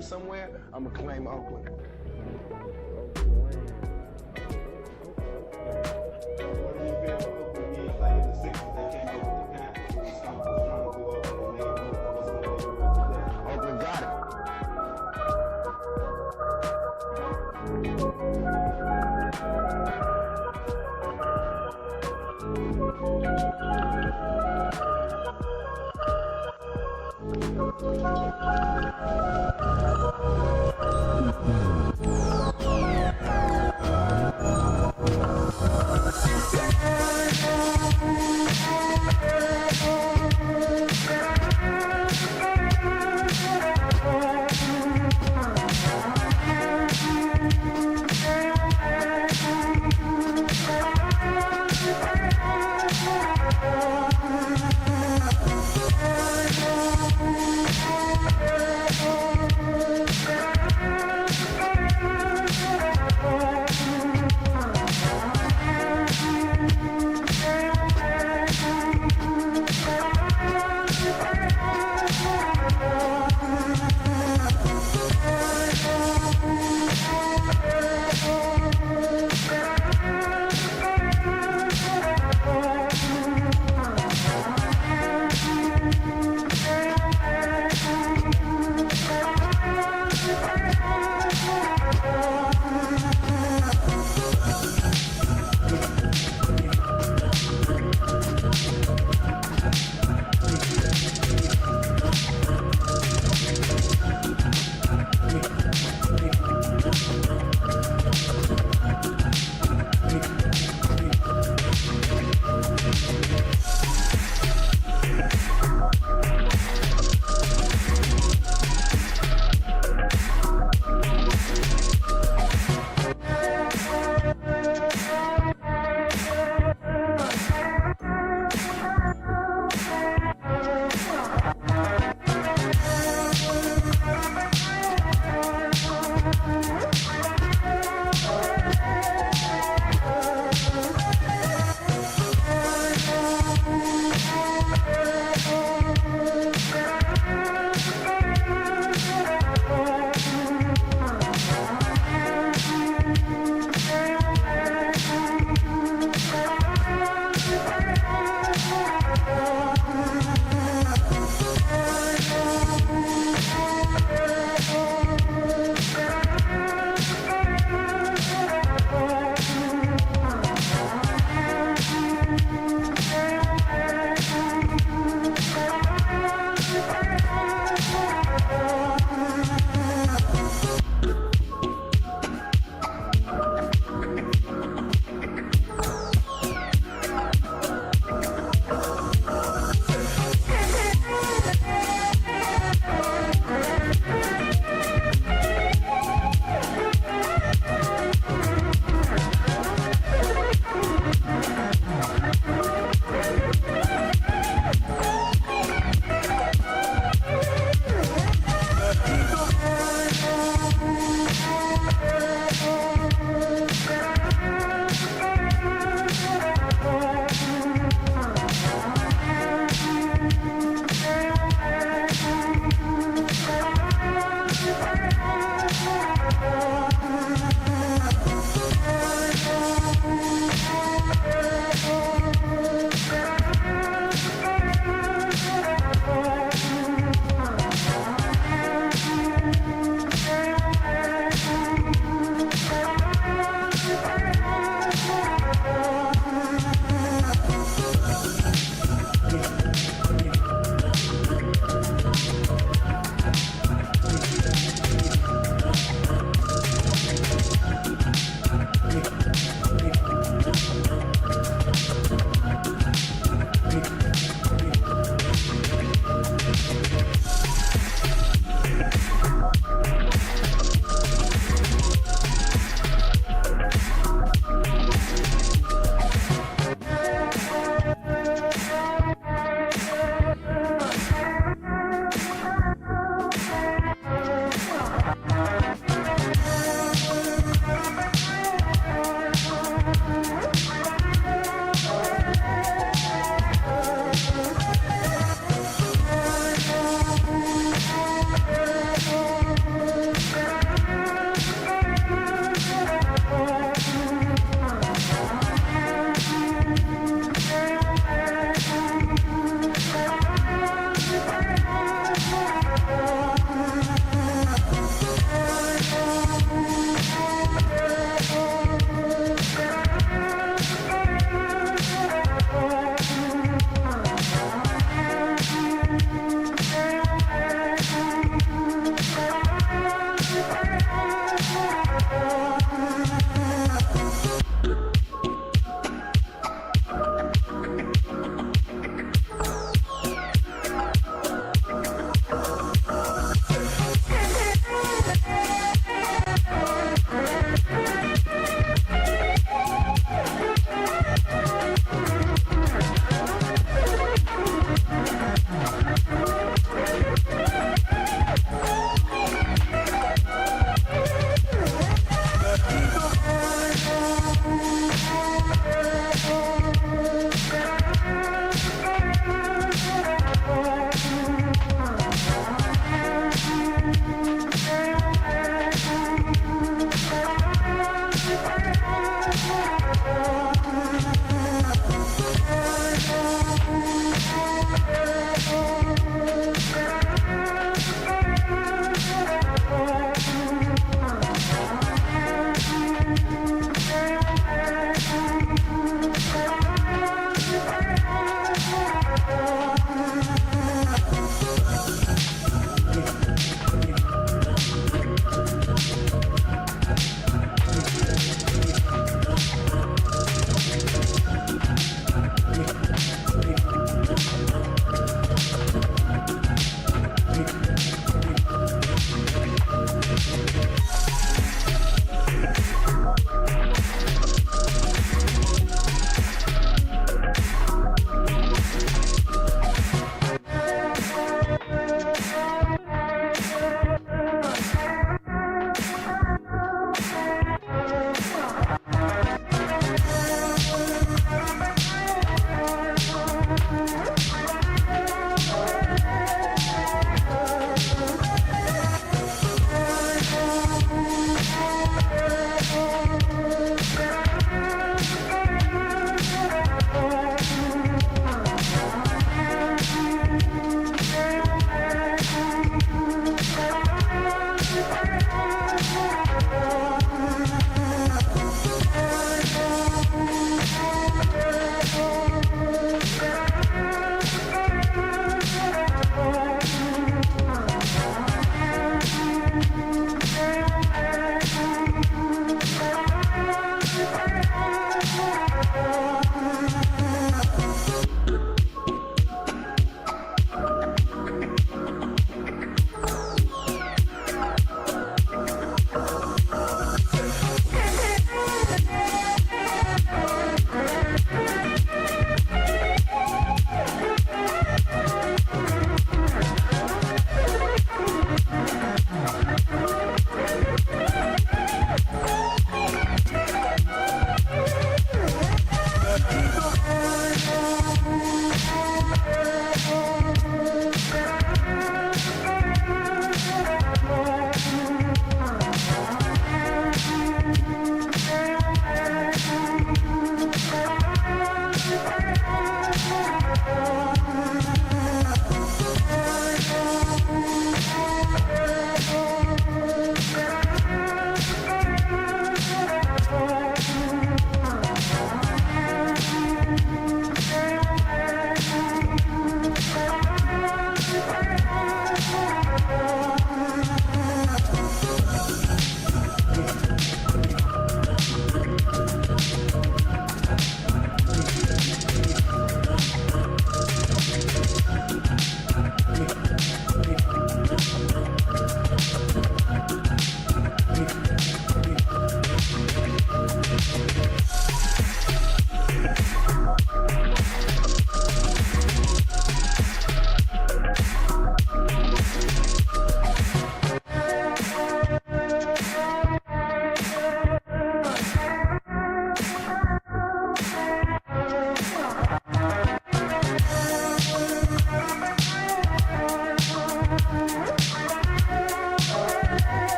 somewhere, I'm gonna claim Oakland. Oakland got it.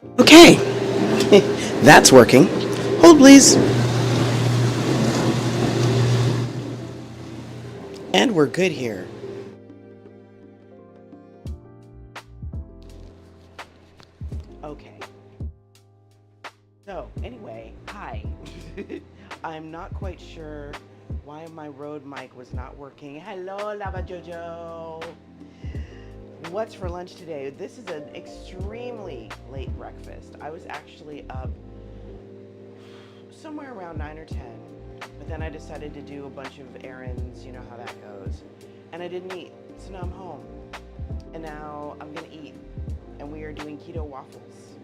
Okay, that's working. Hold please. And we're good here. Okay. So, anyway, hi. I'm not quite sure why my Rode mic was not working. Hello, Lava Jojo. What's for lunch today? This is an extremely late breakfast. I was actually up somewhere around 9 or 10, but then I decided to do a bunch of errands, you know how that goes. And I didn't eat, so now I'm home. And now I'm gonna eat, and we are doing keto waffles.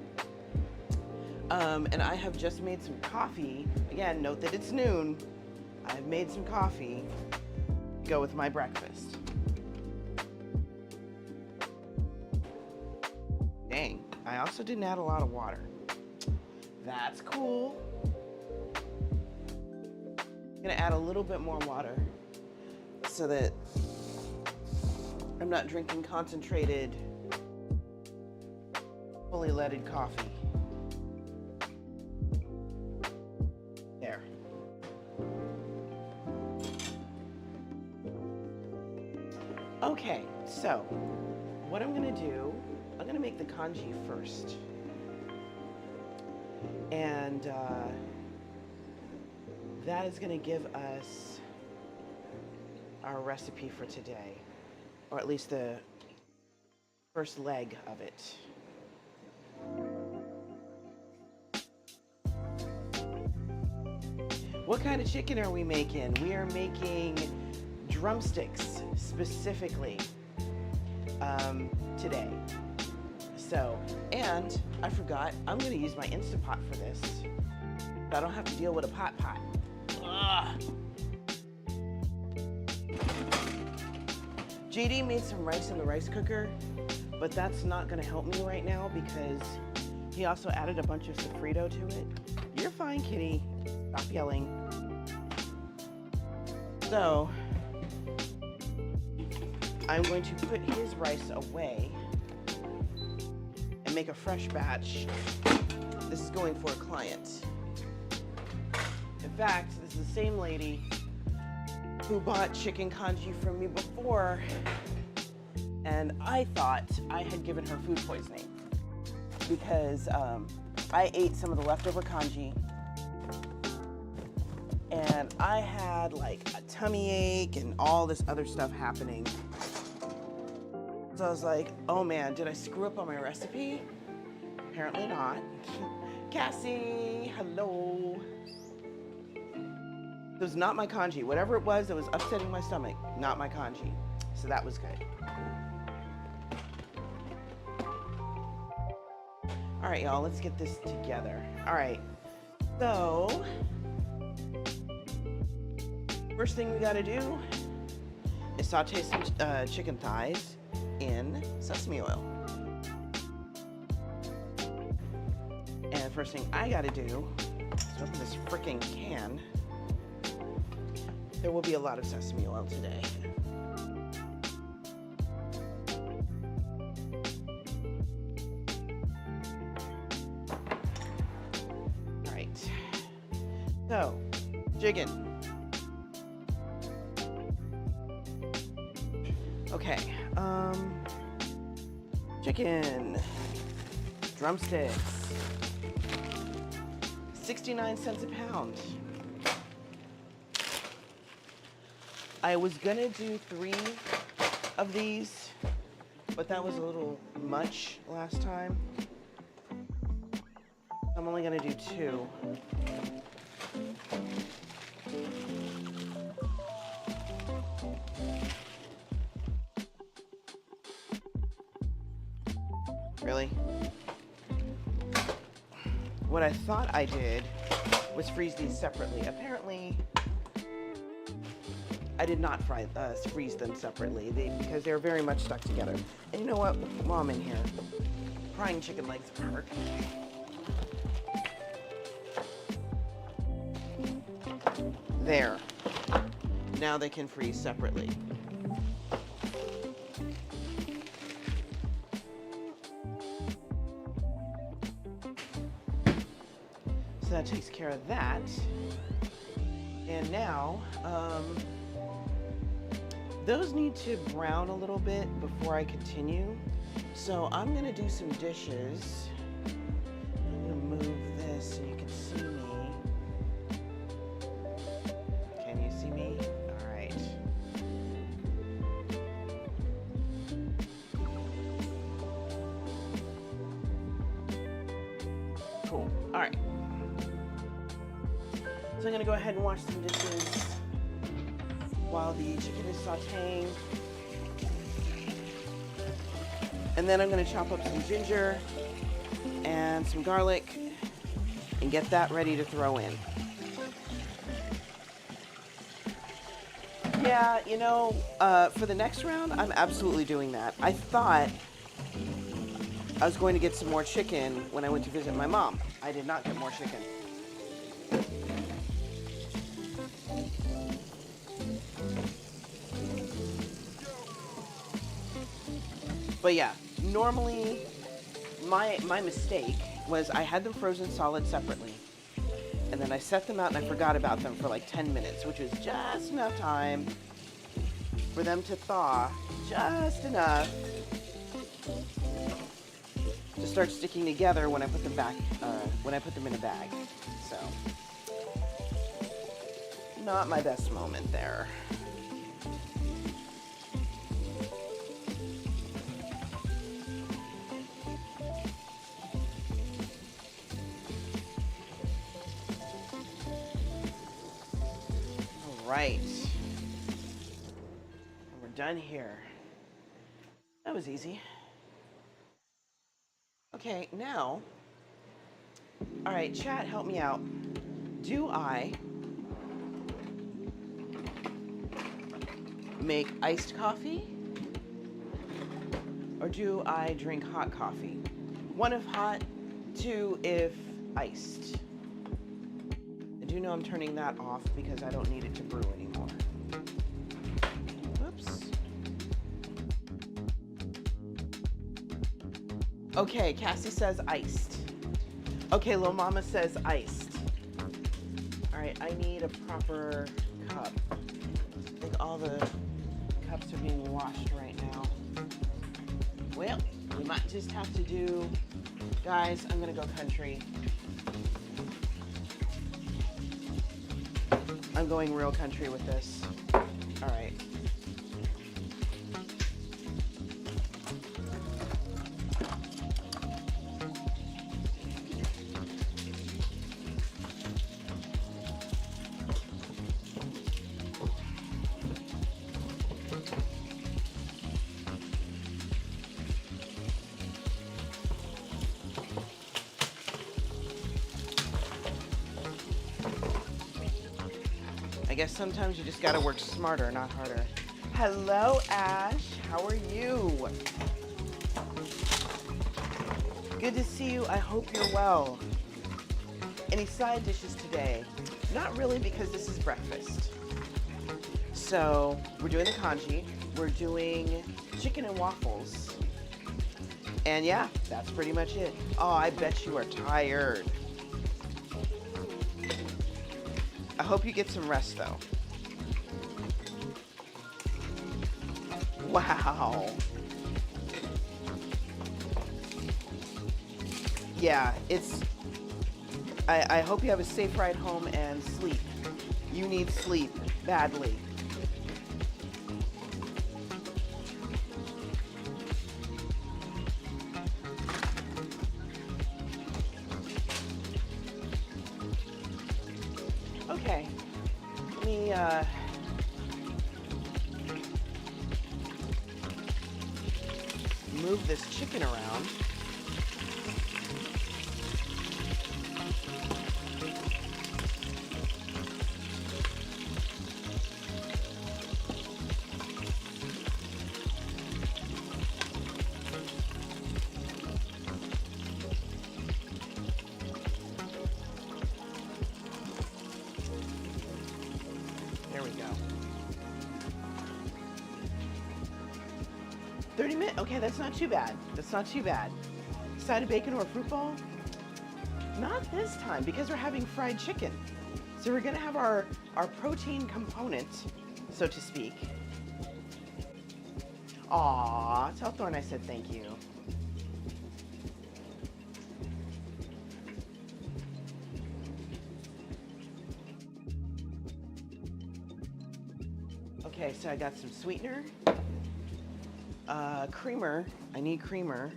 And I have just made some coffee. Again, note that it's noon. I've made some coffee to go with my breakfast. Dang, I also didn't add a lot of water. That's cool. I'm gonna add a little bit more water so that I'm not drinking concentrated, fully leaded coffee. There. Okay, so what I'm gonna do, I'm gonna make the congee first. And that is gonna give us our recipe for today, or at least the first leg of it. What kind of chicken are we making? We are making drumsticks specifically today. So, and I forgot, I'm gonna use my Instapot for this. So I don't have to deal with a pot. Ugh. JD made some rice in the rice cooker, but that's not gonna help me right now because he also added a bunch of sofrito to it. You're fine, kitty. Stop yelling. So, I'm going to put his rice away and make a fresh batch. This is going for a client. In fact, this is the same lady who bought chicken congee from me before, and I thought I had given her food poisoning because I ate some of the leftover congee and I had like a tummy ache and all this other stuff happening. So I was like, oh man, did I screw up on my recipe? Apparently not. Cassie, hello. It was not my congee. Whatever it was that was upsetting my stomach, not my congee. So that was good. All right, y'all, let's get this together. All right, so first thing we gotta do is saute some chicken thighs in sesame oil. And first thing I gotta do is open this freaking can. There will be a lot of sesame oil today. All right, so chicken. Okay, chicken, drumsticks, 69 cents a pound. I was gonna do 3 of these, but that was a little much last time. I'm only gonna do 2. Really? What I thought I did was freeze these separately. Apparently, I did not freeze them separately because they're very much stuck together. And you know what? While I'm in here, frying chicken legs hurt. There. Now they can freeze separately. So that takes care of that. And now, those need to brown a little bit before I continue. So I'm gonna do some dishes. I'm gonna move this so you can see me. Can you see me? All right. Cool. All right. So I'm gonna go ahead and wash some dishes while the chicken is sauteing. And then I'm gonna chop up some ginger and some garlic and get that ready to throw in. Yeah, you know, for the next round, I'm absolutely doing that. I thought I was going to get some more chicken when I went to visit my mom. I did not get more chicken. But yeah, normally my mistake was I had them frozen solid separately. And then I set them out and I forgot about them for like 10 minutes, which was just enough time for them to thaw, just enough to start sticking together when I put them back, when I put them in a bag. So, not my best moment there. Right. We're done here. That was easy. Okay, now, all right, chat, help me out. Do I make iced coffee or do I drink hot coffee? 1 if hot, 2 if iced. I do know I'm turning that off because I don't need it to brew anymore. Whoops. Okay, Cassie says iced. Okay, Lil Mama says iced. All right, I need a proper cup. I think all the cups are being washed right now. Well, we might just have to do, guys, I'm gonna go country. I'm going real country with this. All right. I guess sometimes you just gotta work smarter, not harder. Hello, Ash. How are you? Good to see you. I hope you're well. Any side dishes today? Not really, because this is breakfast. So we're doing the congee. We're doing chicken and waffles. And yeah, that's pretty much it. Oh, I bet you are tired. I hope you get some rest, though. Wow. Yeah, it's... I hope you have a safe ride home and sleep. You need sleep badly. Okay, let me move this chicken around. There we go. 30 minutes? Okay, that's not too bad. That's not too bad. Side of bacon or a fruit bowl? Not this time, because we're having fried chicken. So we're gonna have our protein component, so to speak. Aw, tell Thorne I said thank you. Okay, so I got some sweetener, creamer. I need creamer.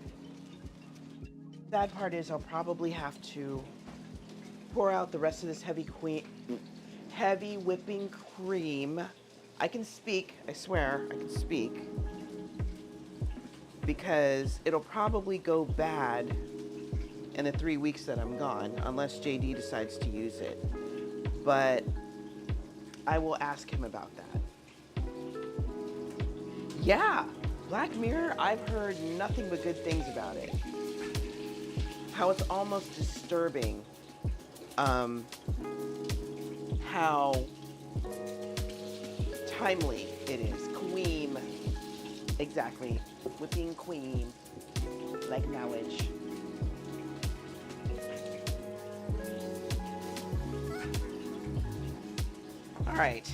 Sad part is I'll probably have to pour out the rest of this heavy whipping cream. I can speak, I swear, I can speak. Because it'll probably go bad in the 3 weeks that I'm gone, unless JD decides to use it. But I will ask him about that. Yeah, Black Mirror, I've heard nothing but good things about it. How it's almost disturbing. How timely it is. Queen. Exactly. Whipping queen. Like knowledge. Alright.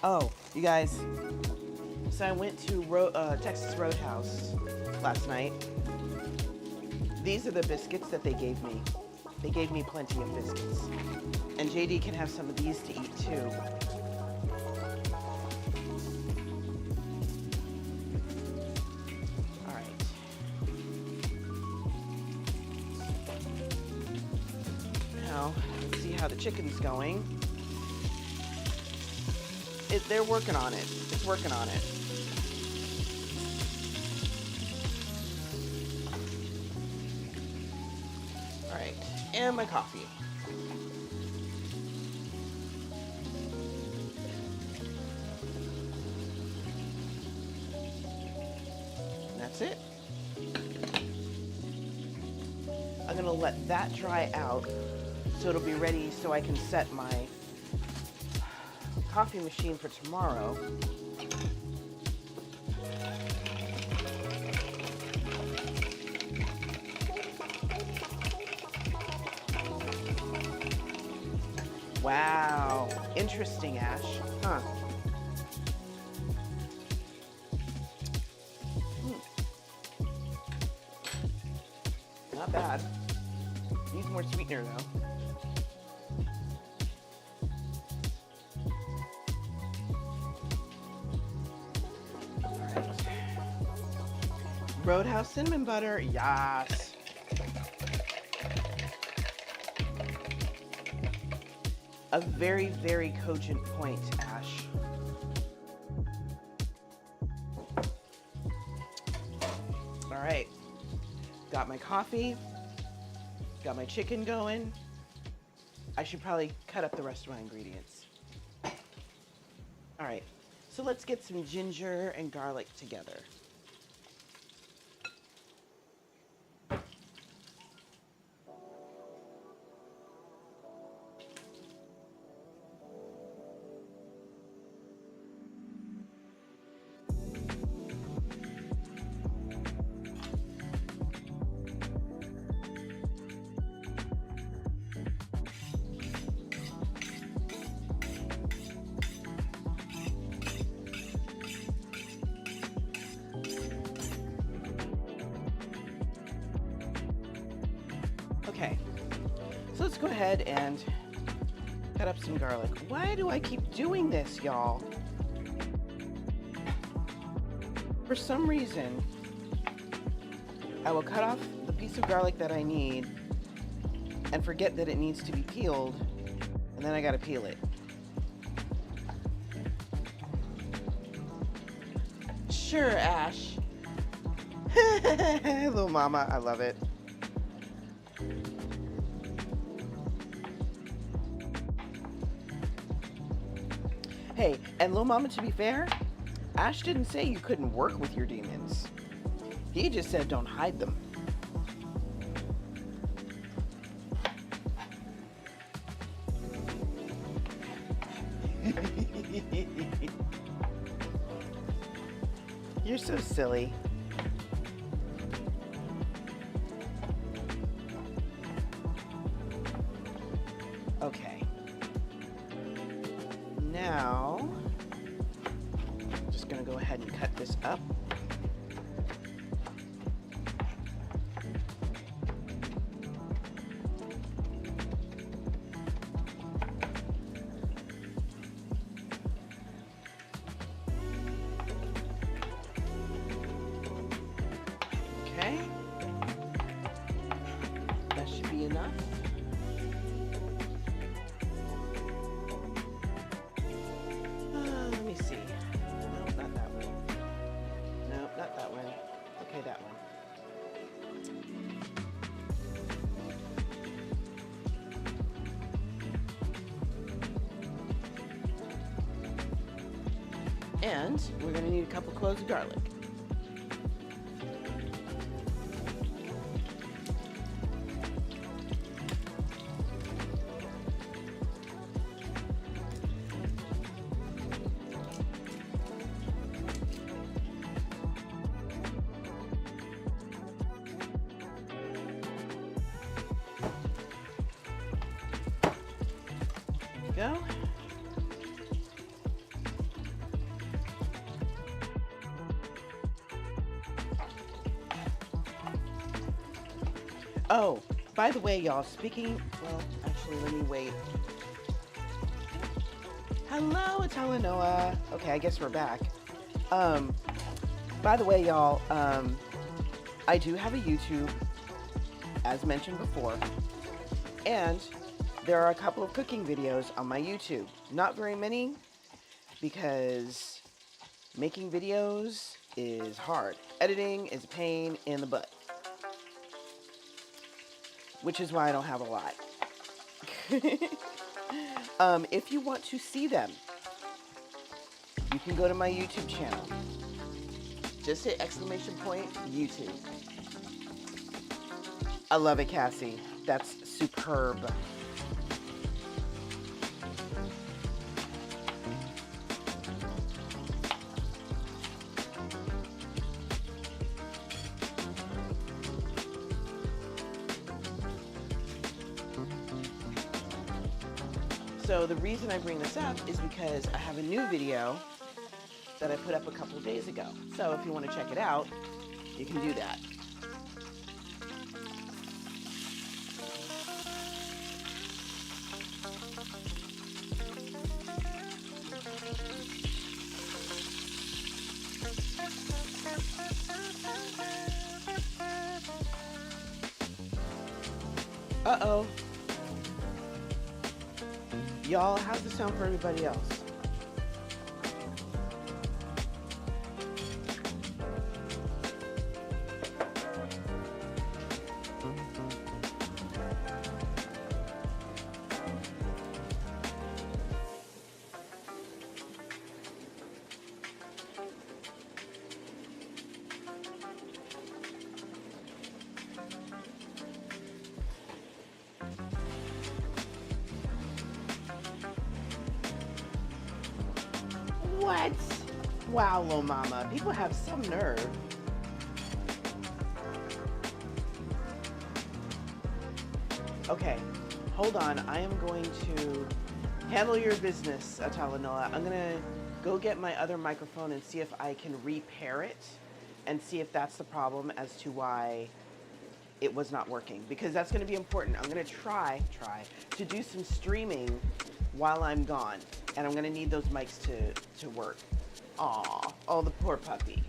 Oh, you guys. So I went to Texas Roadhouse last night. These are the biscuits that they gave me. They gave me plenty of biscuits. And JD can have some of these to eat too. All right. Now, let's see how the chicken's going. They're working on it. It's working on it. All right, and my coffee. That's it. I'm gonna let that dry out so it'll be ready so I can set my coffee machine for tomorrow. Wow, interesting, Ash. Huh. Not bad. Needs more sweetener though. Roadhouse cinnamon butter, yes. A very, very cogent point, Ash. All right, got my coffee, got my chicken going. I should probably cut up the rest of my ingredients. All right, so let's get some ginger and garlic together. Okay, so let's go ahead and cut up some garlic. Why do I keep doing this, y'all? For some reason, I will cut off the piece of garlic that I need and forget that it needs to be peeled, and then I gotta peel it. Sure, Ash. Little mama, I love it. Hey, and little mama, to be fair, Ash didn't say you couldn't work with your demons. He just said don't hide them. You're so silly. Okay. Now, I'm just going to go ahead and cut this up. Okay. That should be enough. Let me see. Nope, not that one. Nope, not that one. Okay, that one. And we're going to need a couple cloves of garlic. Go. Oh, by the way, y'all, well, actually, let me wait. Hello, it's Helenoa. Okay, I guess we're back. By the way, y'all, I do have a YouTube, as mentioned before, and there are a couple of cooking videos on my YouTube. Not very many, because making videos is hard. Editing is a pain in the butt. Which is why I don't have a lot. If you want to see them, you can go to my YouTube channel. Just hit ! YouTube. I love it, Cassie. That's superb. So the reason I bring this up is because I have a new video that I put up a couple of days ago. So if you want to check it out, you can do that. Uh-oh. Y'all, how's this sound for everybody else? What? Wow, Lo Mama. People have some nerve. Okay, hold on. I am going to handle your business, Atalanoa. I'm going to go get my other microphone and see if I can repair it and see if that's the problem as to why it was not working. Because that's going to be important. I'm going to try to do some streaming while I'm gone. And I'm going to need those mics to work. Aw, oh, the poor puppy.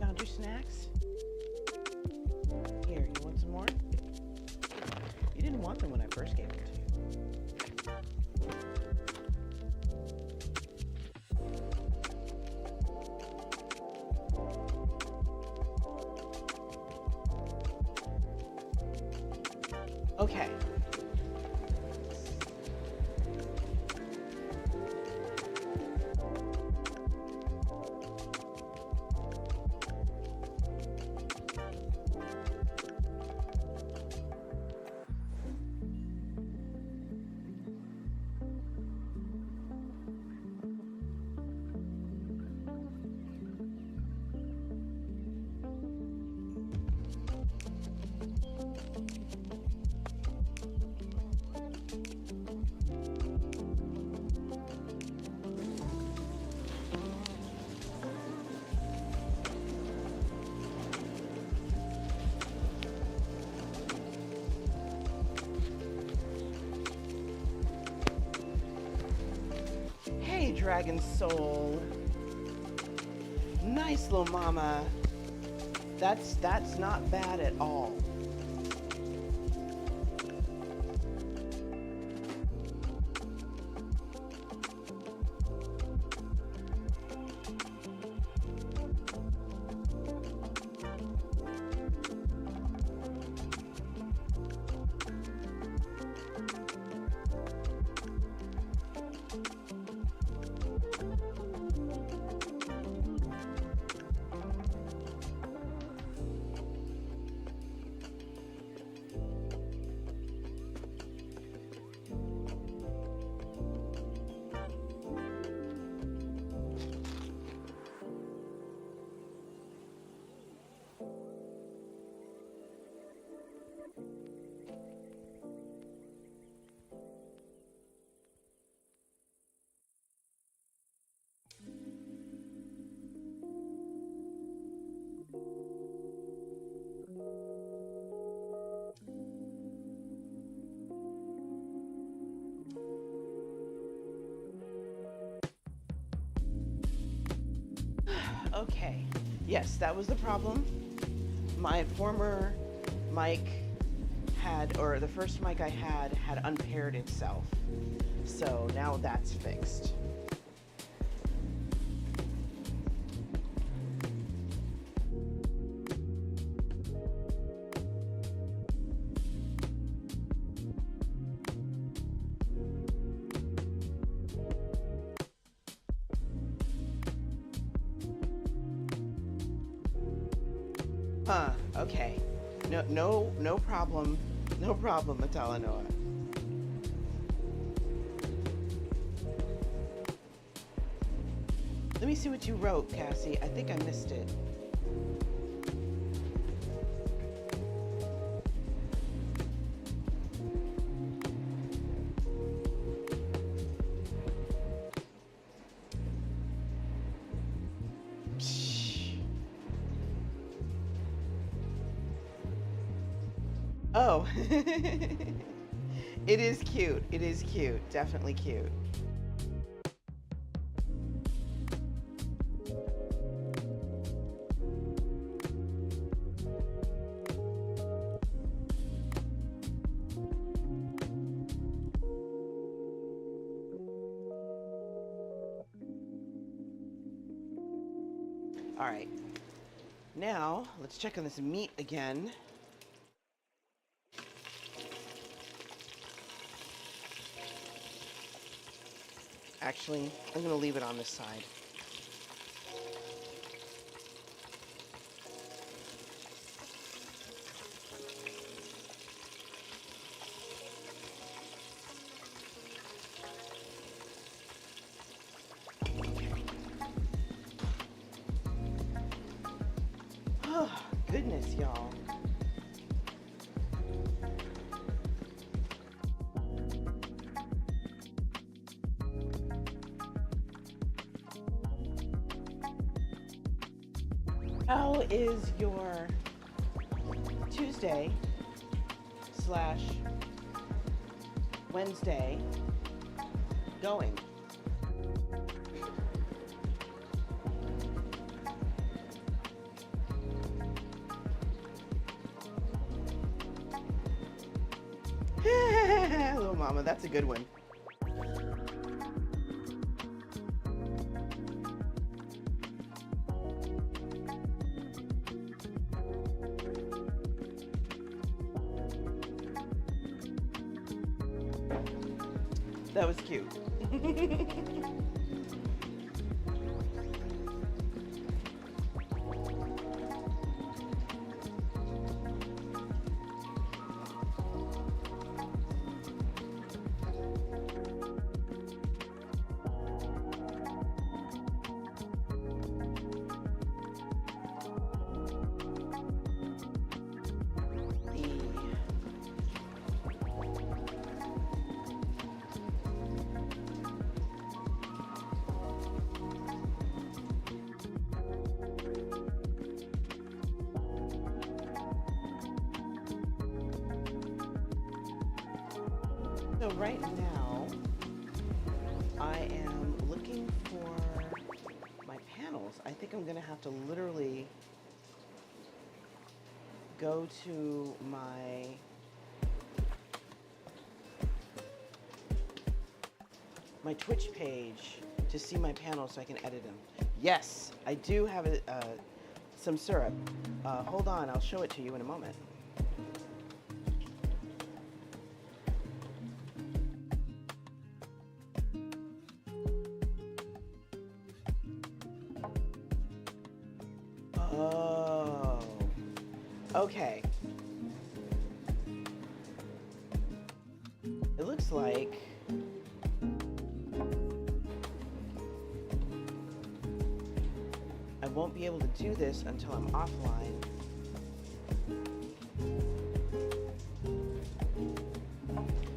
Found your snacks? Here, you want some more? You didn't want them when I first gave them to you. Okay. dragon soul. Nice, little mama. That's not bad at all. Okay, yes, that was the problem. My former mic had, or the first mic I had unpaired itself. So now that's fixed. Huh, okay. No problem. No problem, Matalanoa. Let me see what you wrote, Cassie. I think I missed it. Oh, it is cute. It is cute. Definitely cute. All right. Now, let's check on this meat again. Actually, I'm going to leave it on this side. Oh, goodness, y'all. How is your Tuesday / Wednesday going? Little mama, that's a good one. That was cute. So right now, I am looking panels, I think I'm gonna have to literally go to my Twitch page to see my panels so I can edit them. Yes, I do have some syrup. Hold on, I'll show it to you in a moment. Oh, okay. It looks like I won't be able to do this until I'm offline.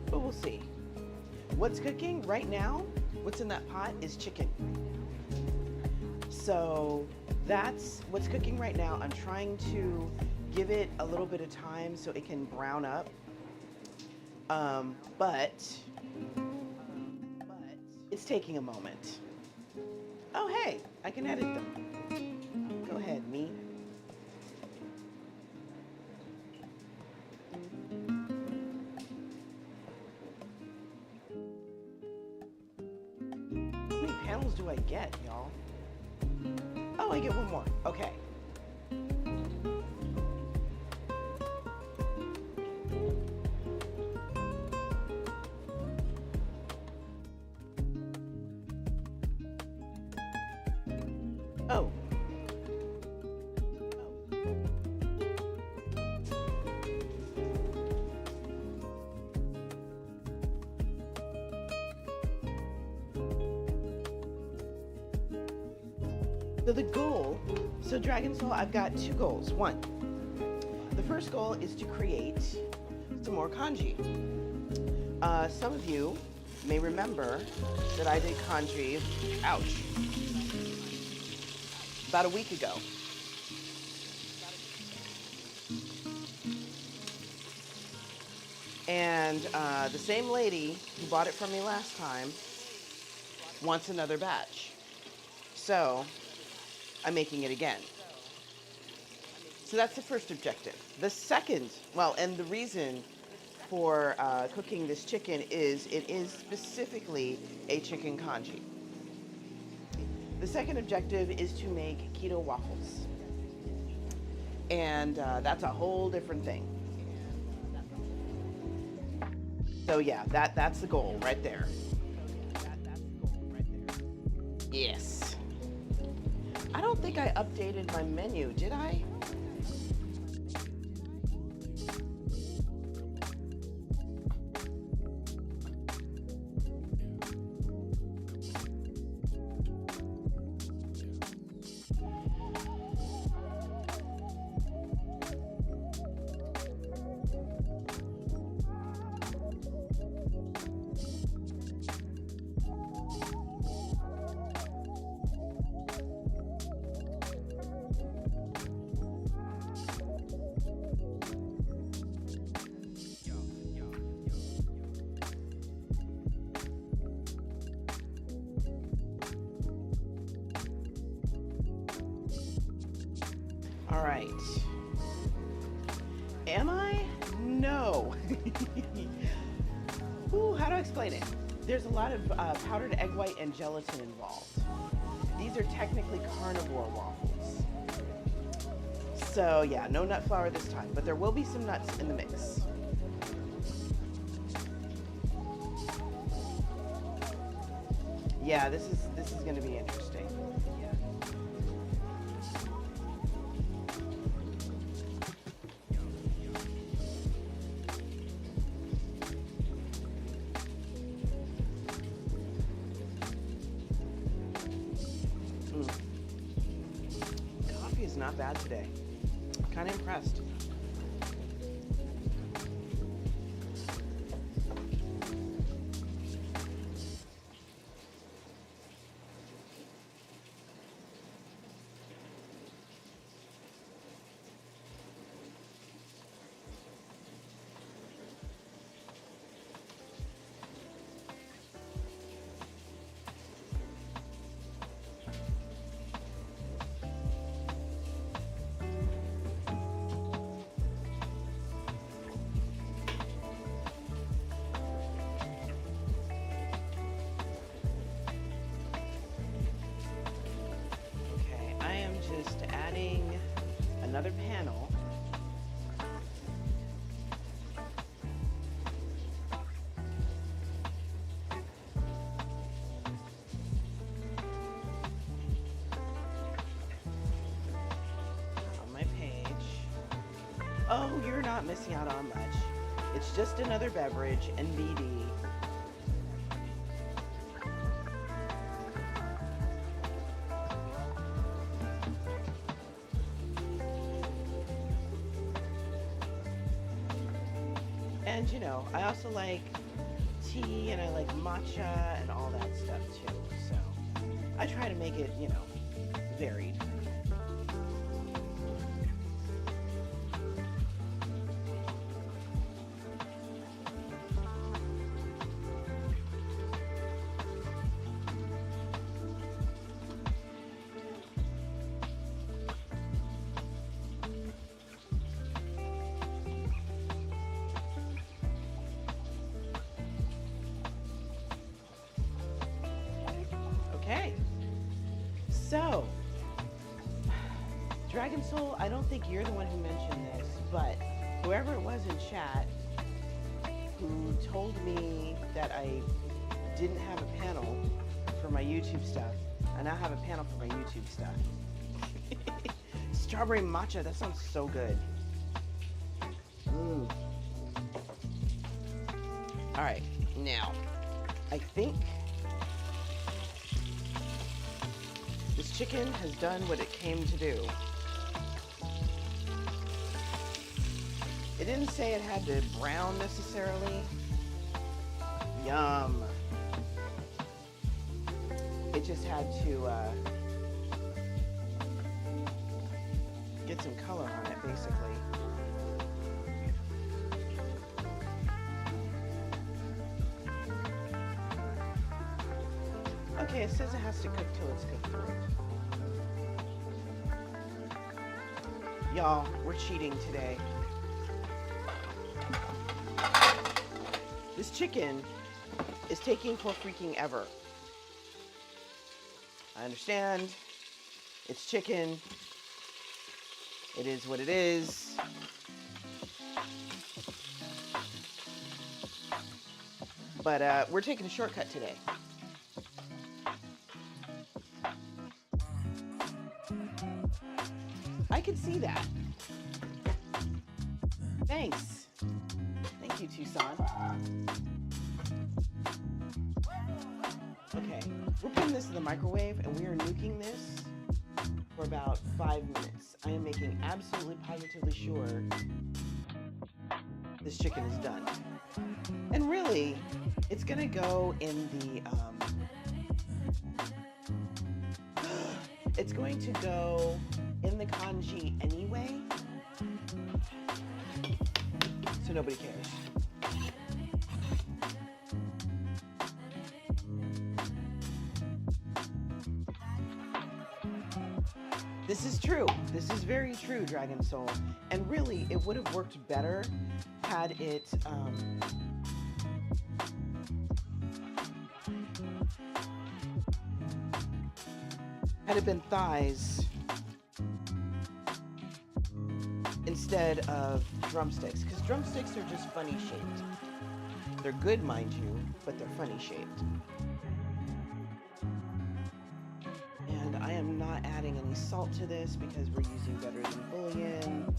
But we'll see. What's cooking right now, what's in that pot is chicken. So that's what's cooking right now. I'm trying to give it a little bit of time so it can brown up. But it's taking a moment. Oh, hey, I can edit them. Go ahead, me. How many panels do I get, y'all? Oh, I get one more. Okay. Oh. So the goal, so Dragon Soul, I've got two goals. One, the first goal is to create some more kanji. Some of you may remember that I did kanji, ouch, about a week ago. And the same lady who bought it from me last time wants another batch. So I'm making it again. So that's the first objective. The second, well, and the reason for cooking this chicken is it is specifically a chicken kanji. The second objective is to make keto waffles. And that's a whole different thing. So yeah, that's the goal right there. Yes. I don't think I updated my menu, did I? All right. Am I? No. Ooh, how do I explain it? There's a lot of powdered egg white and gelatin involved. These are technically carnivore waffles. So yeah, no nut flour this time, but there will be some nuts in the mix. Yeah, this is going to be interesting. Coffee is not bad today. Kind of impressed. another panel. On my page. Oh, you're not missing out on much. It's just another beverage, NBD. And you know, I also like tea and I like matcha and all that stuff too. So I try to make it, you know, varied. Okay, so Dragon Soul, I don't think you're the one who mentioned this, but whoever it was in chat who told me that I didn't have a panel for my YouTube stuff, I now have a panel for my YouTube stuff. Strawberry matcha, that sounds so good. All right, now, I think this chicken has done what it came to do. It didn't say it had to brown necessarily. Yum. It just had to get some color on it, basically. Okay, it says it has to cook till it's cooked through. Y'all, we're cheating today. This chicken is taking for freaking ever. I understand. It's chicken. It is what it is. But we're taking a shortcut today. I could see that. Thanks. Thank you, Tucson. Okay, we're putting this in the microwave and we are nuking this for about 5 minutes. I am making absolutely positively sure this chicken is done. And really, it's gonna go in the, it's going to go in the congee anyway, so nobody cares. This is true. This is very true, Dragon Soul. And really, it would have worked better had it, had it been thighs instead of drumsticks, because drumsticks are just funny shaped. They're good, mind you, but they're funny shaped. And I am not adding any salt to this because we're using better than bouillon.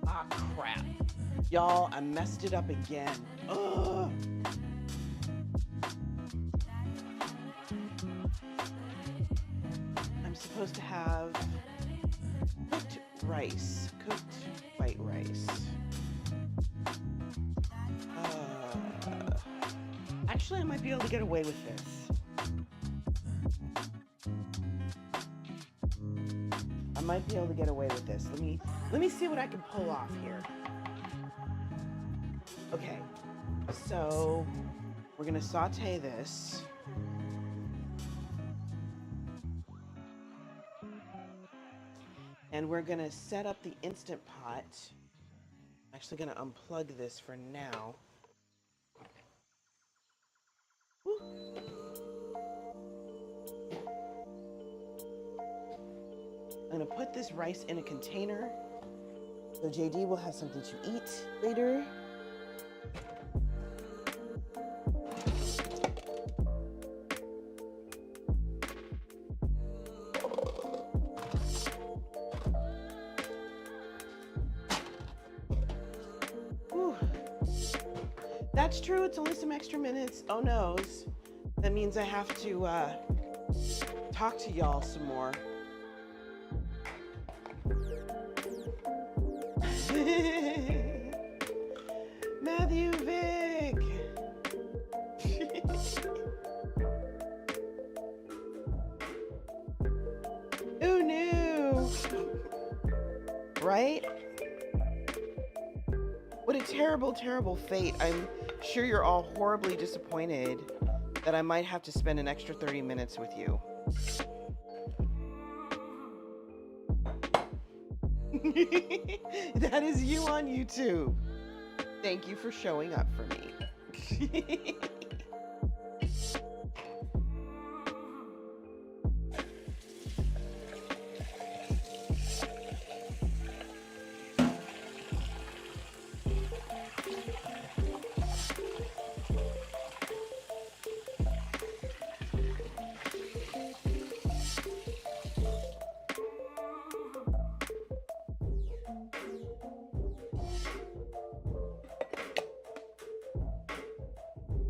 Ah, crap. Y'all, I messed it up again. Ugh. I'm supposed to have cooked rice, cooked white rice. Actually, I might be able to get away with this. I might be able to get away with this. Let me see what I can pull off here. Okay, so we're gonna saute this. And we're gonna set up the Instant Pot. I'm actually gonna unplug this for now. Woo. I'm going to put this rice in a container so JD will have something to eat later. Whew. That's true. It's only some extra minutes. Oh noes. That means I have to talk to y'all some more. Matthew Vick. Who knew? Right? What a terrible, terrible fate. I'm sure you're all horribly disappointed that I might have to spend an extra 30 minutes with you. That is you on YouTube. Thank you for showing up for me.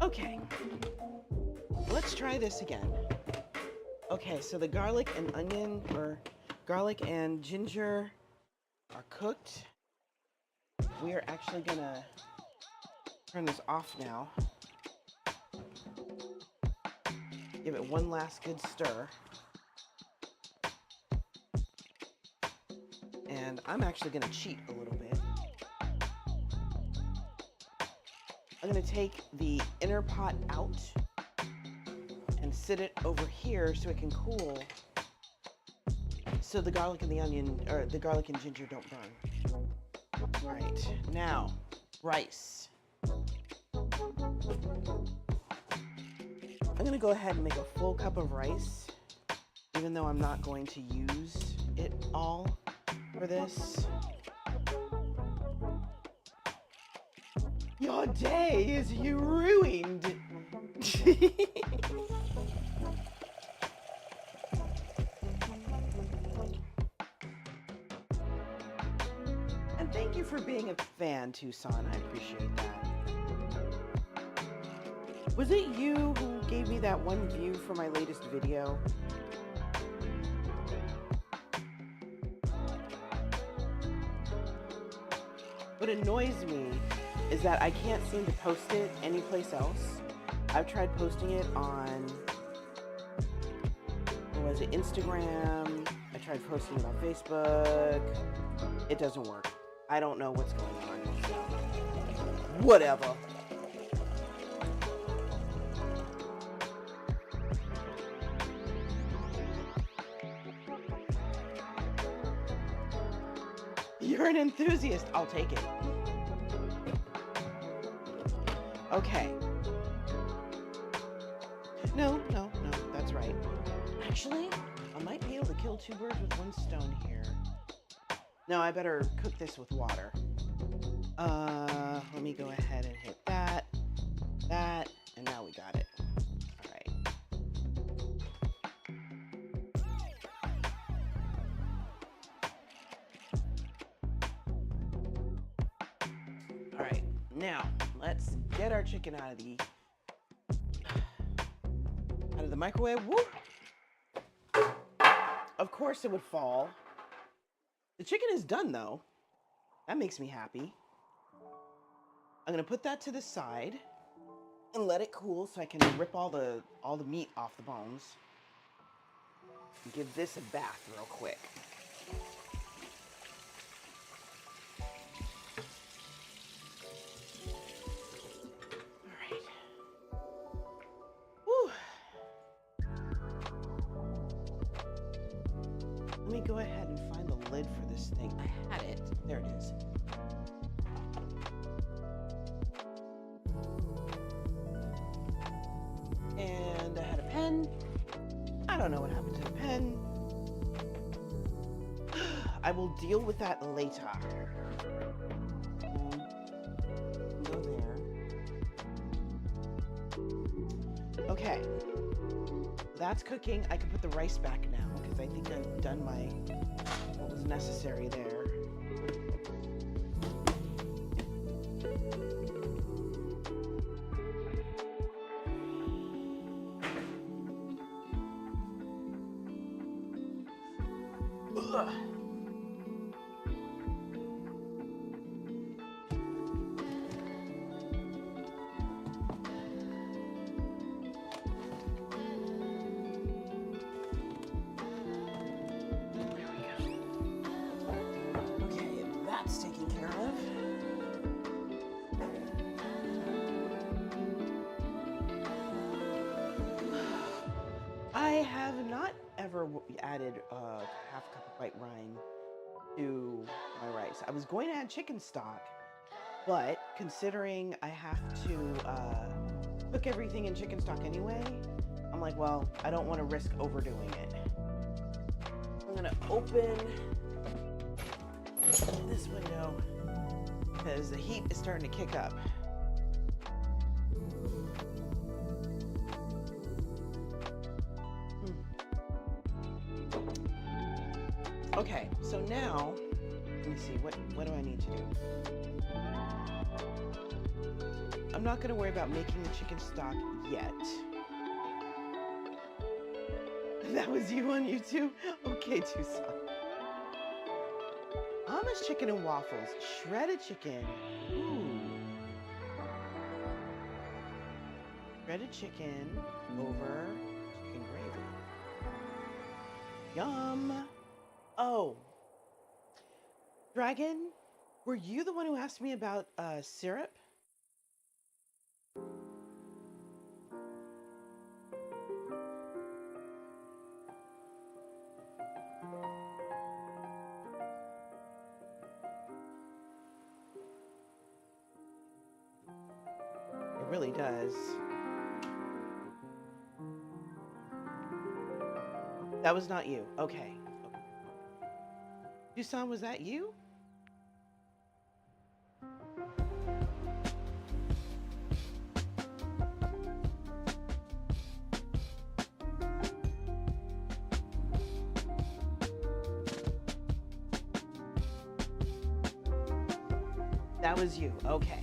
Okay, let's try this again. Okay, so the garlic and onion, or garlic and ginger are cooked. We are actually gonna turn this off now. Give it one last good stir. And I'm actually gonna cheat a little bit. I'm gonna take the inner pot out and sit it over here so it can cool, so the garlic and the onion, or the garlic and ginger, don't burn. All right, now rice. I'm gonna go ahead and make a full cup of rice, even though I'm not going to use it all for this. Your day is ruined. And thank you for being a fan, Tucson. I appreciate that. Was it you who gave me that one view for my latest video? What annoys me is that I can't seem to post it anyplace else. I've tried posting it on, what was it, Instagram. I tried posting it on Facebook. It doesn't work. I don't know what's going on. Whatever. You're an enthusiast. I'll take it. Okay. No, that's right. Actually, I might be able to kill two birds with one stone here. No, I better cook this with water. Let me go ahead and hit that, and now we got it. All right. All right, now let's get our chicken out of the microwave. Woo! Of course it would fall. The chicken is done though. That makes me happy. I'm gonna put that to the side and let it cool so I can rip all the meat off the bones. And give this a bath real quick. Let me go ahead and find the lid for this thing. I had it. There it is. And I had a pen. I don't know what happened to the pen. I will deal with that later. Go there. Okay. That's cooking. I can put the rice back now because I think I've done what was necessary there. Ugh. That's taken care of. I have not ever added a half cup of white wine to my rice. I was going to add chicken stock, but considering I have to cook everything in chicken stock anyway, I'm like, well, I don't want to risk overdoing it. I'm going to open this window because the heat is starting to kick up. Okay, so now let me see, what do I need to do? I'm not going to worry about making the chicken stock yet. That was you on YouTube? Okay, Tucson. Amish chicken and waffles, shredded chicken. Ooh. Shredded chicken over chicken gravy. Yum. Oh. Dragon, were you the one who asked me about syrup? It really does. That was not you. Okay. Tucson, was that you? That was you. Okay.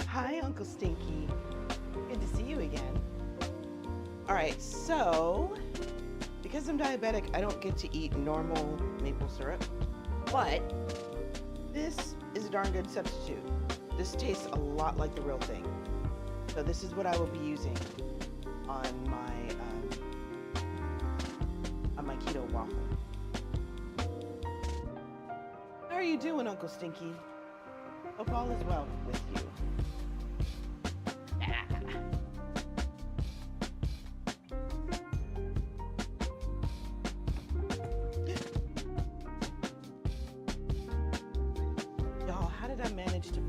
Hi, Uncle Stinky. Good to see you again. All right, so because I'm diabetic, I don't get to eat normal maple syrup, but this is a darn good substitute. This tastes a lot like the real thing. So this is what I will be using on my keto waffle. How are you doing, Uncle Stinky? Hope all is well with you. Y'all, how did I manage to...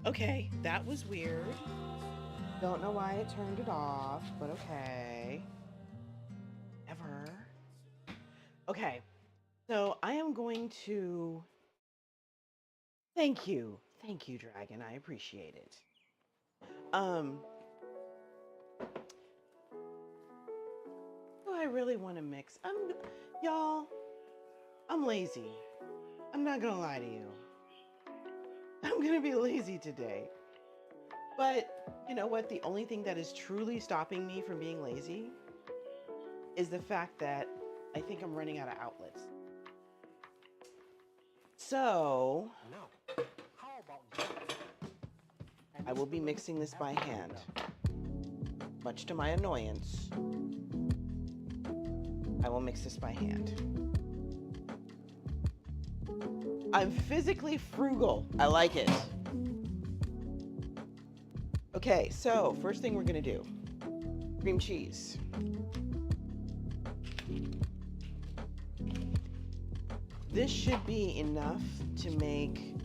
Okay, that was weird. Don't know why it turned it off, but okay. Ever. Okay, so I am going to... Thank you. Thank you, Dragon. I appreciate it. Do I really want to mix? Y'all, I'm lazy. I'm not gonna lie to you. I'm gonna be lazy today. But you know what? The only thing that is truly stopping me from being lazy is the fact that I think I'm running out of outlets. So, I will be mixing this by hand, much to my annoyance. I will mix this by hand. I'm physically frugal. I like it. Okay, so first thing we're gonna do, cream cheese. This should be enough to make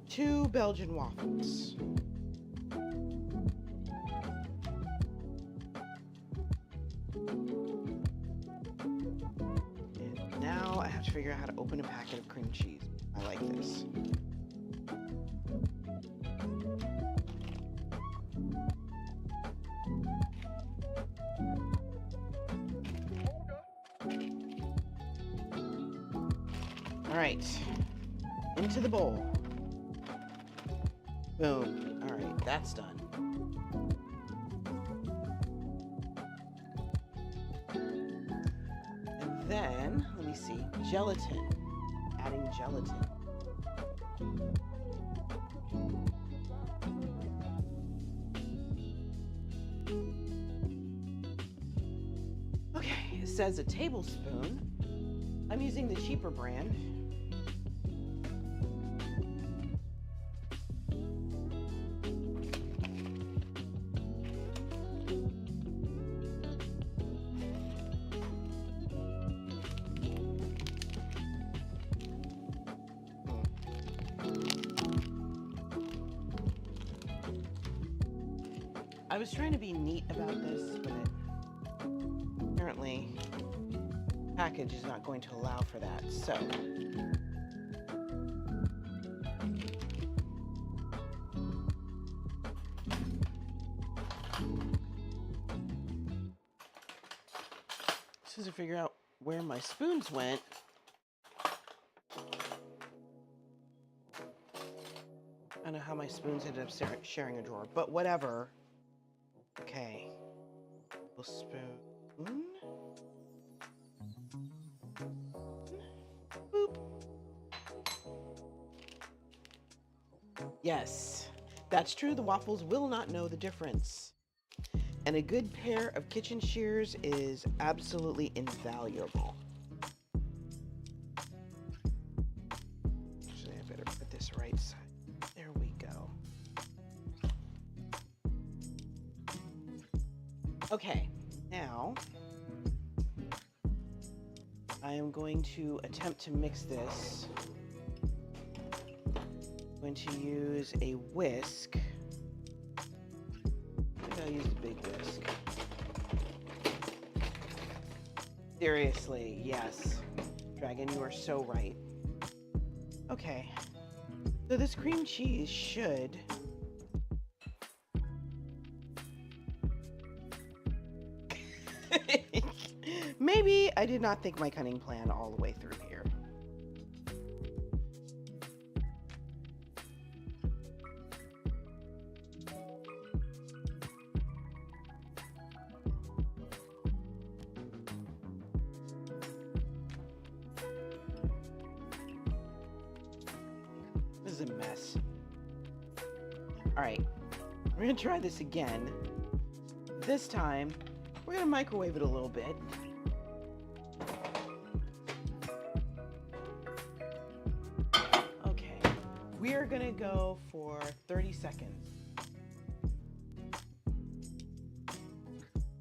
2 Belgian waffles. And now I have to figure out how to open a packet of cream cheese. I like this. All right, into the bowl. Boom. All right, that's done. And then, let me see, gelatin. Adding gelatin. Okay, it says a tablespoon. I'm using the cheaper brand. I was trying to be neat about this, but apparently the package is not going to allow for that. So to figure out where my spoons went. I don't know how my spoons ended up sharing a drawer, but whatever. Okay, little spoon. Boop. Yes, that's true. The waffles will not know the difference. And a good pair of kitchen shears is absolutely invaluable. Actually, I better put this right side. There we go. Okay, now I am going to attempt to mix this. I'm going to use a whisk. I think I'll use the big whisk. Seriously, yes. Dragon, you are so right. Okay, so this cream cheese should... Maybe I did not think my cunning plan all the way through here. This is a mess. All right, we're gonna try this again. This time, we're gonna microwave it a little bit. Okay, we're gonna go for 30 seconds.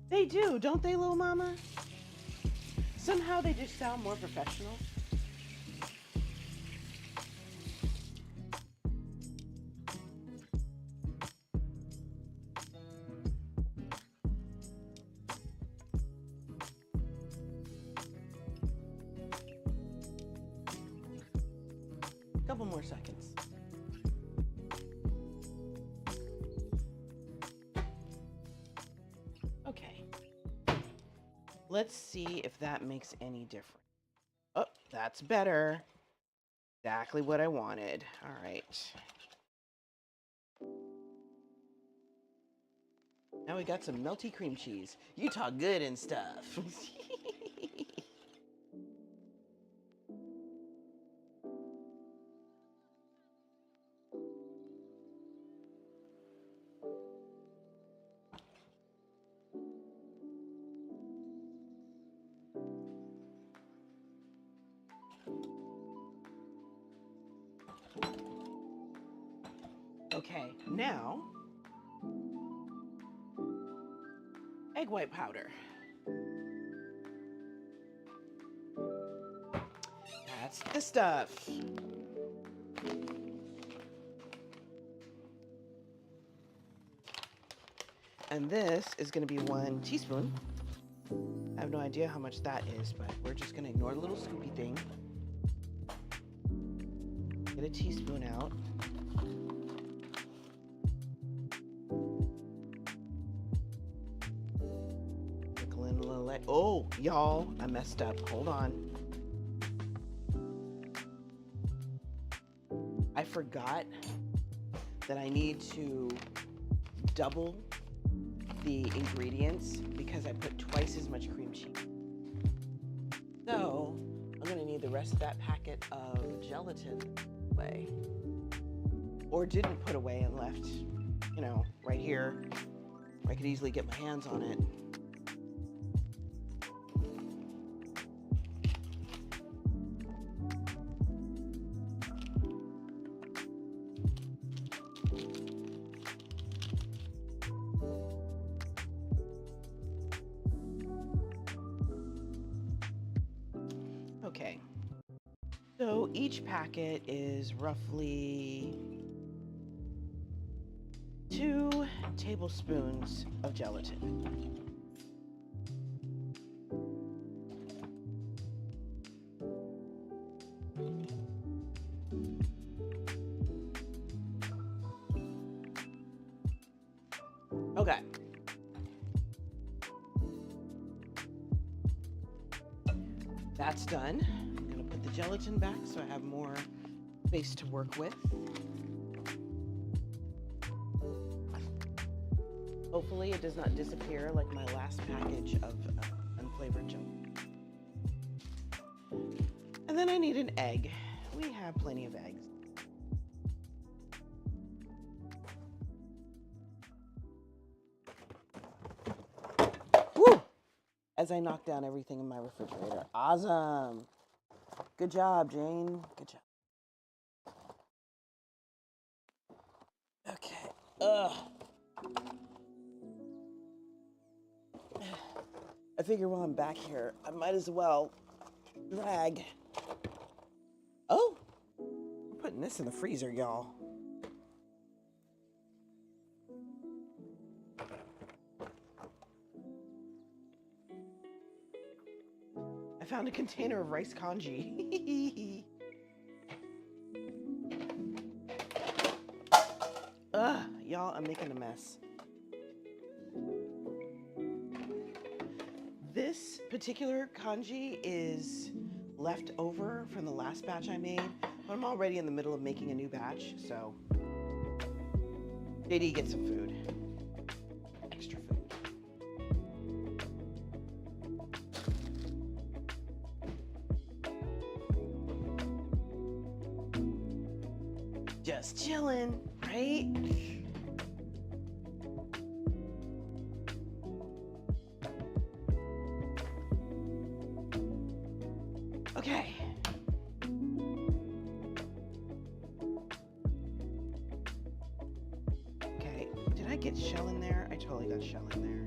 They do, don't they, little mama? Somehow they just sound more professional. couple more seconds. Okay. Let's see if that makes any difference. Oh, that's better. Exactly what I wanted. All right. Now we got some melty cream cheese. You talk good and stuff. Okay, now egg white powder. That's the stuff. And this is going to be 1 teaspoon. I have no idea how much that is, but we're just going to ignore the little scoopy thing. Get a teaspoon out. Trickle in a little egg. Oh, y'all, I messed up. Hold on. I forgot that I need to double the ingredients because I put twice as much cream cheese. So I'm gonna need the rest of that packet of gelatin away, or didn't put away and left, you know, right here where I could easily get my hands on it. Okay, so each packet is roughly 2 tablespoons of gelatin. Okay. That's done. I'm gonna put the gelatin back so I have more space to work with. Hopefully it does not disappear like my last package of unflavored gelatin. And then I need an egg. We have plenty of eggs. Woo! As I knock down everything in my refrigerator. Awesome. Good job, Jane. Good job. Okay. I figure while I'm back here, I might as well drag. Oh, we're putting this in the freezer, y'all. I found a container of rice congee. Y'all, I'm making a mess. This particular congee is left over from the last batch I made, but I'm already in the middle of making a new batch, so JD, get some food. Extra food. Just chilling, right? Okay. Okay, did I get shell in there? I totally got shell in there.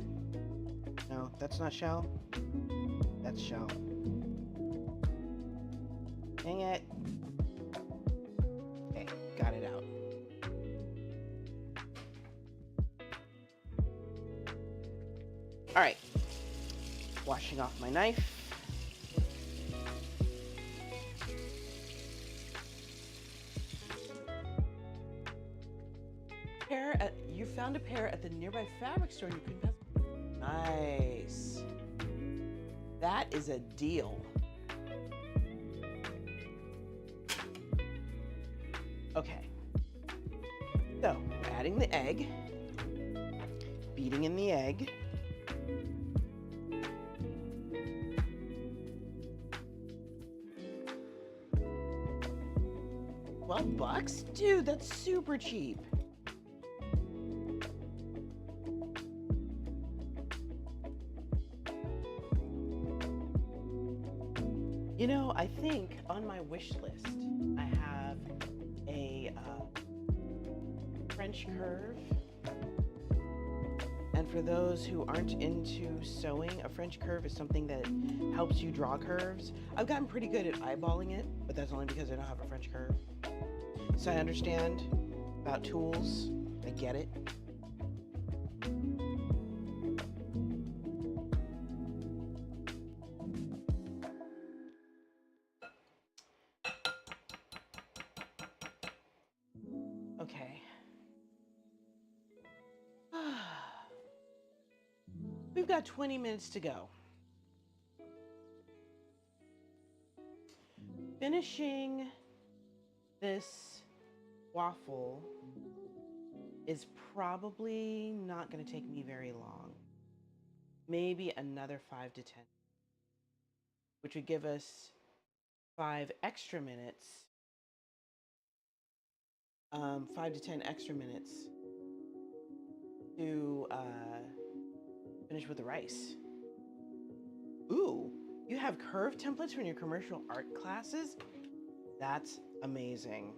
No, that's not shell. That's shell. Dang it. Okay, got it out. All right, washing off my knife. you found a pair at the nearby fabric store and you couldn't pass. Nice. That is a deal. Okay. So, we're adding the egg, beating in the egg. $12? Dude, that's super cheap. You know, I think on my wish list, I have a French curve. And for those who aren't into sewing, a French curve is something that helps you draw curves. I've gotten pretty good at eyeballing it, but that's only because I don't have a French curve. So I understand about tools. I get it. Okay. We've got 20 minutes to go. Finishing this waffle is probably not going to take me very long. Maybe another 5 to 10, which would give us 5 extra minutes, 5 to 10 extra minutes to finish with the rice. Ooh, you have curve templates from your commercial art classes? That's amazing.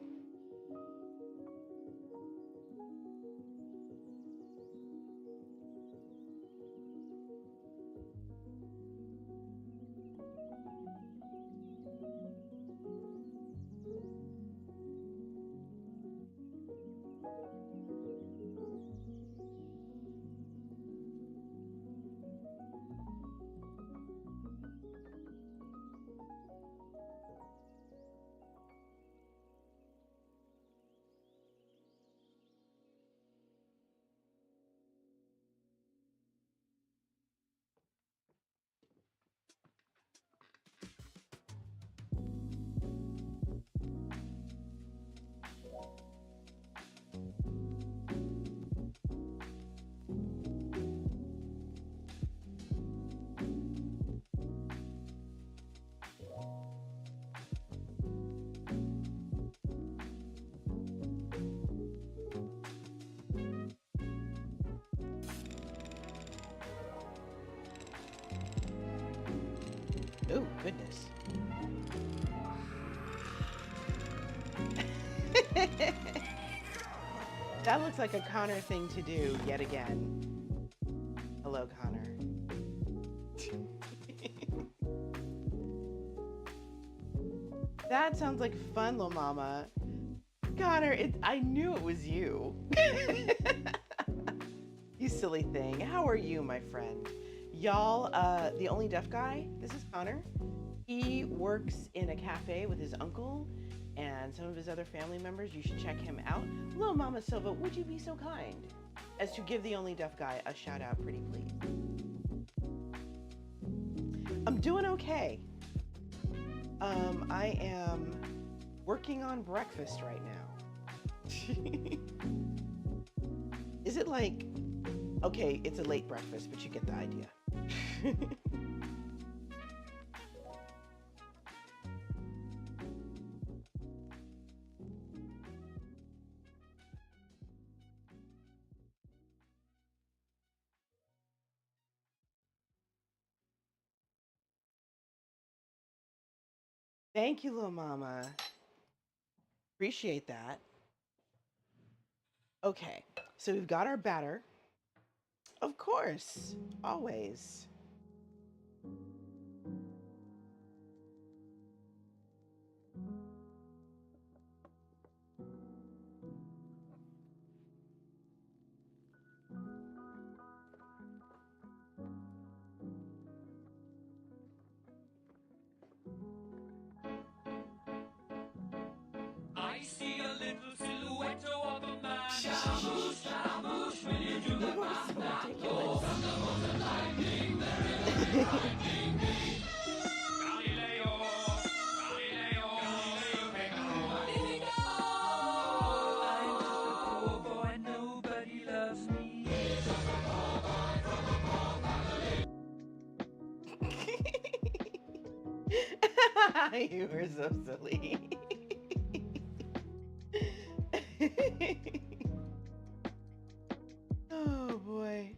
Oh, goodness. That looks like a Connor thing to do yet again. Hello, Connor. That sounds like fun, little mama. Connor, I knew it was you. You silly thing. How are you, my friend? Y'all, the only deaf guy, this is Connor. He works in a cafe with his uncle and some of his other family members. You should check him out. Little Mama Silva, would you be so kind as to give the only deaf guy a shout out, pretty please? I'm doing okay. I am working on breakfast right now. Is it like, okay, it's a late breakfast, but you get the idea. Thank you, little mama. Appreciate that. Okay, so we've got our batter. Of course, always. I see a little silhouette of a man. You were so silly. Oh boy.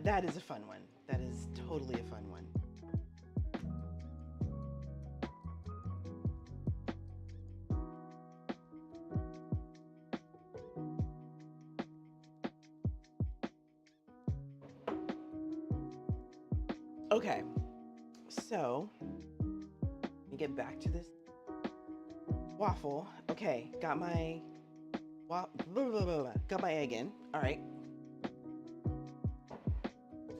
That is a fun one. That is totally a fun one. Okay, so let me get back to this waffle. Okay, got my got my egg in. All right.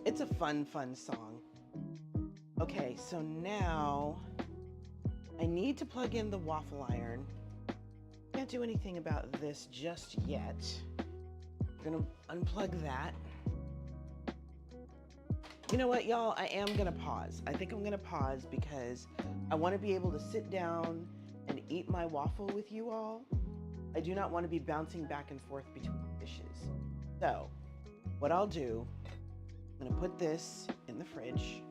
It's a fun song. Okay, so now I need to plug in the waffle iron. Can't do anything about this just yet. I'm gonna unplug that. You know what, y'all? I am gonna pause. I think I'm gonna pause because I want to be able to sit down and eat my waffle with you all. I do not want to be bouncing back and forth between dishes. So, what I'll do, I'm gonna put this in the fridge.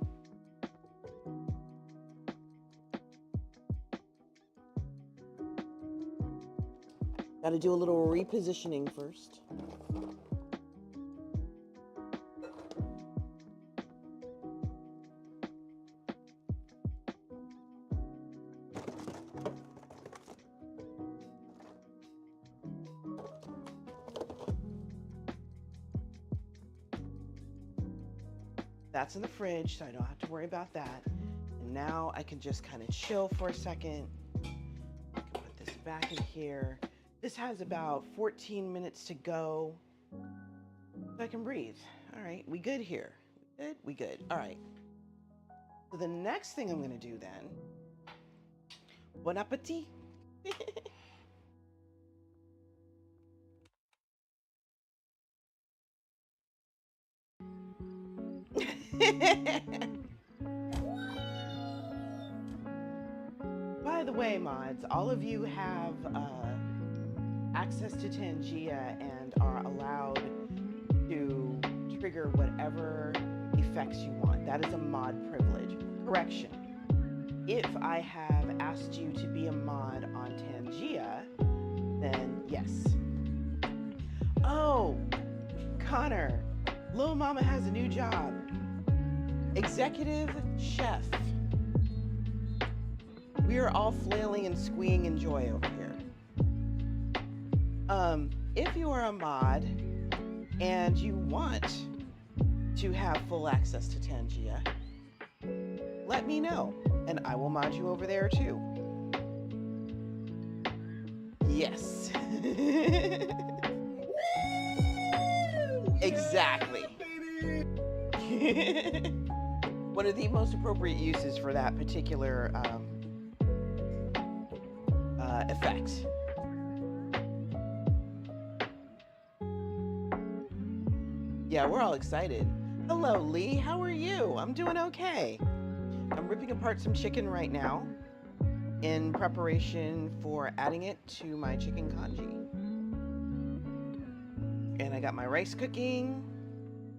Got to do a little repositioning first. That's in the fridge, so I don't have to worry about that. And now I can just kind of chill for a second. I can put this back in here. This has about 14 minutes to go, so I can breathe. All right, we good here? We good? We good. All right. So the next thing I'm gonna do then, bon appetit. By the way, mods, all of you have access to Tangia and are allowed to trigger whatever effects you want. That is a mod privilege. Correction. If I have asked you to be a mod on Tangia, then yes. Oh, Connor, Lil Mama has a new job. Executive chef. We are all flailing and squeeing in joy over here. If you are a mod and you want to have full access to Tangia, let me know and I will mod you over there too. Yes. Exactly. One of the most appropriate uses for that particular effect. Yeah, we're all excited. Hello, Lee. How are you? I'm doing okay. I'm ripping apart some chicken right now in preparation for adding it to my chicken congee. And I got my rice cooking.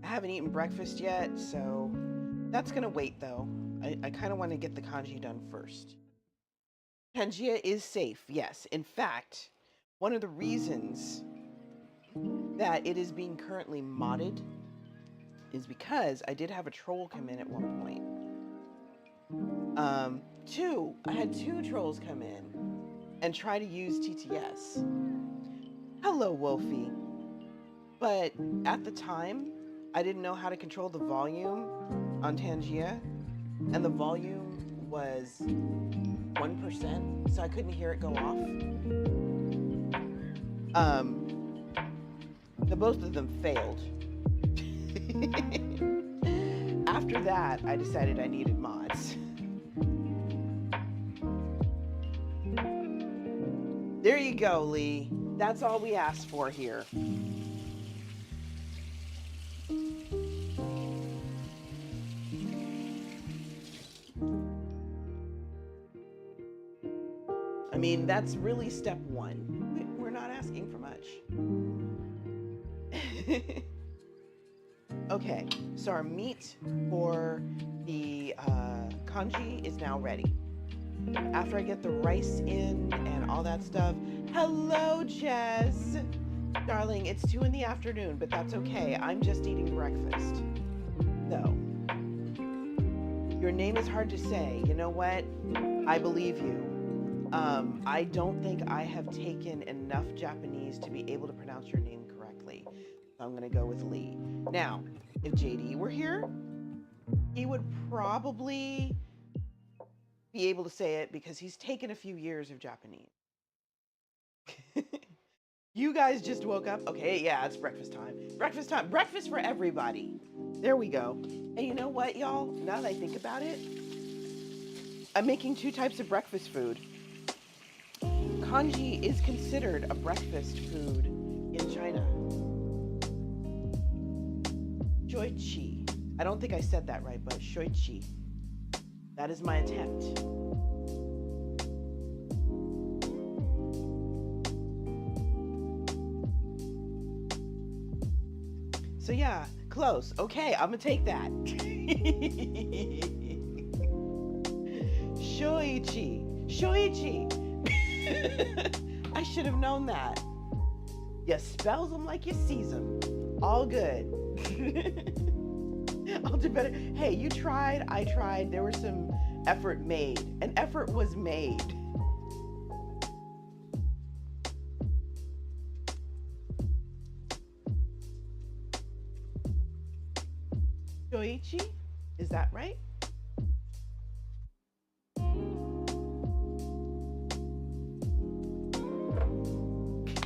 I haven't eaten breakfast yet, so that's gonna wait though. I kind of want to get the congee done first. Tangia is safe, yes. In fact, one of the reasons that it is being currently modded is because I did have a troll come in at one point. I had two trolls come in and try to use TTS. Hello, Wolfie. But at the time, I didn't know how to control the volume on Tangia, and the volume was 1%, so I couldn't hear it go off. So both of them failed. After that, I decided I needed mods. There you go, Lee. That's all we asked for here. I mean, that's really step one. We're not asking for much. Okay, so our meat for the congee is now ready. After I get the rice in and all that stuff. Hello, Jess. Darling, it's 2 in the afternoon, but that's okay. I'm just eating breakfast. So, your name is hard to say. You know what? I believe you. I don't think I have taken enough Japanese to be able to pronounce your name correctly. So I'm going to go with Lee. Now, if JD were here, he would probably be able to say it because he's taken a few years of Japanese. You guys just woke up. Okay, yeah, it's breakfast time. Breakfast time. Breakfast for everybody. There we go. And you know what, y'all? Now that I think about it, I'm making 2 types of breakfast food. Congee is considered a breakfast food in China. Shoichi. I don't think I said that right, but shoichi. That is my attempt. So yeah, close. Okay, I'm gonna take that. Shoichi. Shoichi. I should have known that. You spells them like you sees them. All good. I'll do better. Hey, you tried, I tried. There was some effort made. An effort was made. Shoichi? Is that right?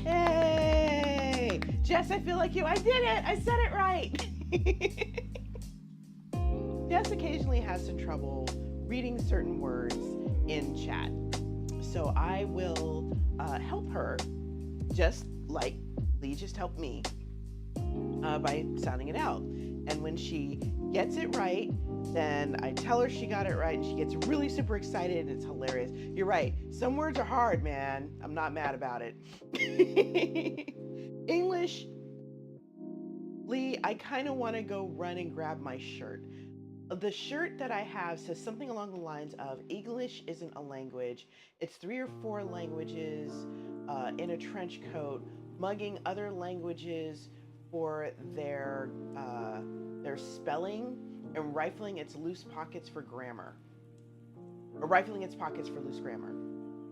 Hey! Jess, I feel like you. I did it! I said it right! Jess occasionally has some trouble reading certain words in chat. So I will help her, just like Lee just helped me, by sounding it out. And when she gets it right, then I tell her she got it right, and she gets really super excited, and it's hilarious. You're right. Some words are hard, man. I'm not mad about it. English, Lee, I kind of want to go run and grab my shirt. The shirt that I have says something along the lines of English isn't a language. It's 3 or 4 languages in a trench coat, mugging other languages for their spelling and rifling its loose pockets for grammar. Or rifling its pockets for loose grammar.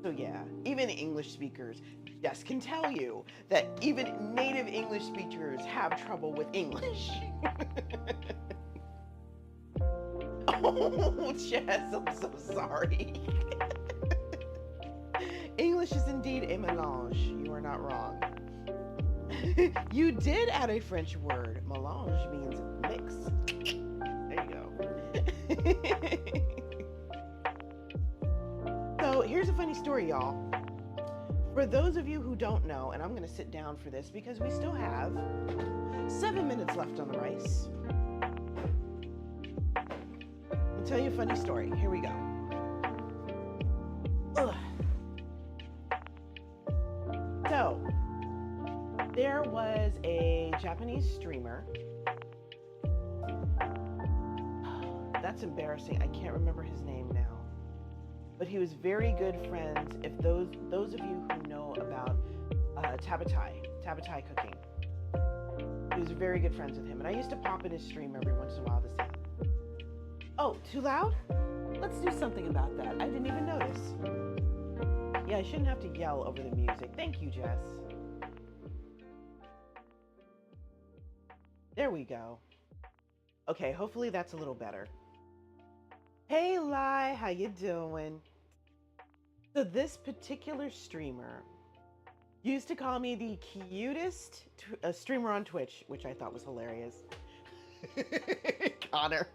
So yeah, even English speakers just can tell you that even native English speakers have trouble with English. Oh, Jess, I'm so sorry. English is indeed a melange. You are not wrong. You did add a French word. Melange means mix. There you go. So here's a funny story, y'all. For those of you who don't know, and I'm going to sit down for this because we still have 7 minutes left on the rice. I'll tell you a funny story. Here we go. Ugh. So, there was a Japanese streamer. That's embarrassing. I can't remember his name now. But he was very good friends. If those of you who know about tabatai cooking, he was very good friends with him. And I used to pop in his stream every once in a while to see. Oh, too loud? Let's do something about that. I didn't even notice. Yeah, I shouldn't have to yell over the music. Thank you, Jess. There we go. Okay, hopefully that's a little better. Hey, Lai, how you doing? So this particular streamer used to call me the cutest streamer on Twitch, which I thought was hilarious. Connor.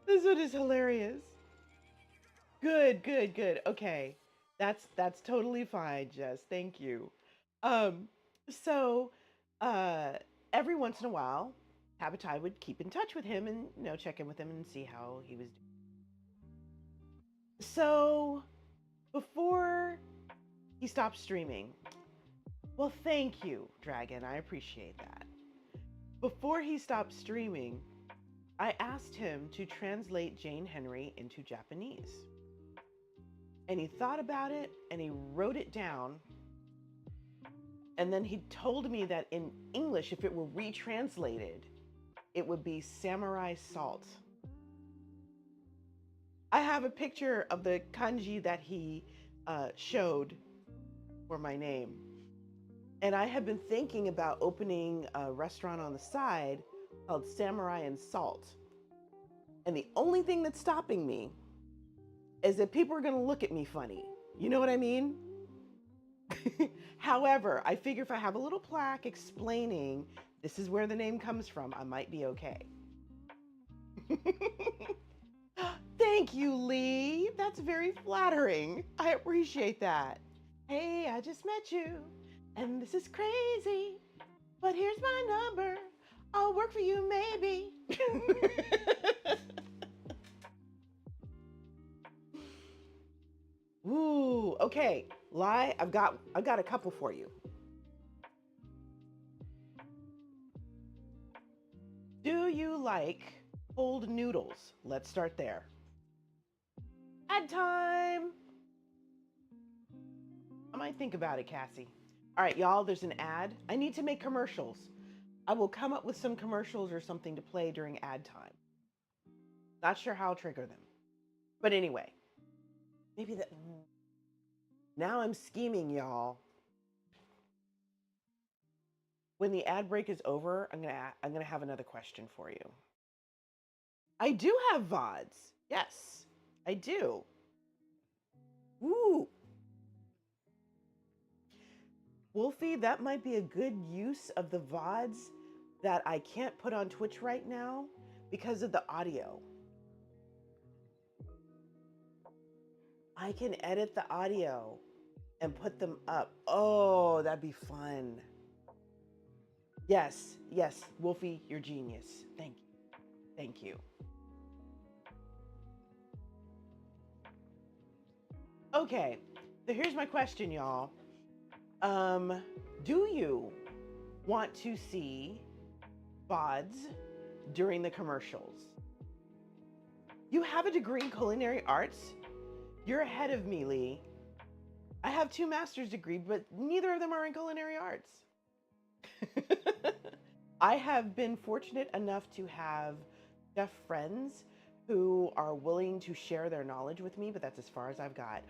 This one is hilarious. Good, good, good. Okay. That's totally fine, Jess. Thank you. Um, so uh every once in a while, Habitai would keep in touch with him and check in with him and see how he was doing. So before he stopped streaming, well, thank you, Dragon. I appreciate that. Before he stopped streaming, I asked him to translate Jane Henry into Japanese. And he thought about it and he wrote it down. And then he told me that in English, if it were retranslated, it would be samurai salt. I have a picture of the kanji that he showed for my name. And I have been thinking about opening a restaurant on the side called Samurai and Salt. And the only thing that's stopping me is that people are going to look at me funny. You know what I mean? However, I figure if I have a little plaque explaining this is where the name comes from, I might be okay. Thank you, Lee. That's very flattering. I appreciate that. Hey, I just met you, and this is crazy, but here's my number. I'll work for you, maybe. Ooh, okay. Lie, I've got a couple for you. Do you like cold noodles? Let's start there. Ad time. I might think about it, Cassie. All right, y'all, there's an ad. I need to make commercials. I will come up with some commercials or something to play during ad time. Not sure how I'll trigger them. But anyway, maybe that. Now I'm scheming, y'all. When the ad break is over, I'm gonna have another question for you. I do have VODs. Yes, I do. Ooh. Wolfie, that might be a good use of the VODs that I can't put on Twitch right now because of the audio. I can edit the audio and put them up. Oh, that'd be fun. Yes, yes, Wolfie, you're genius. Thank you. Thank you. Okay, so here's my question, y'all. Do you want to see VODs during the commercials? You have a degree in culinary arts? You're ahead of me, Lee. I have 2 master's degrees, but neither of them are in culinary arts. I have been fortunate enough to have chef friends who are willing to share their knowledge with me, but that's as far as I've got.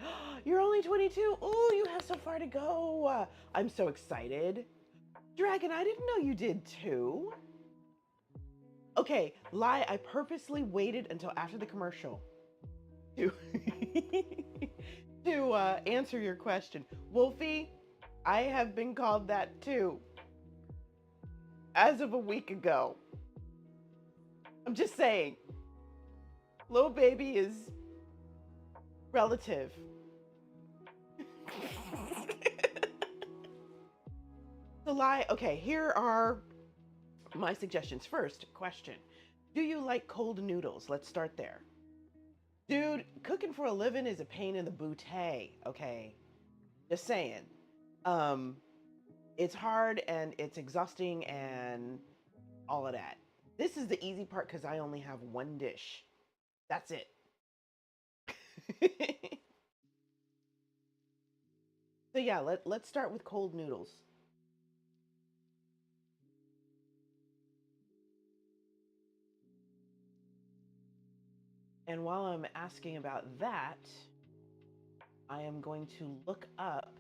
You're only 22. Oh, you have so far to go. I'm so excited. Dragon, I didn't know you did too. Okay, Lie, I purposely waited until after the commercial to, to answer your question. Wolfie, I have been called that too. As of a week ago. I'm just saying. Little baby is relative. So Lie, okay, here are my suggestions. First question. Do you like cold noodles? Let's start there. Dude, cooking for a living is a pain in the bootay, okay? Just saying. It's hard and it's exhausting and all of that. This is the easy part because I only have one dish. That's it. So yeah, let's start with cold noodles. And while I'm asking about that, I am going to look up.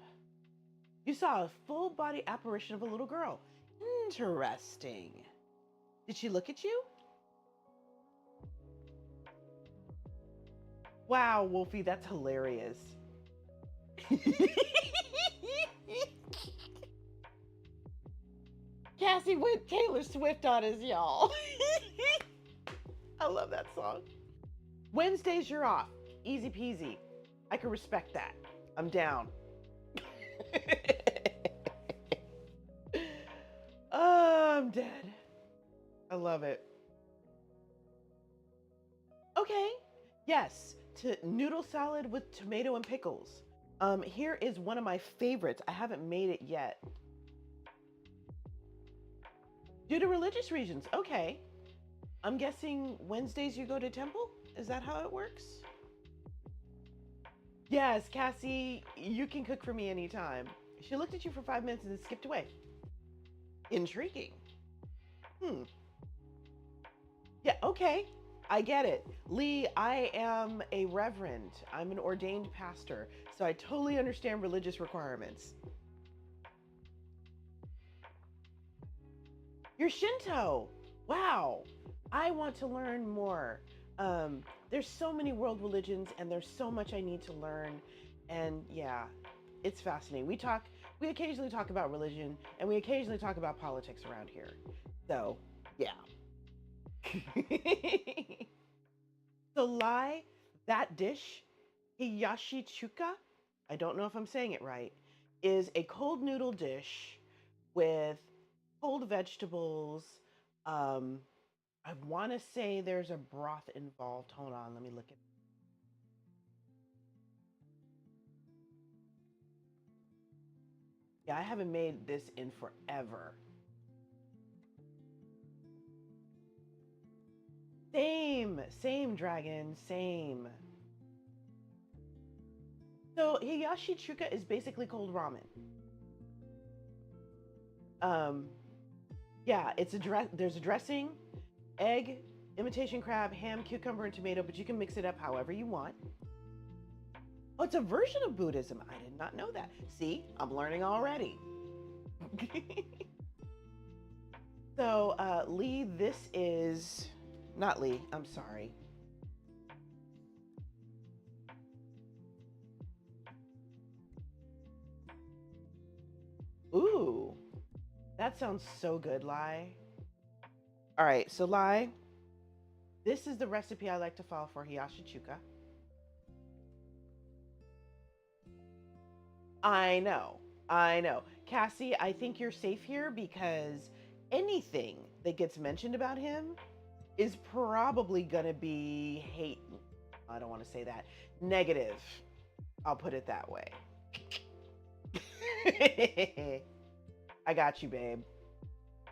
You saw a full body apparition of a little girl. Interesting. Did she look at you? Wow, Wolfie, that's hilarious. Cassie went Taylor Swift on us, y'all. I love that song. Wednesdays, you're off. Easy peasy. I can respect that. I'm down. Oh, I'm dead. I love it. Okay. Yes, to noodle salad with tomato and pickles. Here is one of my favorites. I haven't made it yet. Due to religious reasons. Okay. I'm guessing Wednesdays you go to temple? Is that how it works? Yes, Cassie, you can cook for me anytime. She looked at you for 5 minutes and then skipped away. Intriguing. Hmm. Yeah, okay. I get it. Lee, I am a reverend. I'm an ordained pastor, so I totally understand religious requirements. You're Shinto. Wow. I want to learn more. There's so many world religions and there's so much I need to learn. And yeah, it's fascinating. We occasionally talk about religion and we occasionally talk about politics around here. So, yeah. So, Lai, that dish, hiyashi chuka, I don't know if I'm saying it right, is a cold noodle dish with cold vegetables. Um, I want to say there's a broth involved. Hold on, let me look at. Yeah, I haven't made this in forever. Same dragon, same. So hiyashi chuka is basically cold ramen. Um, yeah, it's a dress. There's a dressing, egg, imitation crab, ham, cucumber, and tomato, but you can mix it up however you want. Oh, it's a version of Buddhism. I did not know that. See, I'm learning already. So, Lee, this is not Lee. I'm sorry. Ooh, that sounds so good, Lai. All right, so Lai, this is the recipe I like to follow for hiyashi chuka. I know. I know. Cassie, I think you're safe here because anything that gets mentioned about him is probably going to be hate. I don't want to say that. Negative. I'll put it that way. I got you, babe.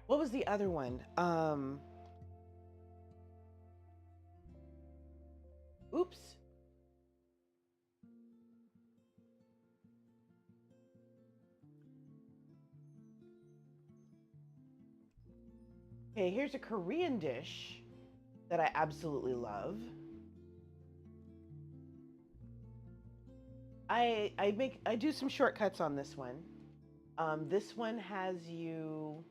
What was the other one? Oops. Okay, here's a Korean dish that I absolutely love. I do some shortcuts on this one. This one has you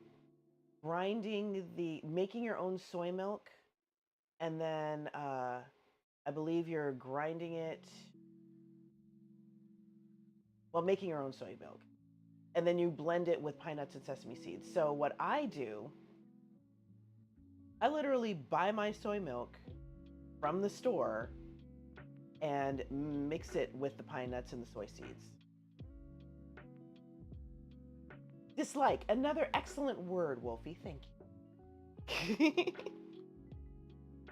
making your own soy milk, and then I believe you're grinding it. Well, making your own soy milk, and then you blend it with pine nuts and sesame seeds. So what I do, I literally buy my soy milk from the store and mix it with the pine nuts and the soy seeds. Dislike, another excellent word, Wolfie. Thank you.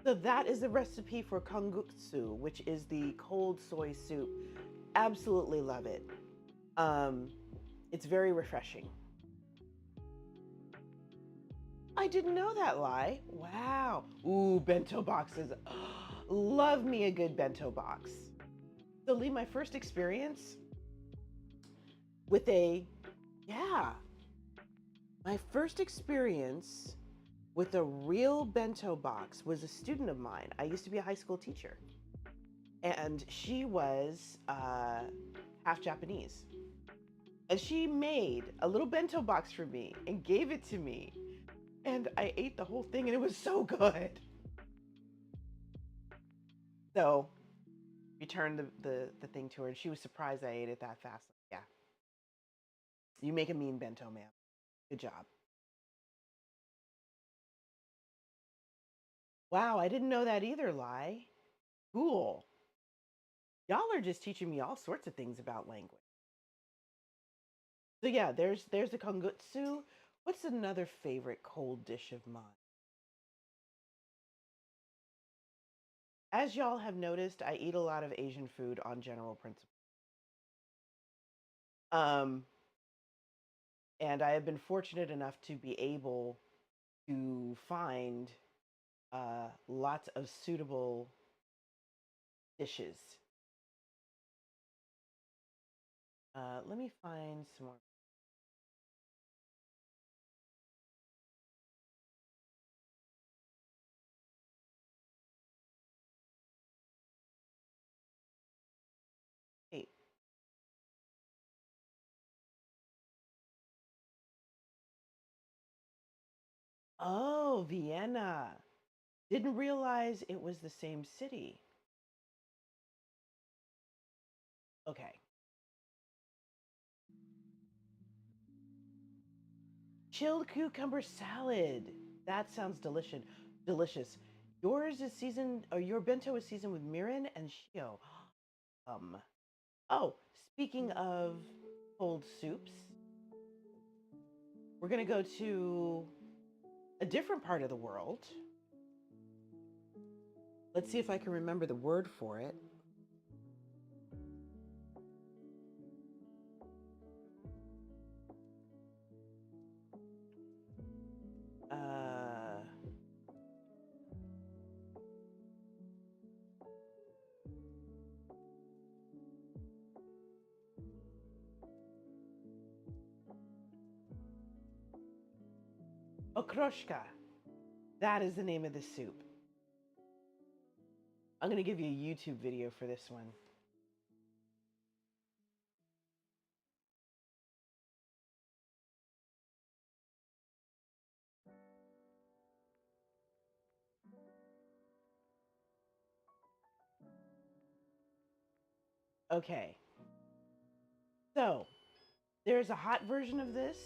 So that is the recipe for kongutsu, which is the cold soy soup. Absolutely love it. Um, it's very refreshing. I didn't know that, Lai. Wow. Ooh, bento boxes. Love me a good bento box. So, Lee, my first experience with yeah, my first experience with a real bento box was a student of mine. I used to be a high school teacher, and she was half Japanese. And she made a little bento box for me and gave it to me. And I ate the whole thing, and it was so good. So, returned the thing to her, and she was surprised I ate it that fast. Yeah, you make a mean bento, ma'am. Good job. Wow, I didn't know that either, Lai. Cool. Y'all are just teaching me all sorts of things about language. So yeah, there's the kongutsu. What's another favorite cold dish of mine? As y'all have noticed, I eat a lot of Asian food on general principle. Um, and I have been fortunate enough to be able to find lots of suitable dishes. Let me find some more. Hey, oh, Vienna. Didn't realize it was the same city. Okay. Chilled cucumber salad. That sounds delicious. Delicious. Yours is seasoned, or your bento is seasoned with mirin and shio. Um. Oh, speaking of cold soups, we're gonna go to a different part of the world. Let's see if I can remember the word for it. Uh, Okroshka. That is the name of the soup. I'm going to give you a YouTube video for this one. Okay. So, there's a hot version of this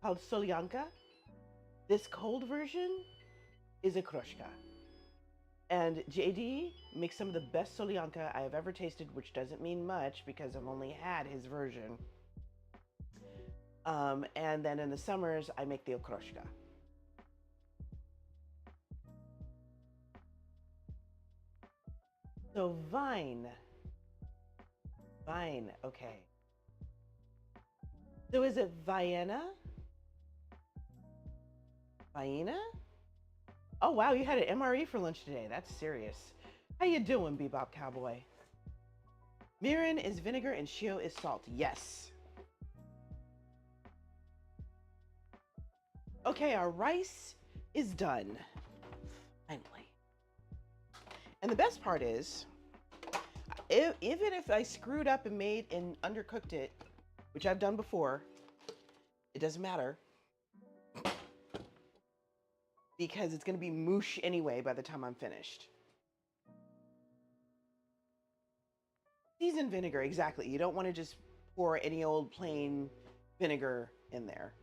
called solyanka. This cold version is a kroshka. And JD makes some of the best solyanka I have ever tasted, which doesn't mean much because I've only had his version. And then in the summers, I make the okroshka. So vine. Vine, okay. So is it Vienna? Vienna? Oh wow, you had an MRE for lunch today. That's serious. How you doing, Bebop Cowboy? Mirin is vinegar and shio is salt. Yes. Okay, our rice is done. Finally. And the best part is, even if I screwed up and made and undercooked it, which I've done before, it doesn't matter because it's going to be moosh anyway by the time I'm finished. Seasoned vinegar, exactly. You don't want to just pour any old plain vinegar in there.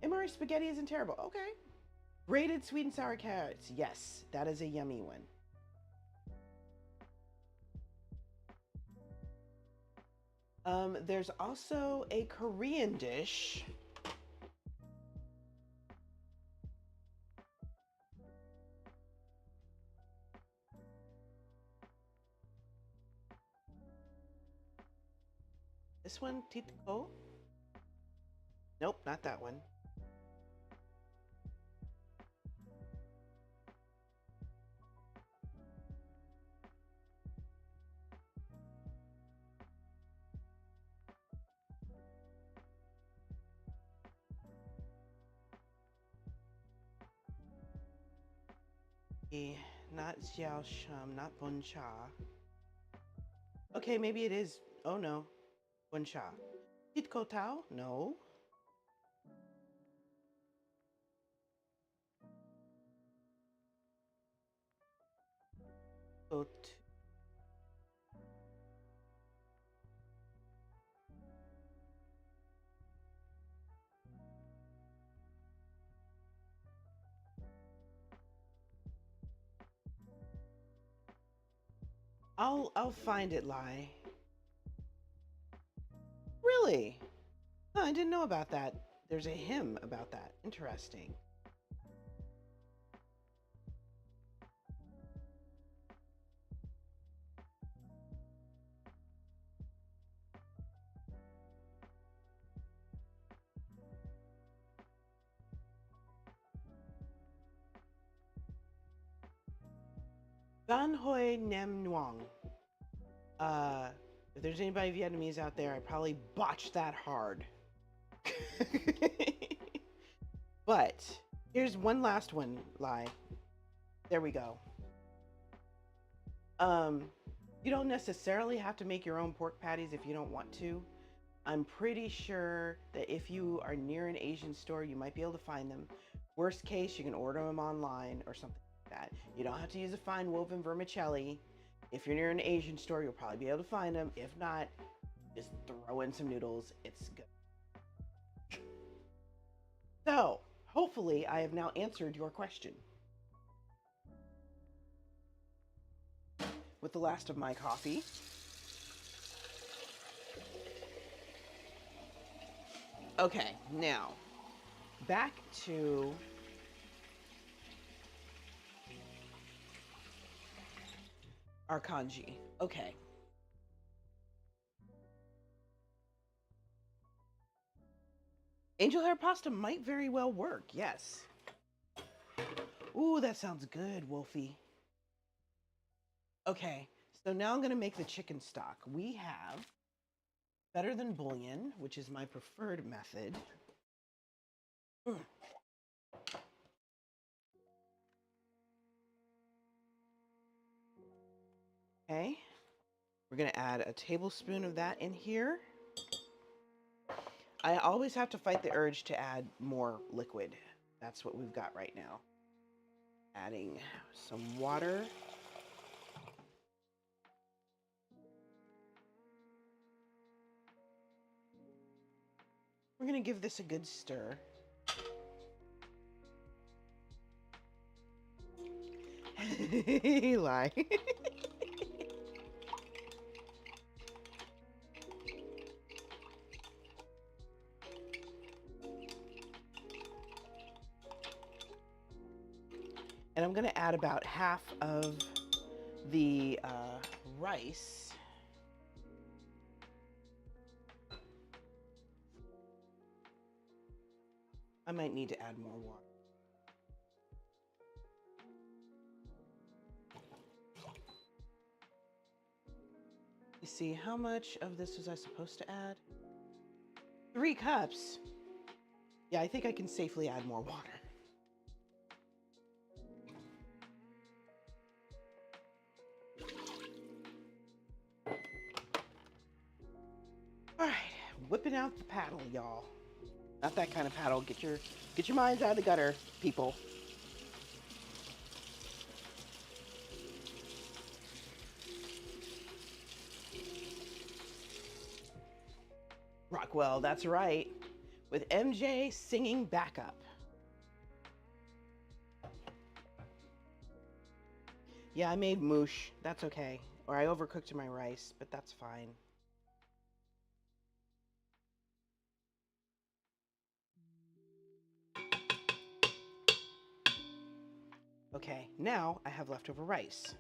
MRE spaghetti isn't terrible. Okay. Grated sweet and sour carrots. Yes, that is a yummy one. There's also a Korean dish. This one, titko? Nope, not that one. Not xiao sham, not bun cha. Okay, maybe it is. Oh no, bun cha. Titko tao? No. Ot- I'll find it, Lai. Really? Oh, I didn't know about that. There's a hymn about that. Interesting. Gan Hoi Nem Nuong. If there's anybody Vietnamese out there, I probably botched that hard. But here's one last one, Lai. There we go. You don't necessarily have to make your own pork patties if you don't want to. I'm pretty sure that if you are near an Asian store, you might be able to find them. Worst case, you can order them online or something like that. You don't have to use a fine woven vermicelli. If you're near an Asian store, you'll probably be able to find them. If not, just throw in some noodles. It's good. So, hopefully, I have now answered your question. With the last of my coffee. Okay, now back to our kanji. Okay. Angel hair pasta might very well work, yes. Ooh, that sounds good, Wolfie. Okay, so now I'm going to make the chicken stock. We have better than bouillon, which is my preferred method. Okay, we're going to add a tablespoon of that in here. I always have to fight the urge to add more liquid. That's what we've got right now. Adding some water. We're going to give this a good stir. Eli. And I'm going to add about half of the rice. I might need to add more water. You see, how much of this was I supposed to add? 3 cups. Yeah, I think I can safely add more water. All right, whipping out the paddle, y'all. Not that kind of paddle. Get your minds out of the gutter, people. Rockwell, that's right. With MJ singing backup. Yeah, I made moosh. That's okay. Or I overcooked my rice, but that's fine. Okay, now I have leftover rice.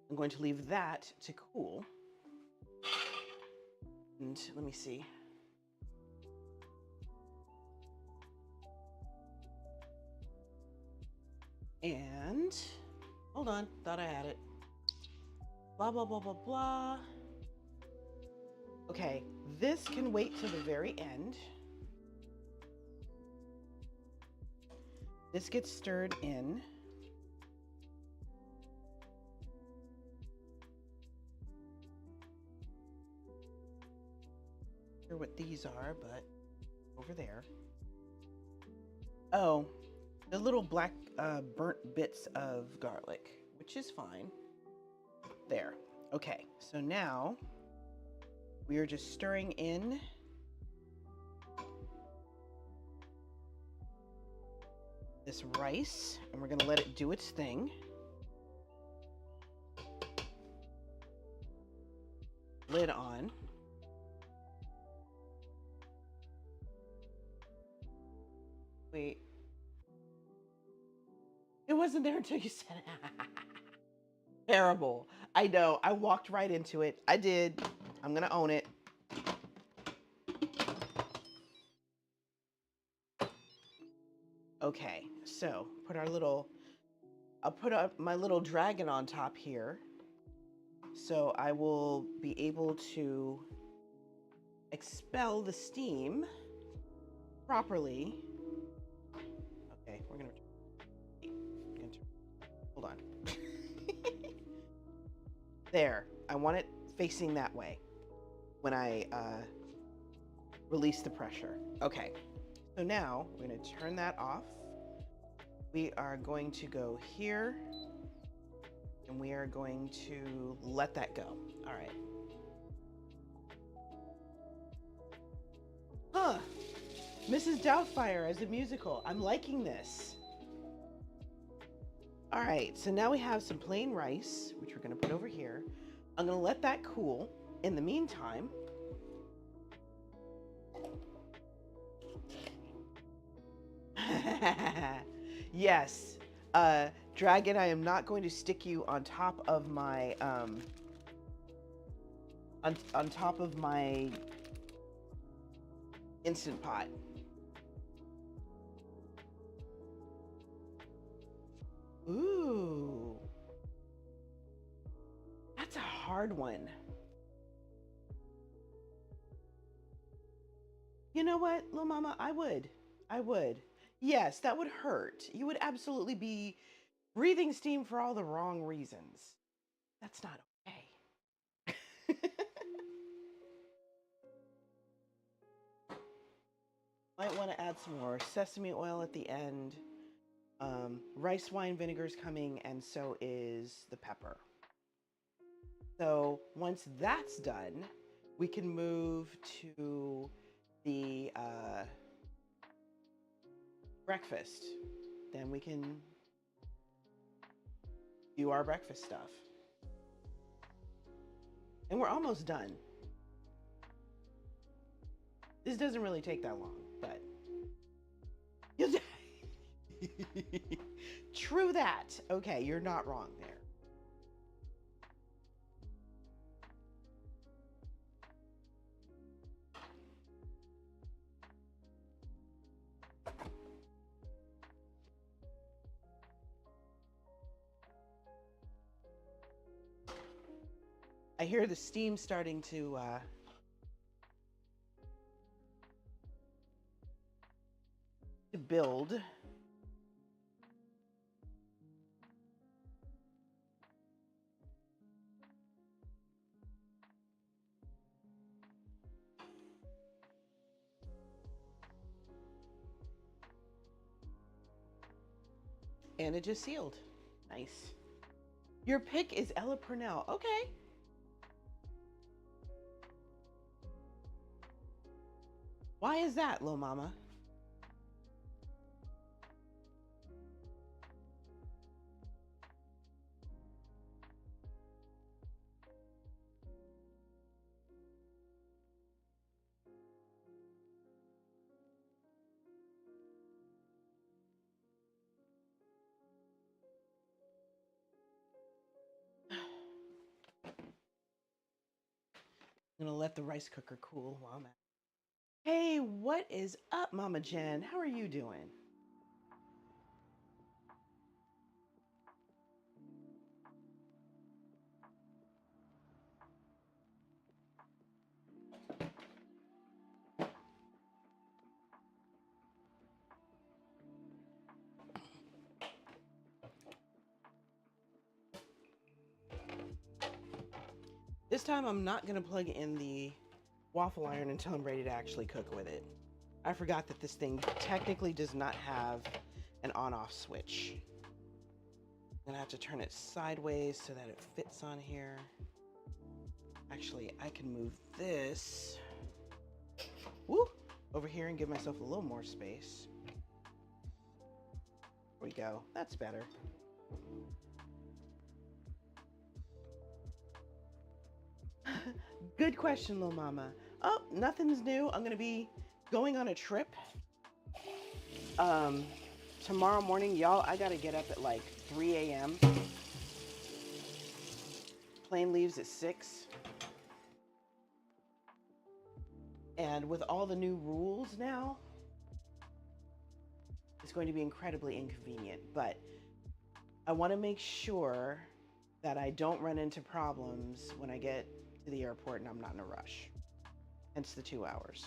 I'm going to leave that to cool. And let me see. And hold on, thought I had it. Blah, blah, blah, blah, blah. Okay, this can wait till the very end. This gets stirred in. Not sure what these are, but over there. Oh, the little black burnt bits of garlic, which is fine. There. Okay, so now we are just stirring in this rice, and we're going to let it do its thing. lid on. Wait. It wasn't there until you said it. Terrible. I know. I walked right into it. I did. I'm going to own it. Okay. So I'll put up my little dragon on top here. So I will be able to expel the steam properly. Okay, we're gonna hold on. There, I want it facing that way when I release the pressure. Okay, so now we're gonna turn that off. We are going to go here and we are going to let that go. All right. Huh. Mrs. Doubtfire as a musical. I'm liking this. All right, so now we have some plain rice, which we're going to put over here. I'm going to let that cool. In the meantime, yes, Dragon, I am not going to stick you on top of my on top of my Instant Pot. Ooh. That's a hard one. You know what, little mama? I would. Yes, that would hurt. You would absolutely be breathing steam for all the wrong reasons. That's not okay. Might want to add some more sesame oil at the end. Rice wine vinegar is coming, and so is the pepper. So once that's done, we can move to the breakfast. Then we can do our breakfast stuff. And we're almost done. This doesn't really take that long, but true that. Okay, you're not wrong there. I hear the steam starting to build. And it just sealed. Nice. Your pick is Ella Purnell. Okay. Why is that, little mama? I'm gonna let the rice cooker cool while I'm at it. Hey, what is up, Mama Jen? How are you doing? This time I'm not gonna plug in the waffle iron until I'm ready to actually cook with it. I forgot that this thing technically does not have an on-off switch. I'm gonna have to turn it sideways so that it fits on here. Actually, I can move this over here and give myself a little more space. There we go. That's better. Good question, little mama. Oh, nothing's new. I'm gonna be going on a trip. Um, Tomorrow morning, y'all. I gotta get up at like 3 a.m. Plane leaves at 6. And with all the new rules now, it's going to be incredibly inconvenient. But I want to make sure that I don't run into problems when I get to the airport and I'm not in a rush. Hence the 2 hours.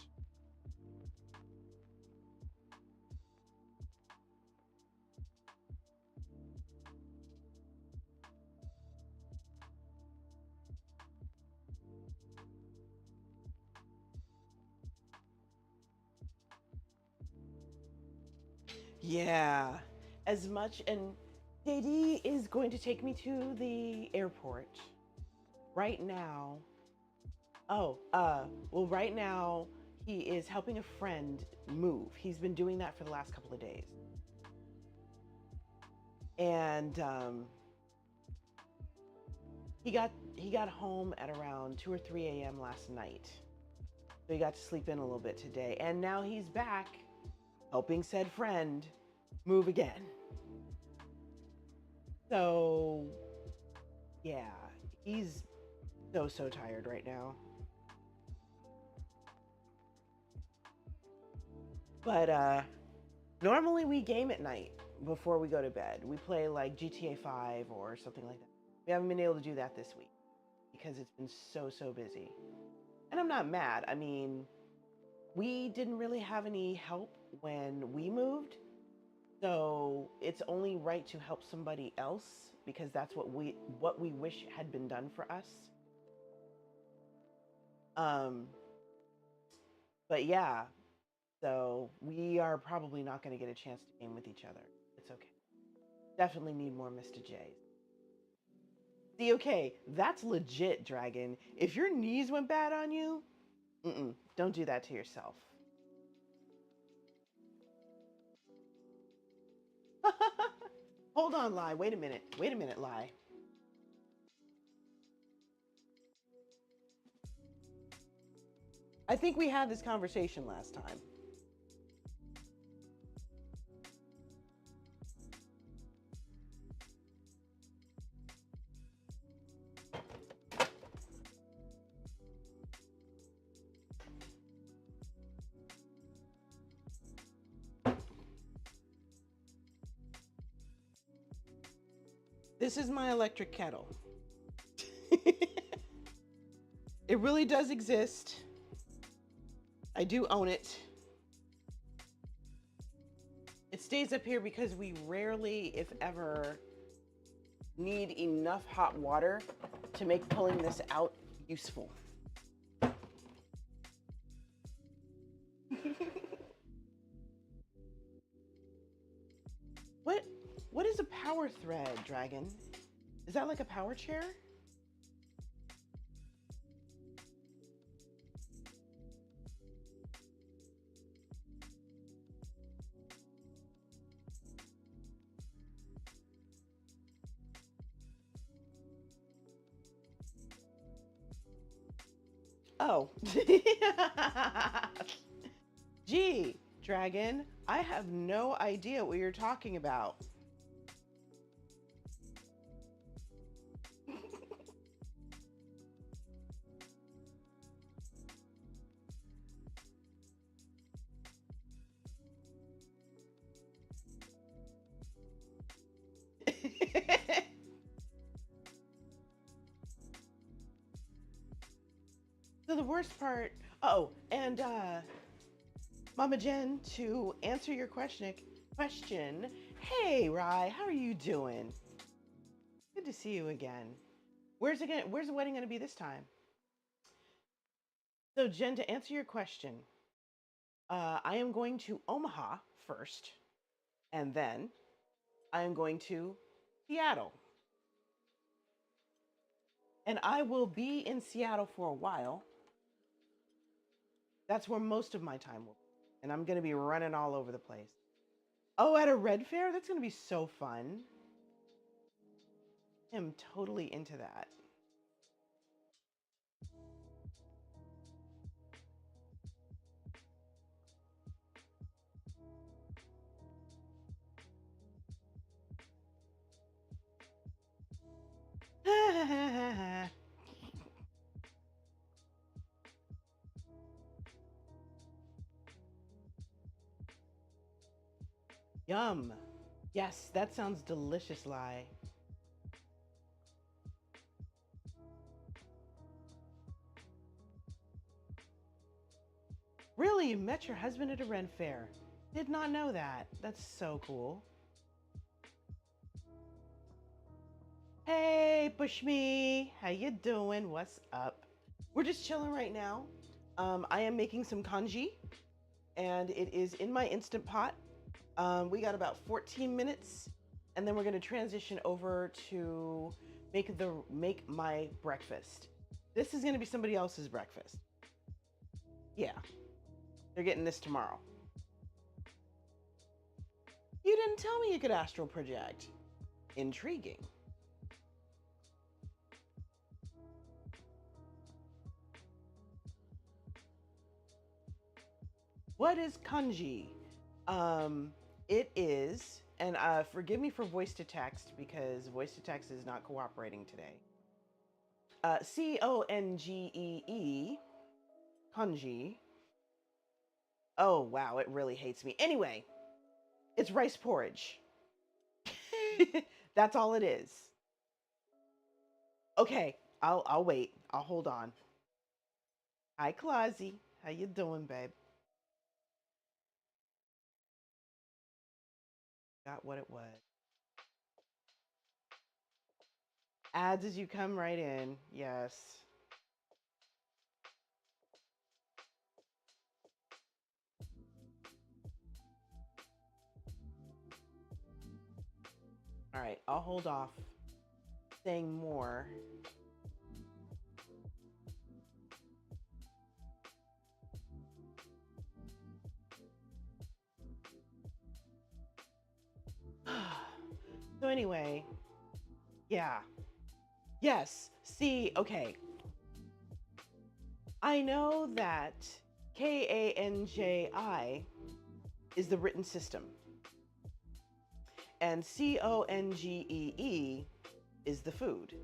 Yeah, as much, and JD is going to take me to the airport right now. Well, right now he is helping a friend move. He's been doing that for the last couple of days. And he got home at around 2 or 3 a.m. last night. So he got to sleep in a little bit today. And now he's back helping said friend move again. So, yeah, he's so tired right now. But normally we game at night before we go to bed. We play like GTA 5 or something like that. We haven't been able to do that this week because it's been so busy. And I'm not mad. I mean, we didn't really have any help when we moved. So it's only right to help somebody else because that's what we wish had been done for us. But yeah, so we are probably not going to get a chance to game with each other. It's okay. Definitely need more Mr. J's. See, okay, that's legit, Dragon. If your knees went bad on you, don't do that to yourself. Hold on, Lie. Wait a minute. Wait a minute, Lie. I think we had this conversation last time. This is my electric kettle. It really does exist. I do own it. It stays up here because we rarely, if ever, need enough hot water to make pulling this out useful. What is a power thread, Dragon? Is that like a power chair? Oh. Gee, Dragon, I have no idea what you're talking about. So the worst part, and Mama Jen, to answer your question, hey Rye, how are you doing? Good to see you again. Where's the wedding gonna be this time? So Jen, to answer your question, I am going to Omaha first, and then I am going to Seattle. And I will be in Seattle for a while. That's where most of my time will be. And I'm going to be running all over the place. Oh, at a Red Fair? That's going to be so fun. I am totally into that. Yum. Yes, that sounds delicious, Lai. Really, you met your husband at a Ren fair? Did not know that. That's so cool. Hey, Pushmi, how you doing? What's up? We're just chilling right now. I am making some kanji, and it is in my Instant Pot. We got about 14 minutes, and then we're going to transition over to make my breakfast. This is going to be somebody else's breakfast. Yeah, they're getting this tomorrow. You didn't tell me you could astral project. Intriguing. What is kanji? It is, and forgive me for voice to text because voice to text is not cooperating today. Congee, kanji. Oh wow, it really hates me. Anyway, it's rice porridge. That's all it is. Okay, I'll wait. I'll hold on. Hi, Clausy. How you doing, babe? Got what it was. Ads as you come right in. Yes. All right, I'll hold off saying more. So anyway, yeah. Yes. See, okay. I know that KANJI is the written system, and CONGEE is the food.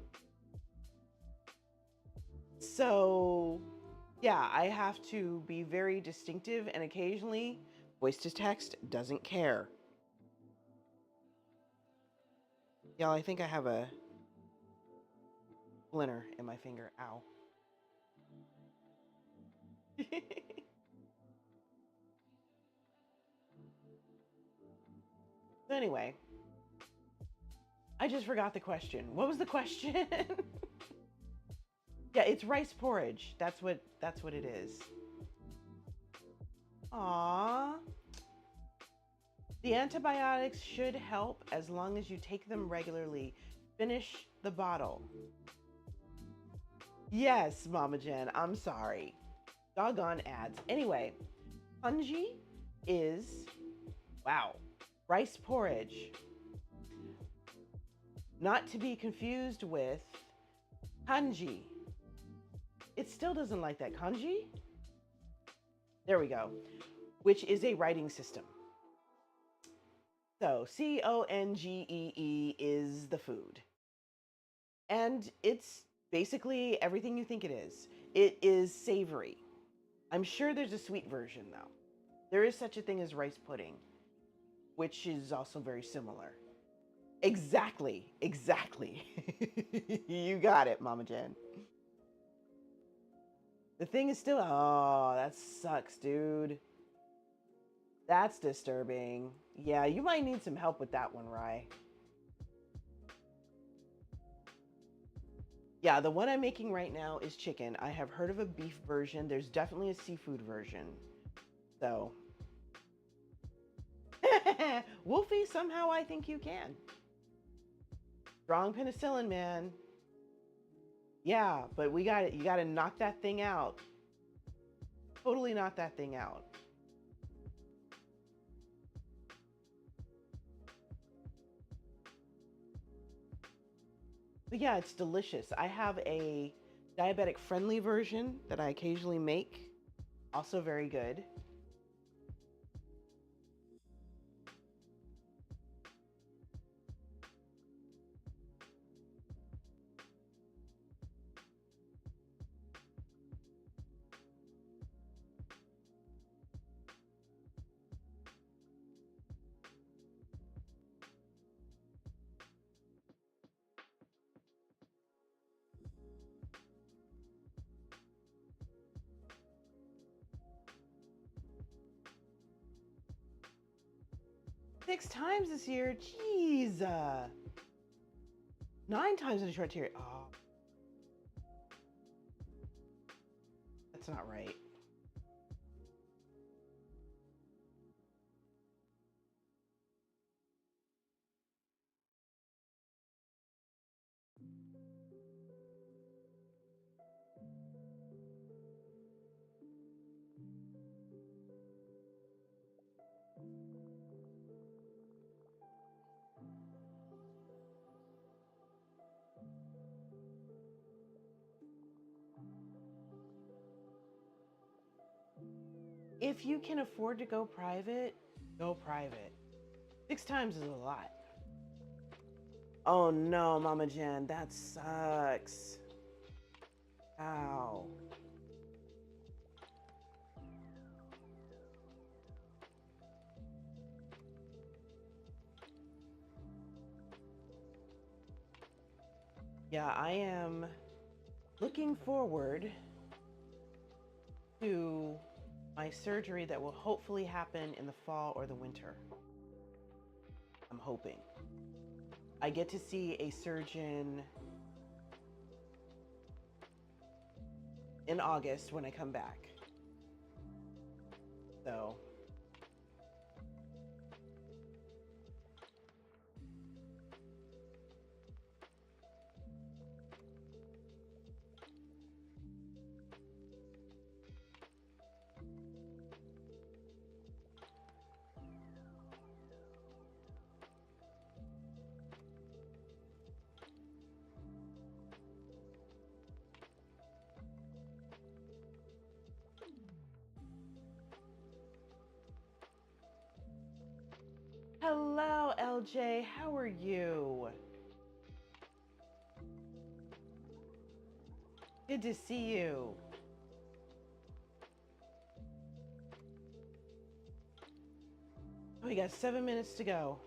So, yeah, I have to be very distinctive, and occasionally, voice to text doesn't care. Y'all, I think I have a splinter in my finger. Ow. So anyway, I just forgot the question. What was the question? Yeah, it's rice porridge. That's what it is. Aww. The antibiotics should help as long as you take them regularly. Finish the bottle. Yes, Mama Jen, I'm sorry. Doggone ads. Anyway, kanji is, wow, rice porridge. Not to be confused with kanji. It still doesn't like that. Kanji? There we go. Which is a writing system. So CONGEE is the food. And it's basically everything you think it is. It is savory. I'm sure there's a sweet version though. There is such a thing as rice pudding, which is also very similar. Exactly. You got it, Mama Jen. The thing is still, oh, that sucks, dude. That's disturbing. Yeah, you might need some help with that one, Rye. Yeah, the one I'm making right now is chicken. I have heard of a beef version. There's definitely a seafood version. So, Wolfie, somehow I think you can. Strong penicillin, man. Yeah, but we got it. You got to knock that thing out. Totally knock that thing out. But yeah, it's delicious. I have a diabetic friendly version that I occasionally make. Also very good. 6 times this year? Jeez. 9 times in a short period. Oh, that's not right. If you can afford to go private, go private. 6 times is a lot. Oh no, Mama Jen, that sucks. Ow. Yeah, I am looking forward to my surgery that will hopefully happen in the fall or the winter. I'm hoping. I get to see a surgeon in August when I come back. So, hello, LJ. How are you? Good to see you. We got 7 minutes to go.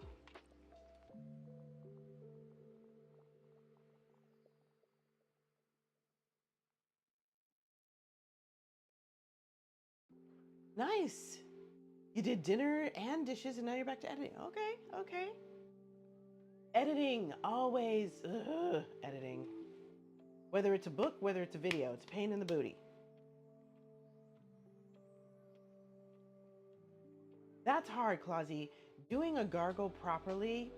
Nice. You did dinner and dishes, and now you're back to editing. Okay, okay. Editing, always. Editing. Whether it's a book, whether it's a video, it's a pain in the booty. That's hard, Clausy. Doing a gargle properly,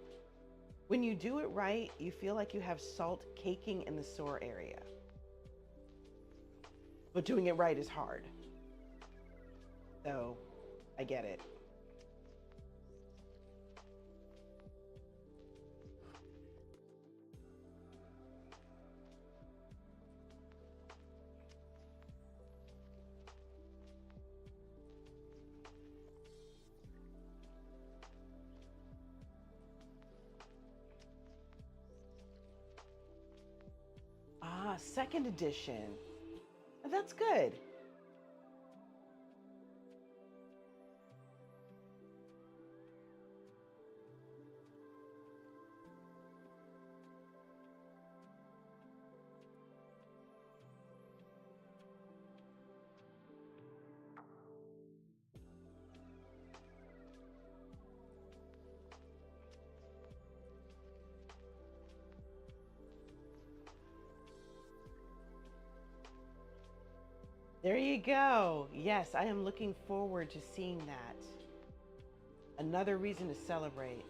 when you do it right, you feel like you have salt caking in the sore area. But doing it right is hard. So, I get it. Ah, second edition. That's good. There you go. Yes, I am looking forward to seeing that. Another reason to celebrate.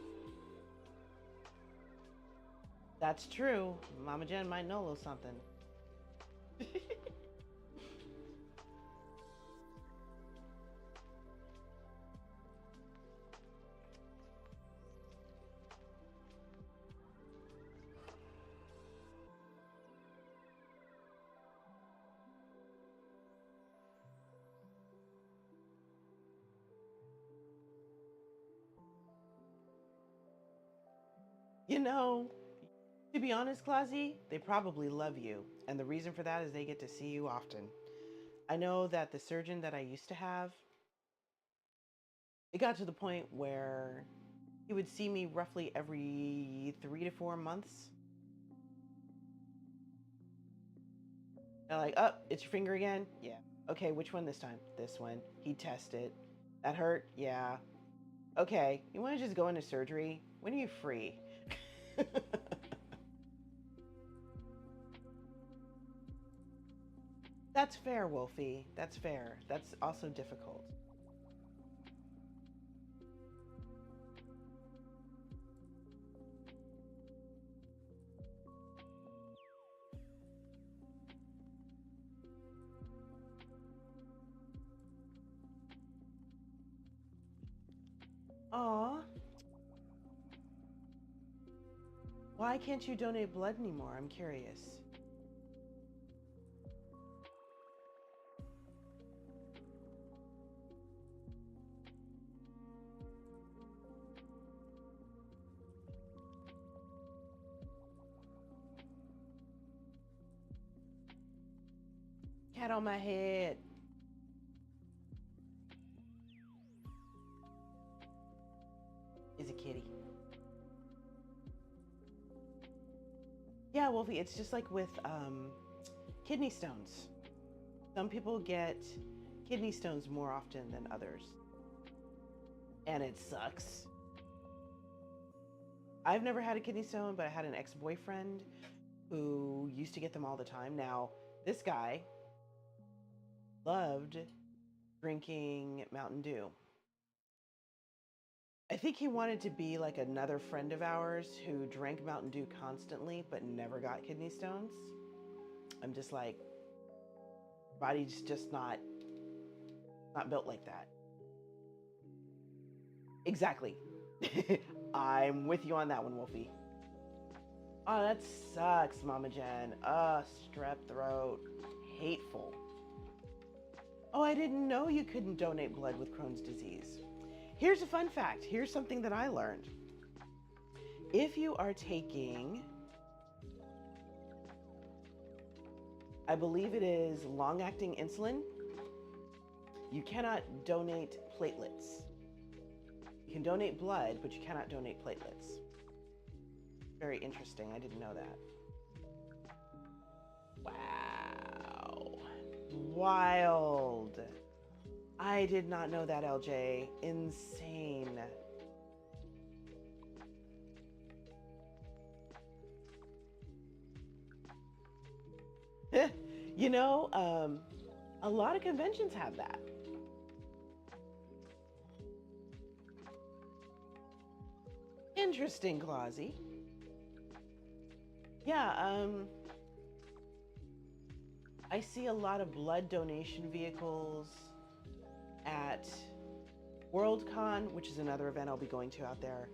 That's true. Mama Jen might know a little something. You know, to be honest, Clausy, they probably love you. And the reason for that is they get to see you often. I know that the surgeon that I used to have, it got to the point where he would see me roughly every 3 to 4 months. They're like, oh, it's your finger again? Yeah. Okay, which one this time? This one. He'd test it. That hurt? Yeah. Okay, you want to just go into surgery? When are you free? That's fair, Wolfie. That's fair. That's also difficult. Aw, why can't you donate blood anymore? I'm curious. Cat on my head. Is a kitty. Yeah, Wolfie, it's just like with kidney stones. Some people get kidney stones more often than others. And it sucks. I've never had a kidney stone, but I had an ex-boyfriend who used to get them all the time. Now, this guy loved drinking Mountain Dew. I think he wanted to be like another friend of ours who drank Mountain Dew constantly but never got kidney stones. I'm just like, body's just not built like that. Exactly. I'm with you on that one, Wolfie. Oh, that sucks, Mama Jen. Strep throat. Hateful. Oh, I didn't know you couldn't donate blood with Crohn's disease. Here's a fun fact. Here's something that I learned. If you are taking, I believe it is long-acting insulin, you cannot donate platelets. You can donate blood, but you cannot donate platelets. Very interesting. I didn't know that. Wow. Wild. I did not know that, LJ. Insane. You know, a lot of conventions have that. Interesting, Clausy. Yeah, I see a lot of blood donation vehicles at WorldCon, which is another event I'll be going to out there.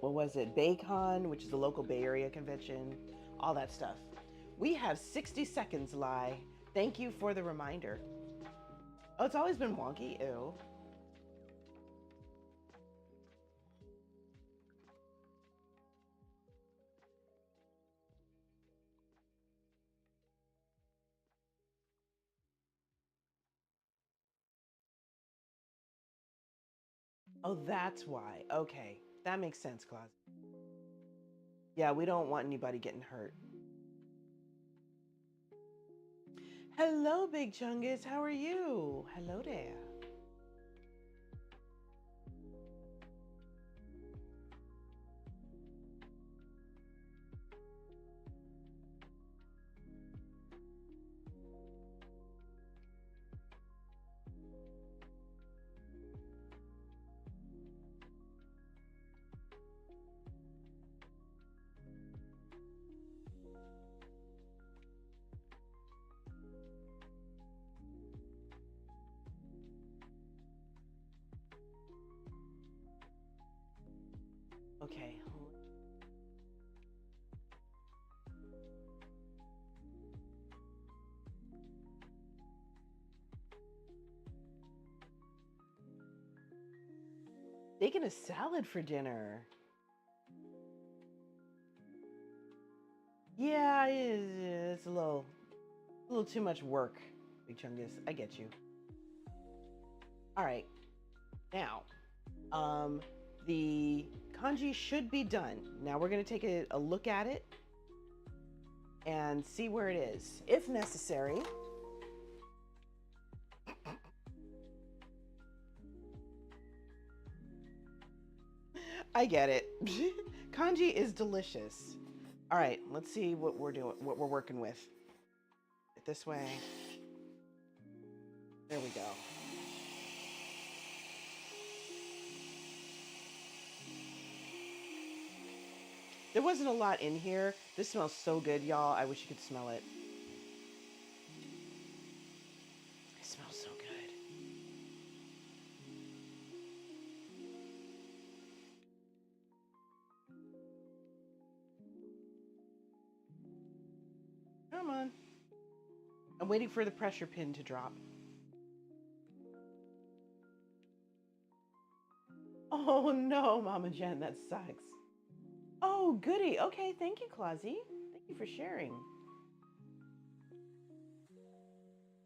What was it? BayCon, which is a local Bay Area convention, all that stuff. We have 60 seconds, Lai. Thank you for the reminder. Oh, it's always been wonky. Ew. Oh, that's why. Okay. That makes sense, Claus. Yeah, we don't want anybody getting hurt. Hello, Big Chungus. How are you? Hello there. Okay. Making a salad for dinner. Yeah, it's a little too much work, Big Chungus. I get you. All right. Now, the kanji should be done. Now we're going to take a look at it and see where it is. If necessary, I get it. Kanji is delicious. All right, let's see what we're doing, what we're working with. This way. There we go. There wasn't a lot in here. This smells so good, y'all. I wish you could smell it. It smells so good. Come on. I'm waiting for the pressure pin to drop. Oh no, Mama Jen, that sucks. Oh, goody. Okay, thank you, Clausy. Thank you for sharing.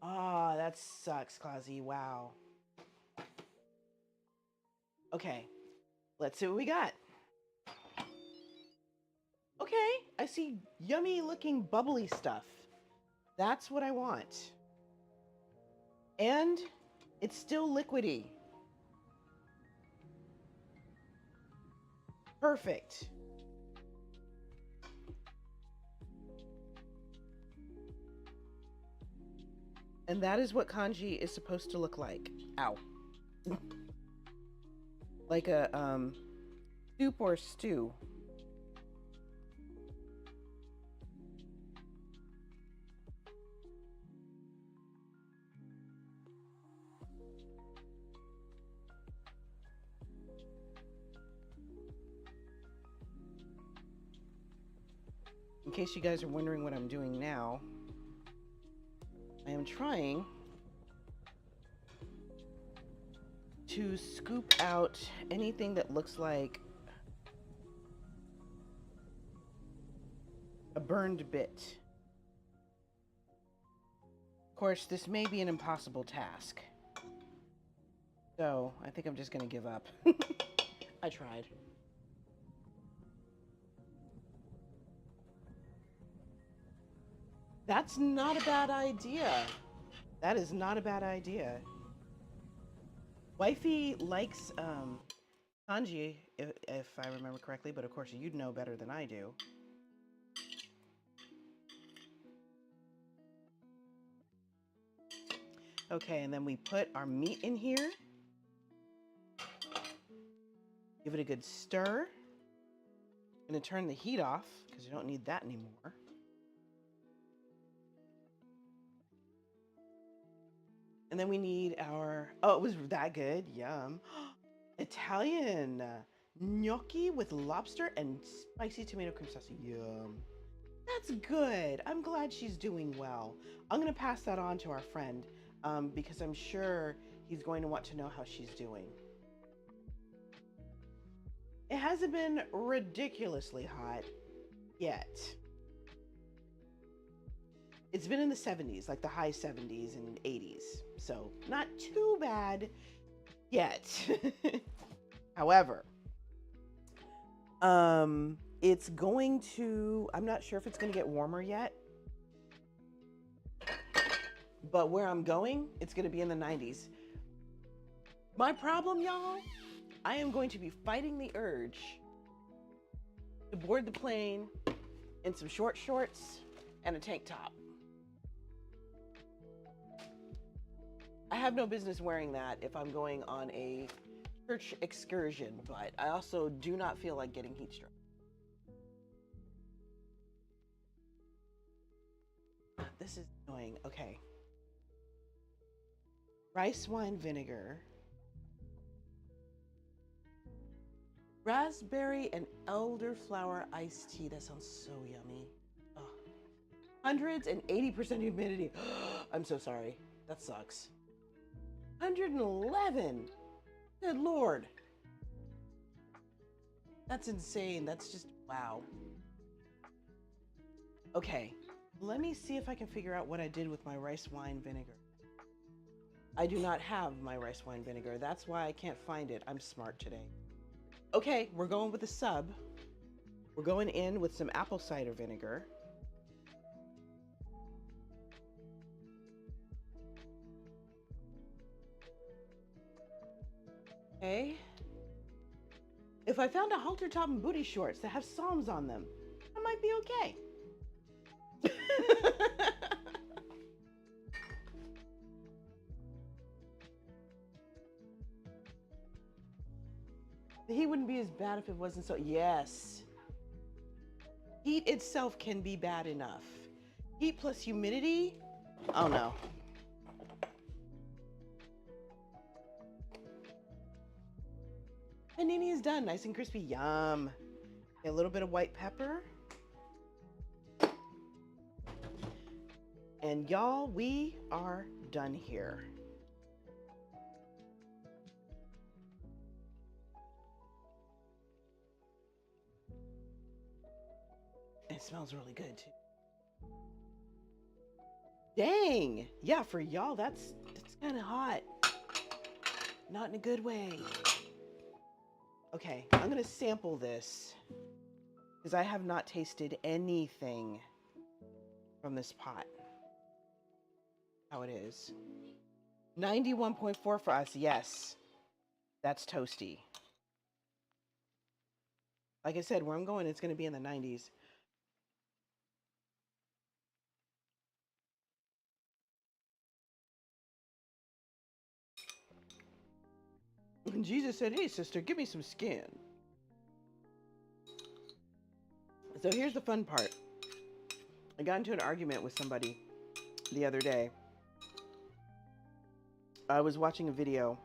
Ah, that sucks, Clausy. Wow. Okay, let's see what we got. Okay, I see yummy looking bubbly stuff. That's what I want. And it's still liquidy. Perfect. And that is what kanji is supposed to look like. Ow. Like a soup or stew. In case you guys are wondering what I'm doing now, I am trying to scoop out anything that looks like a burned bit. Of course, this may be an impossible task. So, I think I'm just gonna give up. I tried. That's not a bad idea. That is not a bad idea. Wifey likes kanji, if I remember correctly, but of course you'd know better than I do. Okay, and then we put our meat in here. Give it a good stir. I'm gonna turn the heat off because you don't need that anymore. And then we need our, oh, it was that good, yum. Italian gnocchi with lobster and spicy tomato cream sauce, yum. That's good. I'm glad she's doing well. I'm gonna pass that on to our friend because I'm sure he's going to want to know how she's doing. It hasn't been ridiculously hot yet. It's been in the 70s, like the high 70s and 80s. So not too bad yet. However, it's going to, I'm not sure if it's going to get warmer yet. But where I'm going, it's going to be in the 90s. My problem, y'all, I am going to be fighting the urge to board the plane in some short shorts and a tank top. I have no business wearing that if I'm going on a church excursion, but I also do not feel like getting heat stroke. This is annoying. Okay. Rice wine vinegar. Raspberry and elderflower iced tea. That sounds so yummy. Oh. 180% humidity. I'm so sorry. That sucks. 111. Good Lord. That's insane. That's just, wow. Okay, let me see if I can figure out what I did with my rice wine vinegar. I do not have my rice wine vinegar. That's why I can't find it. I'm smart today. Okay, we're going with a sub. We're going in with some apple cider vinegar. Okay. If I found a halter top and booty shorts that have Psalms on them, I might be okay. The heat wouldn't be as bad if it wasn't so. Yes. Heat itself can be bad enough. Heat plus humidity? Oh no. Panini is done. Nice and crispy. Yum. A little bit of white pepper. And y'all, we are done here. It smells really good too. Dang. Yeah, for y'all, that's kind of hot. Not in a good way. Okay, I'm gonna sample this because I have not tasted anything from this pot. How it is. 91.4 for us. Yes, that's toasty. Like I said, where I'm going, it's gonna be in the 90s. And Jesus said, "Hey, sister, give me some skin." So here's the fun part. I got into an argument with somebody the other day. I was watching a video.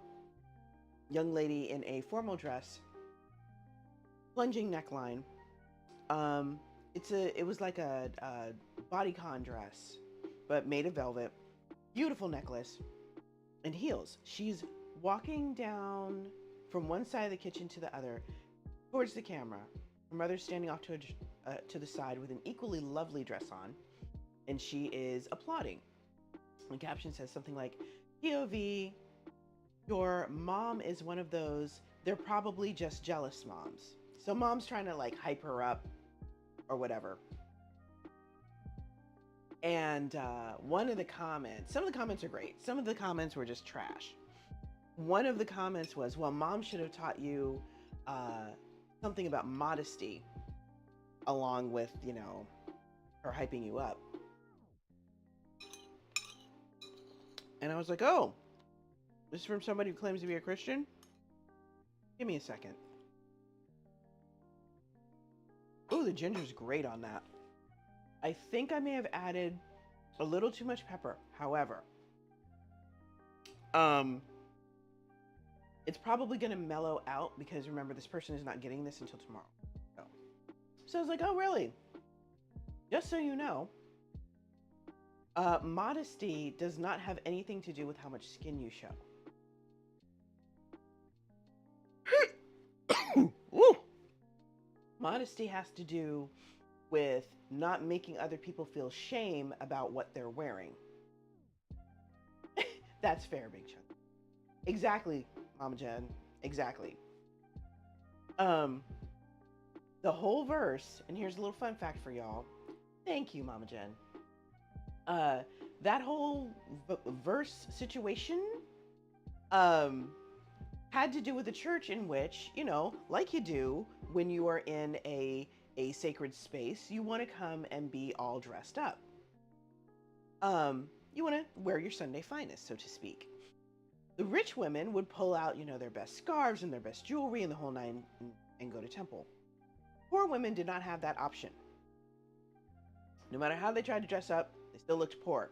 Young lady in a formal dress, plunging neckline. It was like a bodycon dress, but made of velvet. Beautiful necklace and heels. She's walking down from one side of the kitchen to the other towards the camera. Her mother's standing off to the side with an equally lovely dress on, and she is applauding. The caption says something like, "POV, your mom is one of those, they're probably just jealous moms." So mom's trying to like hype her up or whatever. And one of the comments, some of the comments are great. Some of the comments were just trash. One of the comments was, "Well, mom should have taught you something about modesty along with, you know, her hyping you up." And I was like, "Oh, this is from somebody who claims to be a Christian? Give me a second." Oh, the ginger's great on that. I think I may have added a little too much pepper. However, it's probably going to mellow out because remember, this person is not getting this until tomorrow. So I was like, "Oh, really? Just so you know, modesty does not have anything to do with how much skin you show." Ooh. Modesty has to do with not making other people feel shame about what they're wearing. That's fair, Big Chunk. Exactly, Mama Jen. Exactly. The whole verse, and here's a little fun fact for y'all. Thank you, Mama Jen. That whole verse situation had to do with a church in which, you know, like you do when you are in a sacred space, you want to come and be all dressed up. You want to wear your Sunday finest, so to speak. The rich women would pull out, you know, their best scarves and their best jewelry and the whole nine and go to temple. Poor women did not have that option. No matter how they tried to dress up, they still looked poor.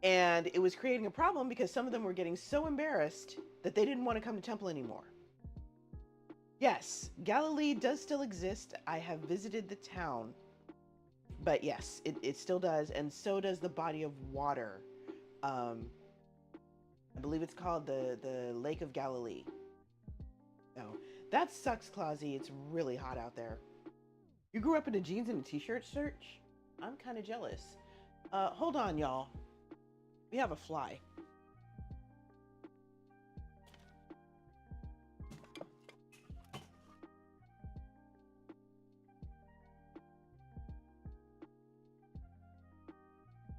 And it was creating a problem because some of them were getting so embarrassed that they didn't want to come to temple anymore. Yes, Galilee does still exist. I have visited the town. But yes, it still does. And so does the body of water. I believe it's called the Lake of Galilee. No, that sucks, Clausy. It's really hot out there. You grew up in a jeans and a t-shirt, Search? I'm kind of jealous. Hold on, y'all. We have a fly.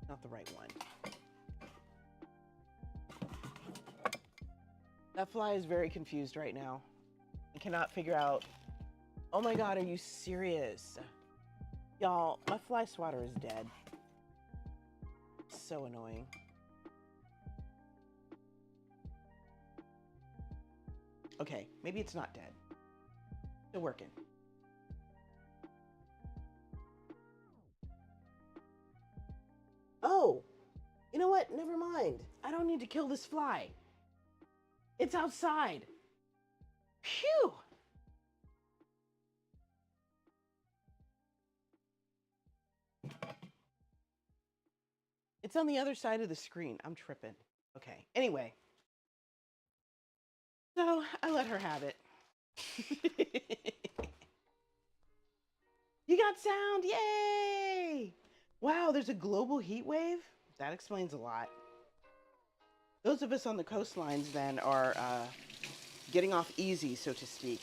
Not the right one. That fly is very confused right now. I cannot figure out. Oh my God, are you serious? Y'all, my fly swatter is dead. So annoying. Okay, maybe it's not dead. Still working. Oh, you know what? Never mind. I don't need to kill this fly. It's outside. Phew. It's on the other side of the screen. I'm tripping. Okay. Anyway. So I let her have it. You got sound. Yay. Wow, there's a global heat wave? That explains a lot. Those of us on the coastlines then are getting off easy, so to speak.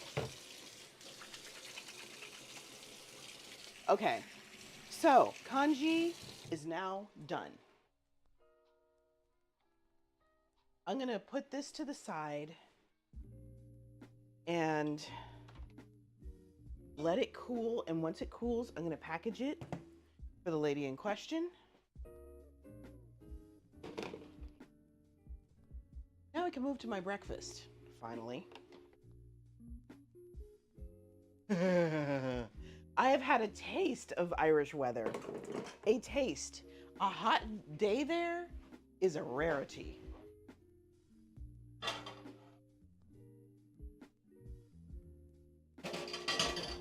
Okay, so kanji is now done. I'm gonna put this to the side and let it cool. And once it cools, I'm gonna package it for the lady in question. Now I can move to my breakfast, finally. I have had a taste of Irish weather. A taste. A hot day there is a rarity.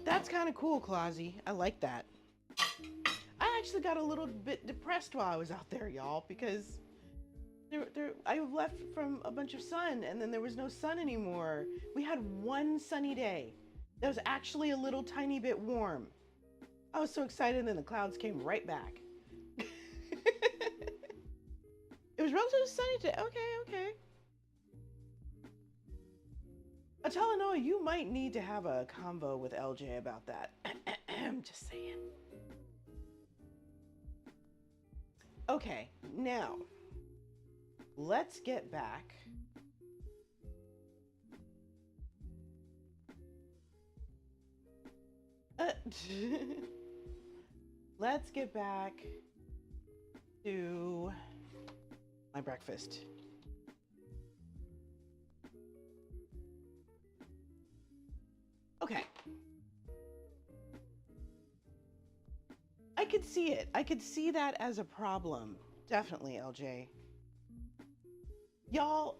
That's kind of cool, Clausy. I like that. I actually got a little bit depressed while I was out there, y'all, because I left from a bunch of sun, and then there was no sun anymore. We had one sunny day that was actually a little tiny bit warm. I was so excited, and then the clouds came right back. It was relatively sunny today. Okay. I tell Noah, you might need to have a convo with LJ about that. I'm just saying. Okay, now let's get back. Let's get back to my breakfast. Okay. I could see it. I could see that as a problem. Definitely, LJ. Y'all,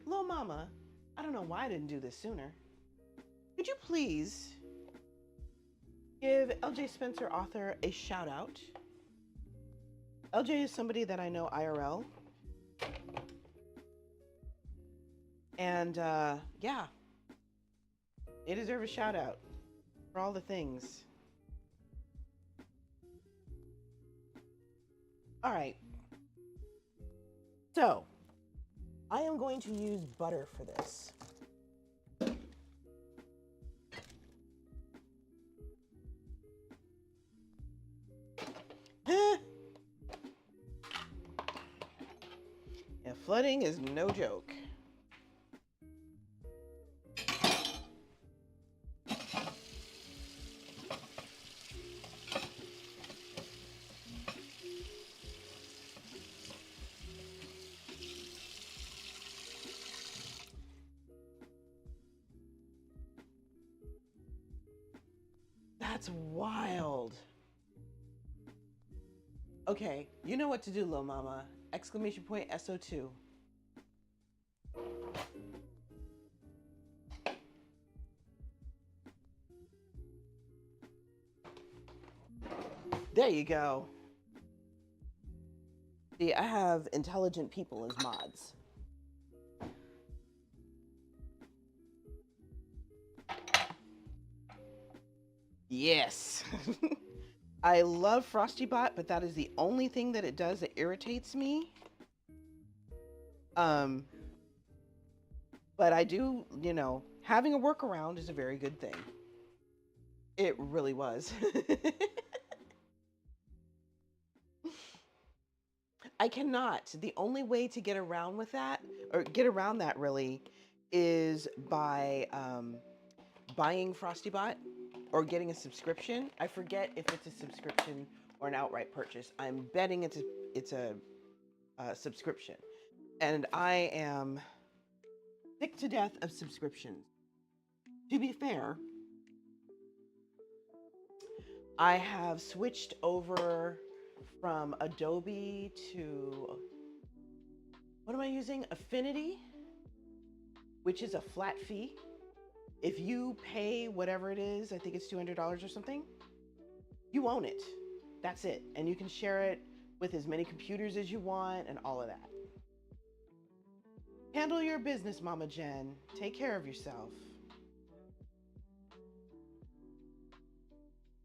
Lil Mama, I don't know why I didn't do this sooner. Could you please give LJ Spencer, author, a shout out? LJ is somebody that I know IRL. And yeah, they deserve a shout out for all the things. All right. So, I am going to use butter for this. Yeah, flooding is no joke. That's wild. Okay, you know what to do, Lil Mama. Exclamation point SO2. There you go. See, I have intelligent people as mods. Yes. I love FrostyBot, but that is the only thing that it does that irritates me. But I do, having a workaround is a very good thing. It really was. I cannot. The only way to get around with that, or get around that really, is by buying FrostyBot or getting a subscription. I forget if it's a subscription or an outright purchase. I'm betting it's a subscription. And I am sick to death of subscriptions. To be fair, I have switched over from Adobe to, what am I using? Affinity, which is a flat fee. If you pay whatever it is, I think it's $200 or something, you own it. That's it. And you can share it with as many computers as you want and all of that. Handle your business, Mama Jen. Take care of yourself.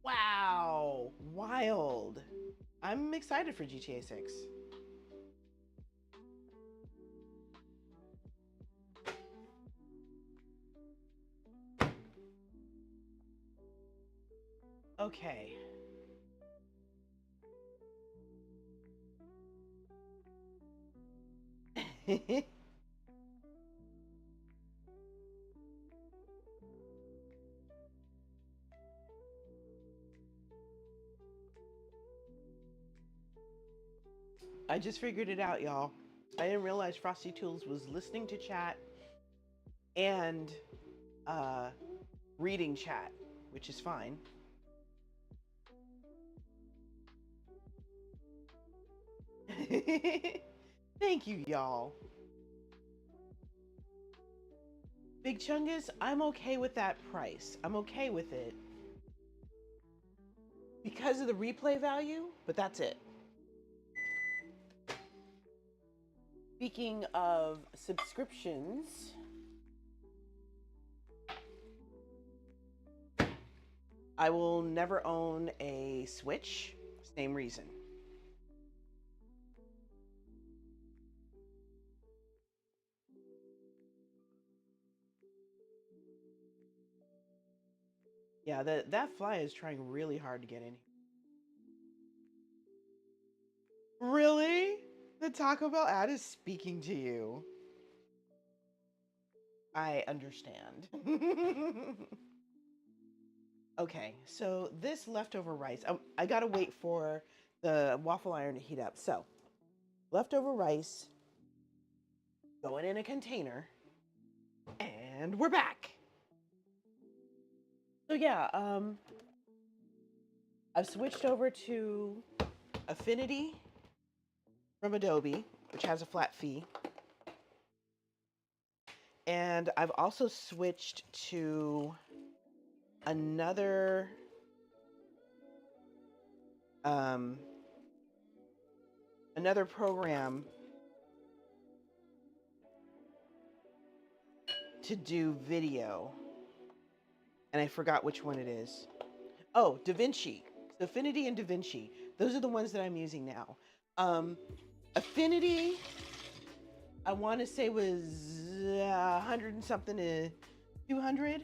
Wow, wild. I'm excited for GTA 6. Okay. I just figured it out, y'all. I didn't realize Frosty Tools was listening to chat and reading chat, which is fine. Thank you, y'all. Big Chungus, I'm okay with that price. I'm okay with it because of the replay value, but that's it. Speaking of subscriptions, I will never own a Switch. Same reason. Yeah, that fly is trying really hard to get in. Really? The Taco Bell ad is speaking to you. I understand. Okay, so this leftover rice, I gotta wait for the waffle iron to heat up. So, leftover rice going in a container, and we're back. So yeah, I've switched over to Affinity from Adobe, which has a flat fee. And I've also switched to another program to do video. And I forgot which one it is. Oh, DaVinci. So Affinity and DaVinci. Those are the ones that I'm using now. Affinity, I want to say was 100 and something to 200.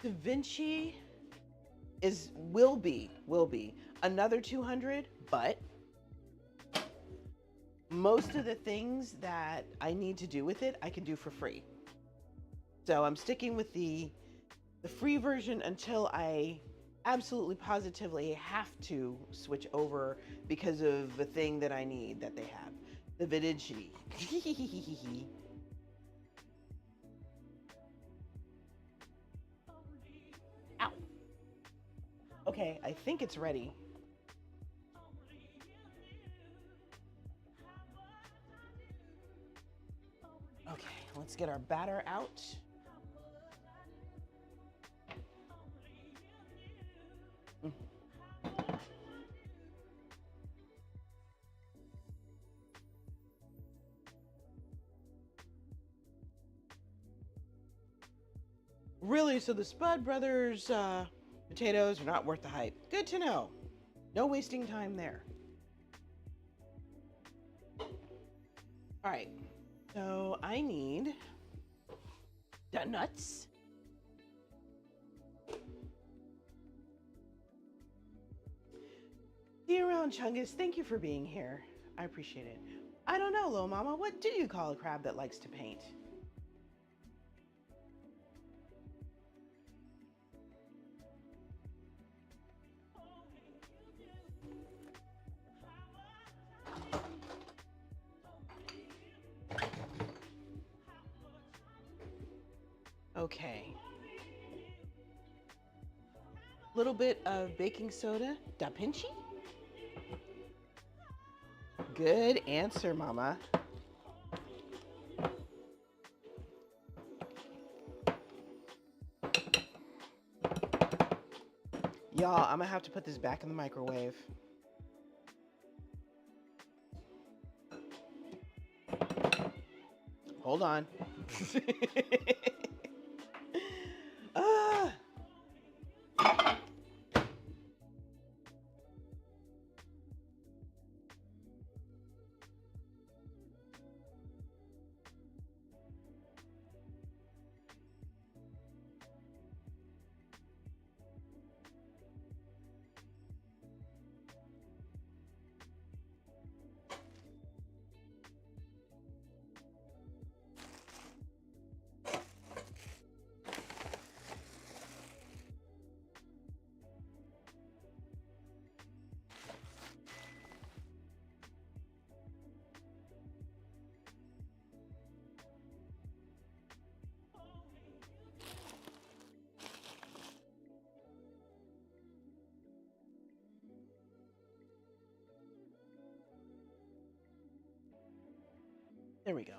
DaVinci will be another 200, but most of the things that I need to do with it, I can do for free. So I'm sticking with the free version until I absolutely positively have to switch over because of the thing that I need that they have. The Vidinci. Ow. Okay, I think it's ready. Okay, let's get our batter out. Really? So the Spud Brothers potatoes are not worth the hype. Good to know. No wasting time there. All right. So I need the nuts. See you around, Chungus. Thank you for being here. I appreciate it. I don't know, little mama. What do you call a crab that likes to paint? Okay. Little bit of baking soda. Da Vinci? Good answer, Mama. Y'all, I'm gonna have to put this back in the microwave. Hold on. Ah. There we go.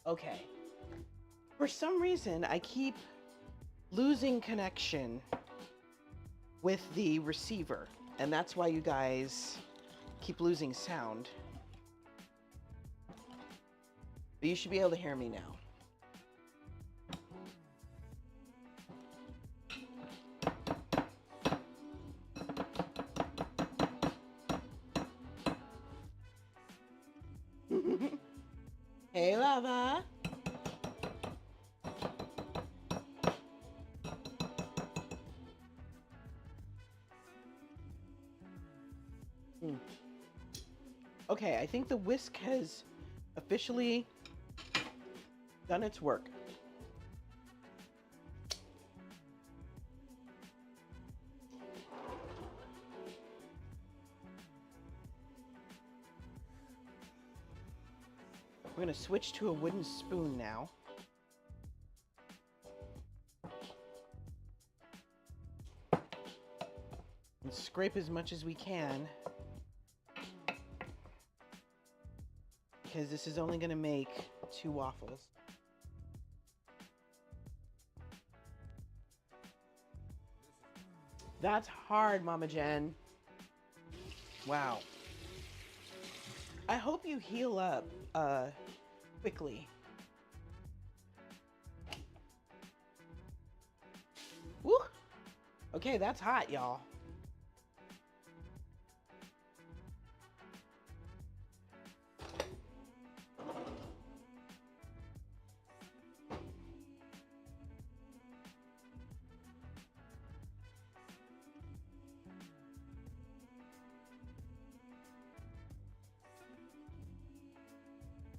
Okay. For some reason, I keep losing connection with the receiver, and that's why you guys keep losing sound. But you should be able to hear me now. Hey, Lava. Okay, I think the whisk has officially done its work. We're going to switch to a wooden spoon now. And scrape as much as we can, because this is only going to make 2 waffles. That's hard, Mama Jen. Wow. I hope you heal up quickly. Woo! Okay, that's hot, y'all.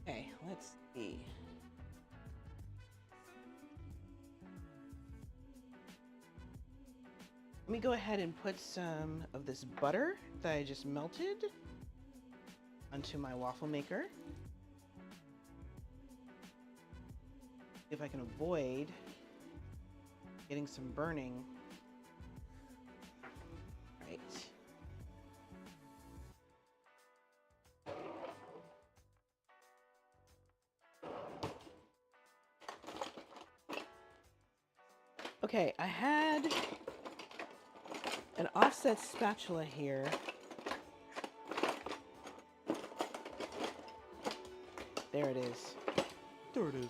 Okay, let's see. Let me go ahead and put some of this butter that I just melted onto my waffle maker. If I can avoid getting some burning. Right. Okay, I had an offset spatula here. There it is. There it is.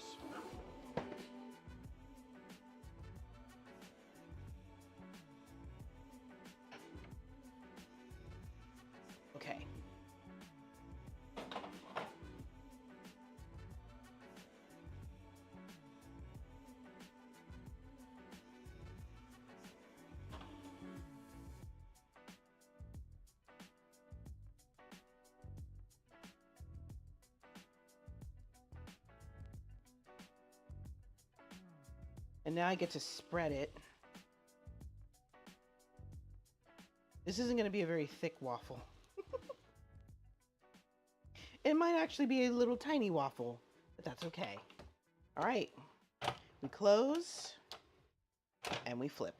Okay. And now I get to spread it. This isn't going to be a very thick waffle. It might actually be a little tiny waffle, but that's okay. All right. We close and we flip.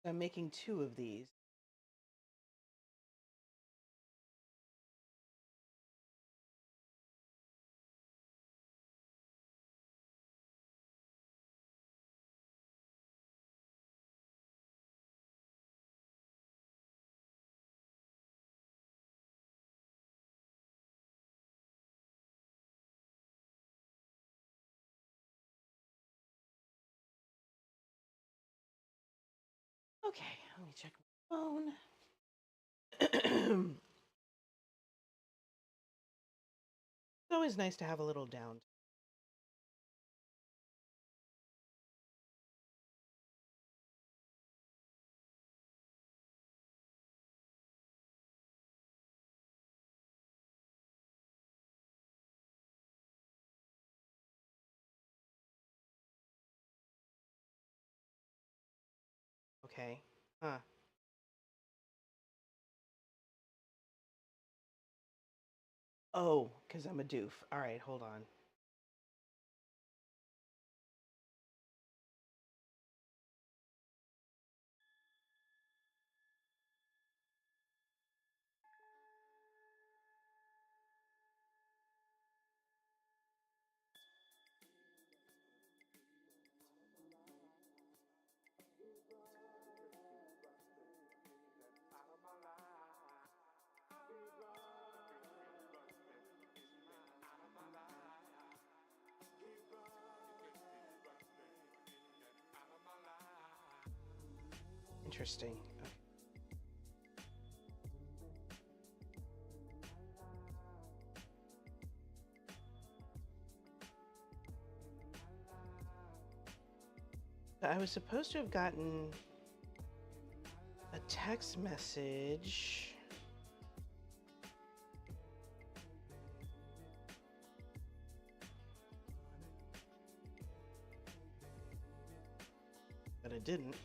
I'm making 2 of these. Okay, let me check my phone. It's always nice to have a little down. Okay. Huh. Oh, because I'm a doof. All right, hold on. Interesting. Okay. I was supposed to have gotten a text message. But I didn't.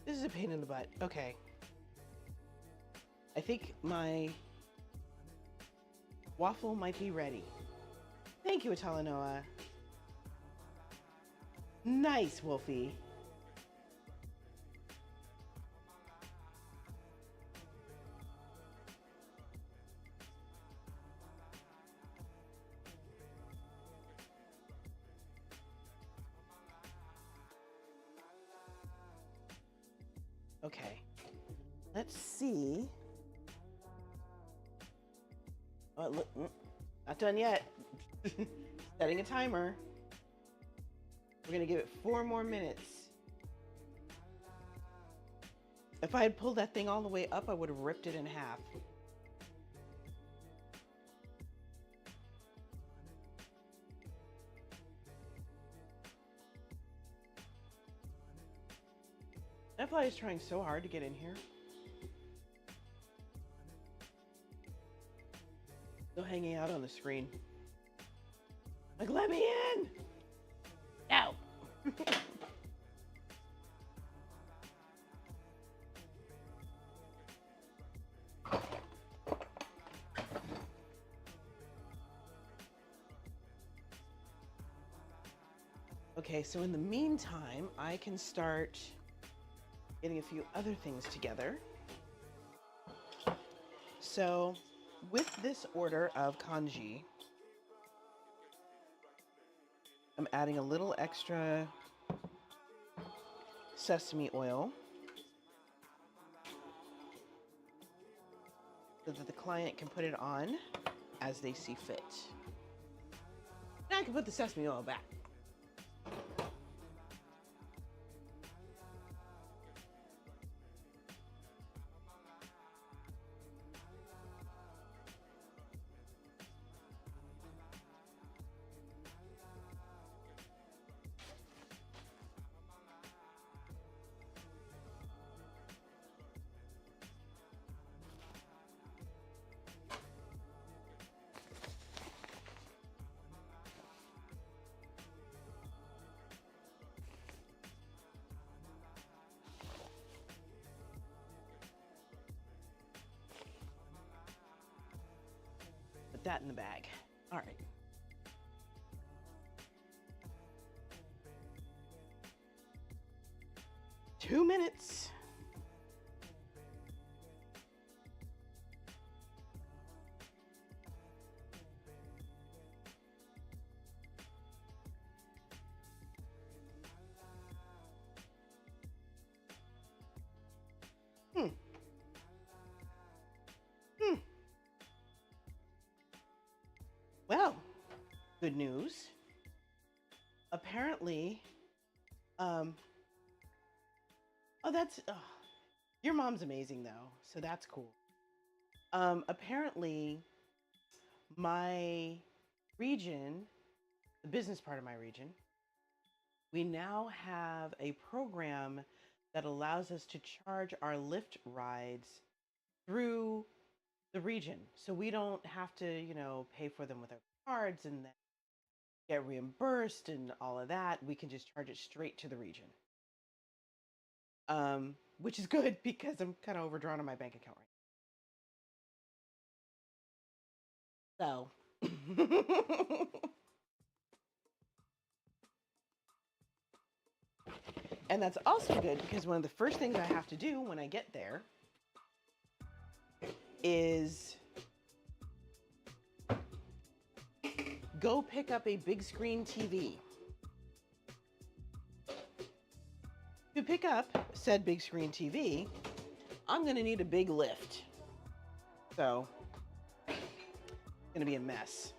This is a pain in the butt. Okay. I think my waffle might be ready. Thank you, Atalanoa. Nice, Wolfie. Okay. Let's see. Oh, look, not done yet. Setting a timer. We're gonna give it 4 more minutes. If I had pulled that thing all the way up, I would have ripped it in half. That fly is trying so hard to get in here. Still hanging out on the screen. Like, let me in! No! Okay, so in the meantime, I can start getting a few other things together. So with this order of congee, I'm adding a little extra sesame oil so that the client can put it on as they see fit. Now I can put the sesame oil back. Put that in the bag. All right. Two minutes. Hmm. Well, good news. Apparently, oh, your mom's amazing though, so that's cool. Apparently, my region, the business part of my region, we now have a program that allows us to charge our Lyft rides through the region. So we don't have to, pay for them with our cards and then get reimbursed and all of that. We can just charge it straight to the region. Which is good because I'm kind of overdrawn on my bank account right now. So, and that's also good because one of the first things I have to do when I get there is go pick up a big screen TV. To pick up said big screen TV, I'm going to need a big lift. So, it's going to be a mess.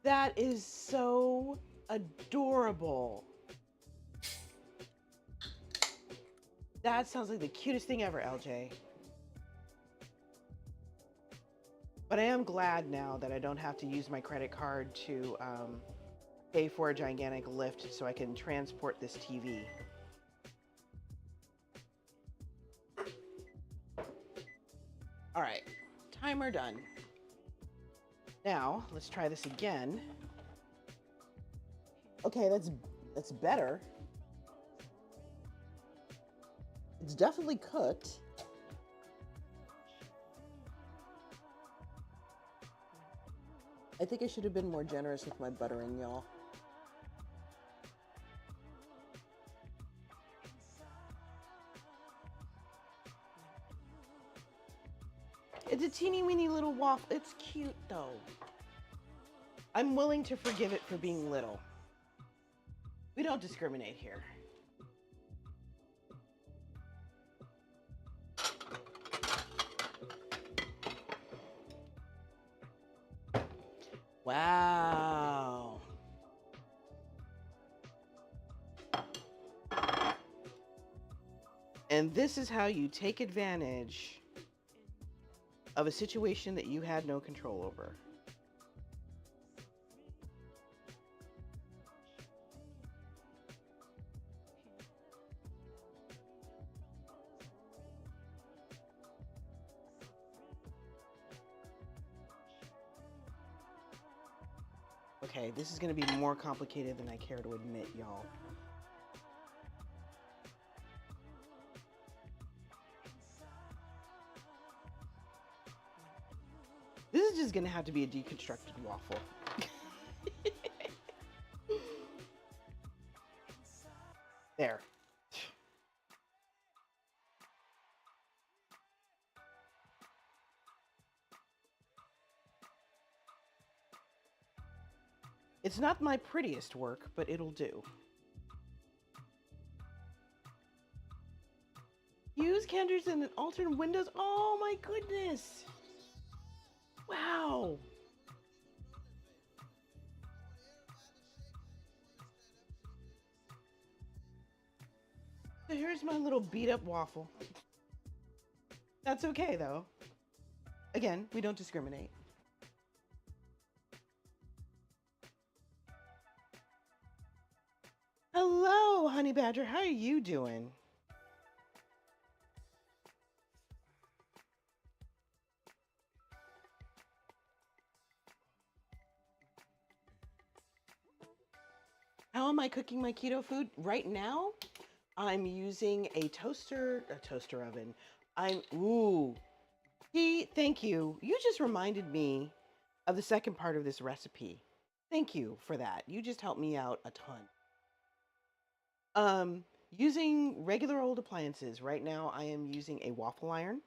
That is so adorable. That sounds like the cutest thing ever, LJ. But I am glad now that I don't have to use my credit card to pay for a gigantic lift so I can transport this TV. All right, timer done. Now, let's try this again. Okay, that's better. It's definitely cooked. I think I should have been more generous with my buttering, y'all. It's a teeny weeny little waffle. It's cute though. I'm willing to forgive it for being little. We don't discriminate here. Wow. And this is how you take advantage of a situation that you had no control over. Okay, this is going to be more complicated than I care to admit, y'all. This is just going to have to be a deconstructed waffle. It's not my prettiest work, but it'll do. Use candles and alternate windows. Oh my goodness. Wow. So here's my little beat up waffle. That's okay though. Again, we don't discriminate. Hello, Honey Badger. How are you doing? How am I cooking my keto food? Right now, I'm using a toaster oven. Thank you. You just reminded me of the second part of this recipe. Thank you for that. You just helped me out a ton. Using regular old appliances. Right now, I am using a waffle iron.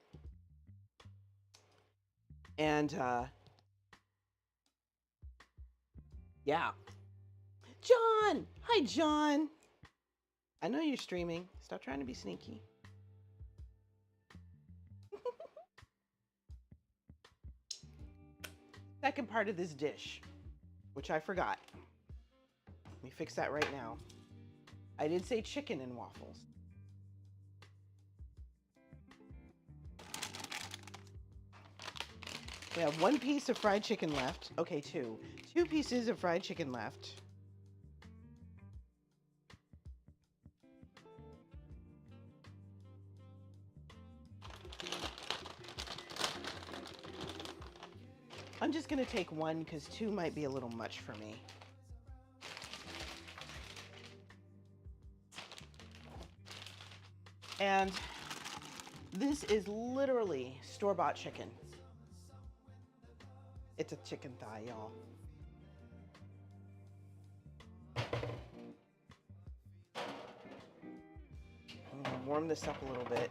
And, yeah. John! Hi, John! I know you're streaming. Stop trying to be sneaky. Second part of this dish, which I forgot. Let me fix that right now. I did say chicken and waffles. We have 1 piece of fried chicken left. Okay, 2. 2 pieces of fried chicken left. I'm just gonna take 1 because 2 might be a little much for me. And this is literally store-bought chicken. It's a chicken thigh, y'all. I'm gonna warm this up a little bit.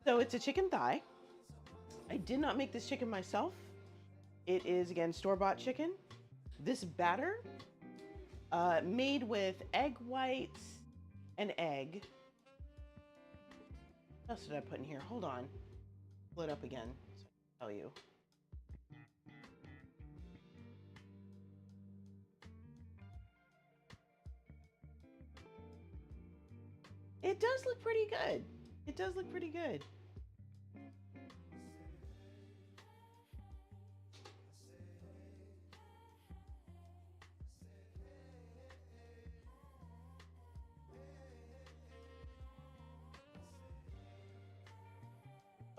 So it's a chicken thigh. I did not make this chicken myself. It is, again, store-bought chicken. This batter, made with egg whites and egg. What else did I put in here? Hold on. Pull it up again so I can tell you. It does look pretty good. It does look pretty good.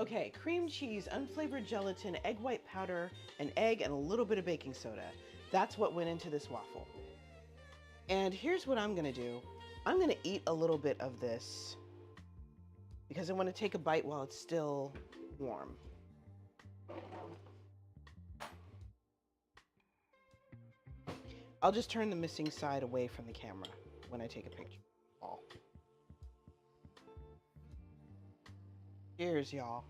Okay, cream cheese, unflavored gelatin, egg white powder, an egg, and a little bit of baking soda. That's what went into this waffle. And here's what I'm gonna do. I'm gonna eat a little bit of this because I want to take a bite while it's still warm. I'll just turn the missing side away from the camera when I take a picture. Cheers, y'all.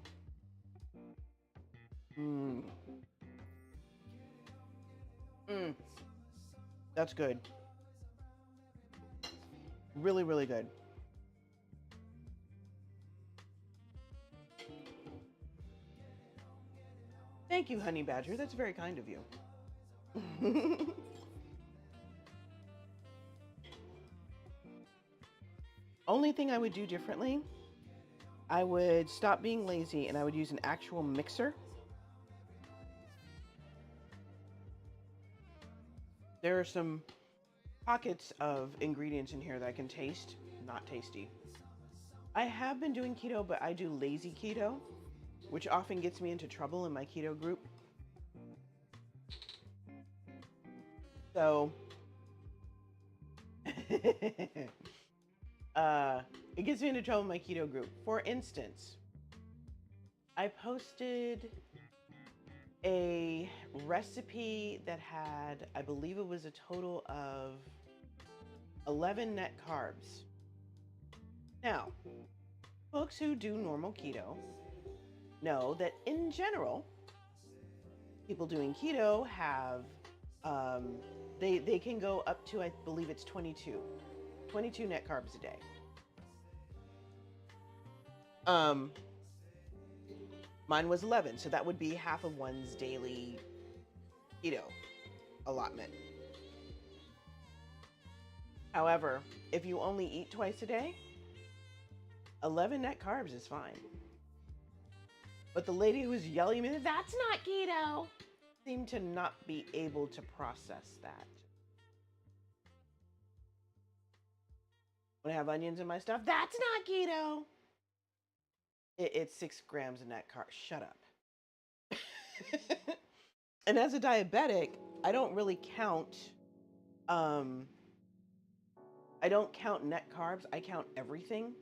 That's good. Really, really good. Thank you, Honey Badger. That's very kind of you. Only thing I would do differently, I would stop being lazy and I would use an actual mixer. There are some pockets of ingredients in here that I can taste. Not tasty. I have been doing keto, but I do lazy keto, which often gets me into trouble in my keto group. So, it gets me into trouble in my keto group. For instance, I posted a recipe that had, I believe it was a total of 11 net carbs. Now, folks who do normal keto know that in general, people doing keto have, they can go up to, I believe it's 22 net carbs a day. Mine was 11, so that would be half of one's daily keto allotment. However, if you only eat twice a day, 11 net carbs is fine. But the lady who was yelling at me, that's not keto, seemed to not be able to process that. When I have onions in my stuff, that's not keto. It's 6 grams of net carbs. Shut up. And as a diabetic, I don't really count. I don't count net carbs. I count everything.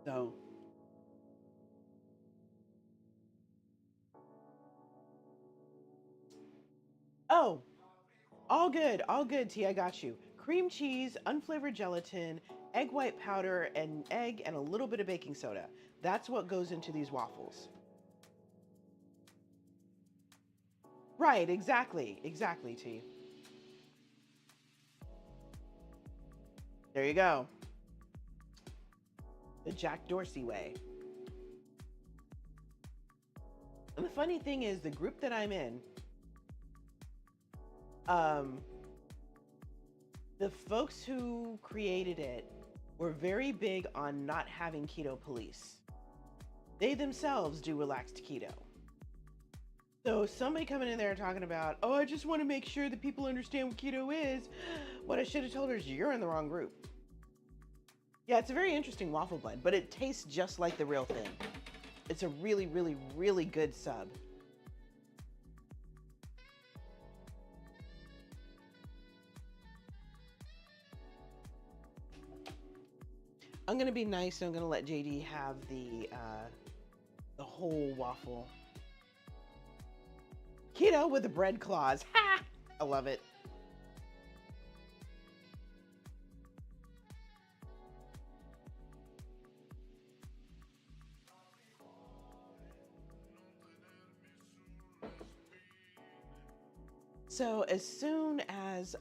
So. Oh, all good, T. I got you. Cream cheese, unflavored gelatin, egg white powder, and egg, and a little bit of baking soda. That's what goes into these waffles. Right, exactly, T. There you go. The Jack Dorsey way. And the funny thing is, the group that I'm in, the folks who created it were very big on not having keto police. They themselves do relaxed keto. So somebody coming in there talking about, oh, I just want to make sure that people understand what keto is. What I should have told her is you're in the wrong group. Yeah, it's a very interesting waffle blend, but it tastes just like the real thing. It's a really, really, really good sub. I'm going to be nice, and I'm going to let JD have the whole waffle. Keto with the bread claws. Ha! I love it. So as soon as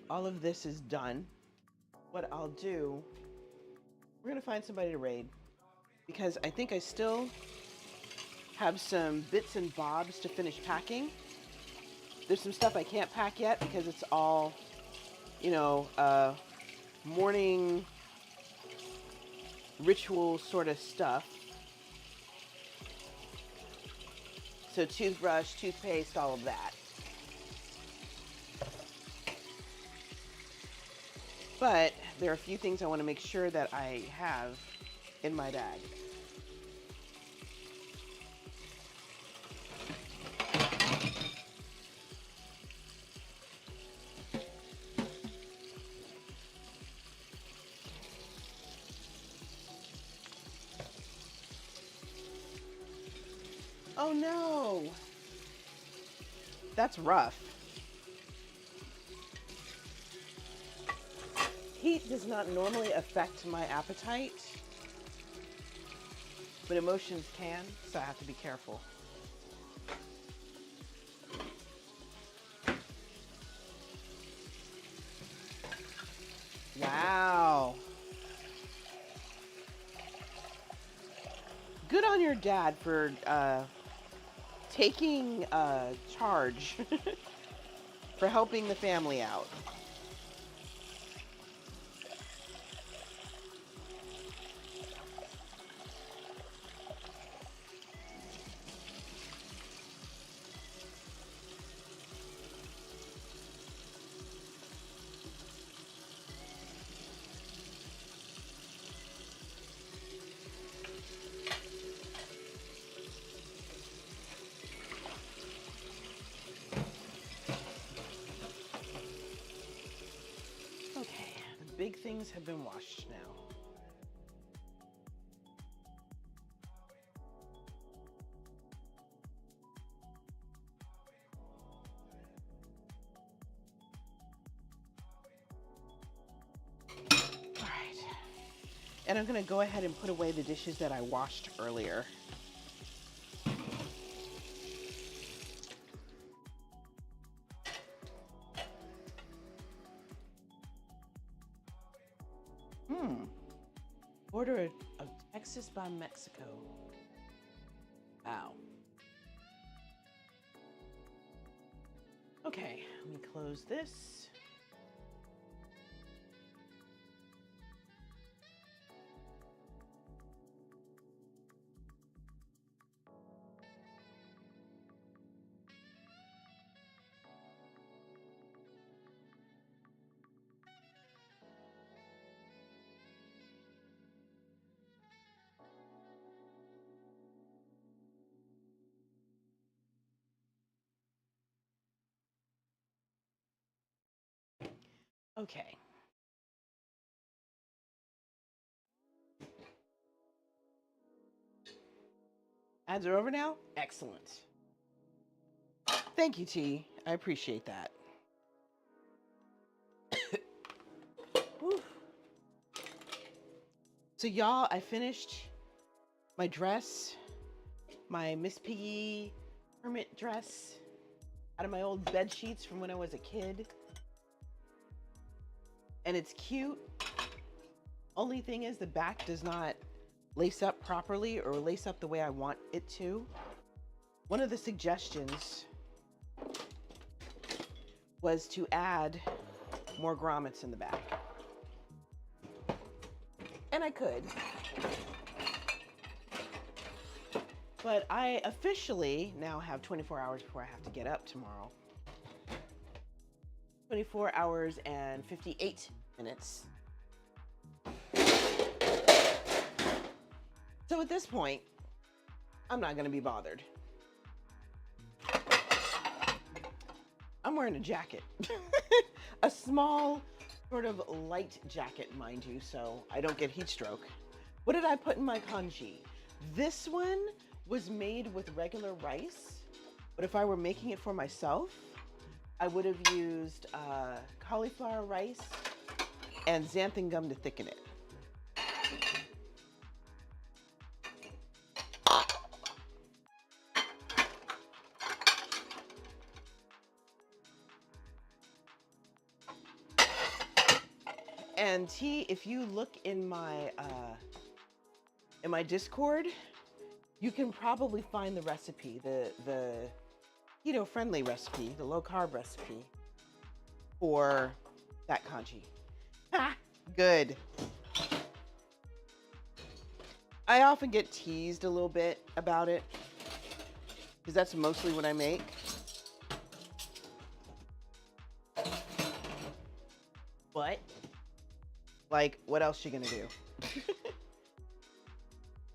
all of this is done, what I'll do, we're going to find somebody to raid, because I think I still have some bits and bobs to finish packing. There's some stuff I can't pack yet because it's all, morning ritual sort of stuff. So toothbrush, toothpaste, all of that. But there are a few things I want to make sure that I have in my bag. Oh no, that's rough. Heat does not normally affect my appetite, but emotions can, so I have to be careful. Wow. Good on your dad for taking charge, for helping the family out. Big things have been washed now. And I'm gonna go ahead and put away the dishes that I washed earlier. Border of Texas by Mexico. Wow. Okay, let me close this. Okay. Ads are over now? Excellent. Thank you, T. I appreciate that. So y'all, I finished my dress, my Miss Piggy hermit dress out of my old bed sheets from when I was a kid. And it's cute. Only thing is the back does not lace up properly or lace up the way I want it to. One of the suggestions was to add more grommets in the back. And I could. But I officially now have 24 hours before I have to get up tomorrow. 24 hours and 58 minutes. So at this point, I'm not gonna be bothered. I'm wearing a jacket. A small, sort of light jacket, mind you, so I don't get heat stroke. What did I put in my congee? This one was made with regular rice, but if I were making it for myself, I would have used cauliflower rice and xanthan gum to thicken it. And T, if you look in my Discord, you can probably find the recipe, the keto friendly recipe, the low carb recipe for that congee. Ha! Good. I often get teased a little bit about it because that's mostly what I make. But, like, what else you gonna do?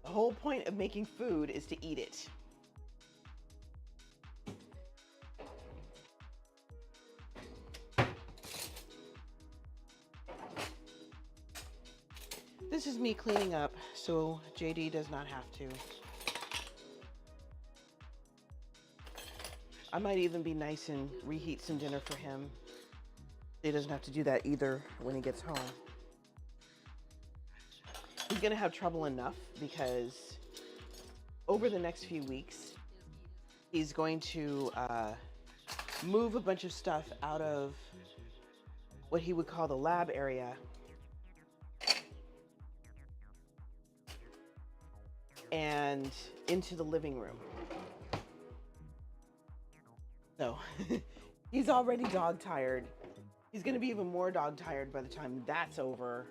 The whole point of making food is to eat it. This is me cleaning up so JD does not have to. I might even be nice and reheat some dinner for him. He doesn't have to do that either when he gets home. He's gonna have trouble enough because over the next few weeks, he's going to move a bunch of stuff out of what he would call the lab area and into the living room. So he's already dog tired. He's gonna be even more dog tired by the time that's over.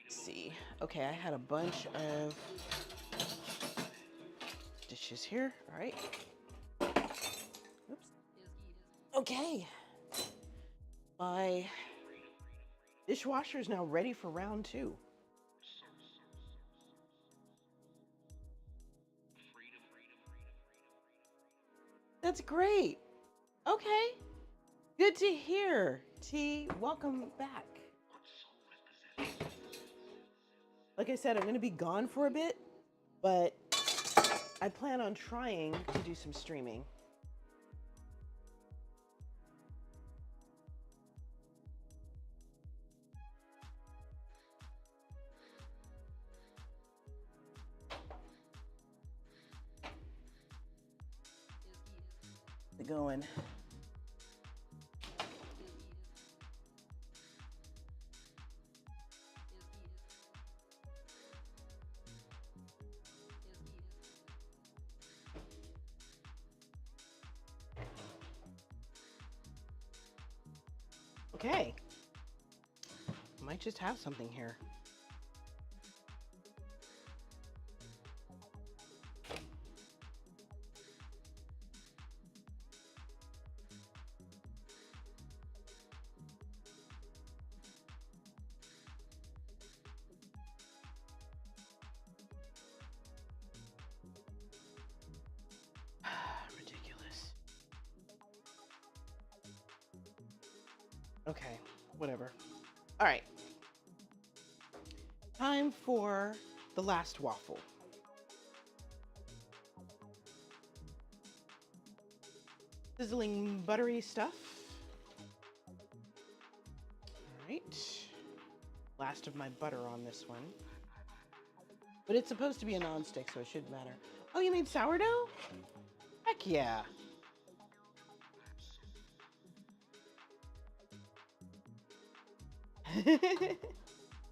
See, okay, I had a bunch of dishes here. All right. Oops. Okay. My dishwasher is now ready for round 2. That's great. Okay. Good to hear. T, welcome back. Like I said, I'm going to be gone for a bit, but I plan on trying to do some streaming. Going. Okay. Might just have something here. Ridiculous. Okay, whatever. All right. Time for the last waffle. Sizzling buttery stuff. All right. Last of my butter on this one. But it's supposed to be a nonstick, so it shouldn't matter. Oh, you made sourdough? Heck yeah.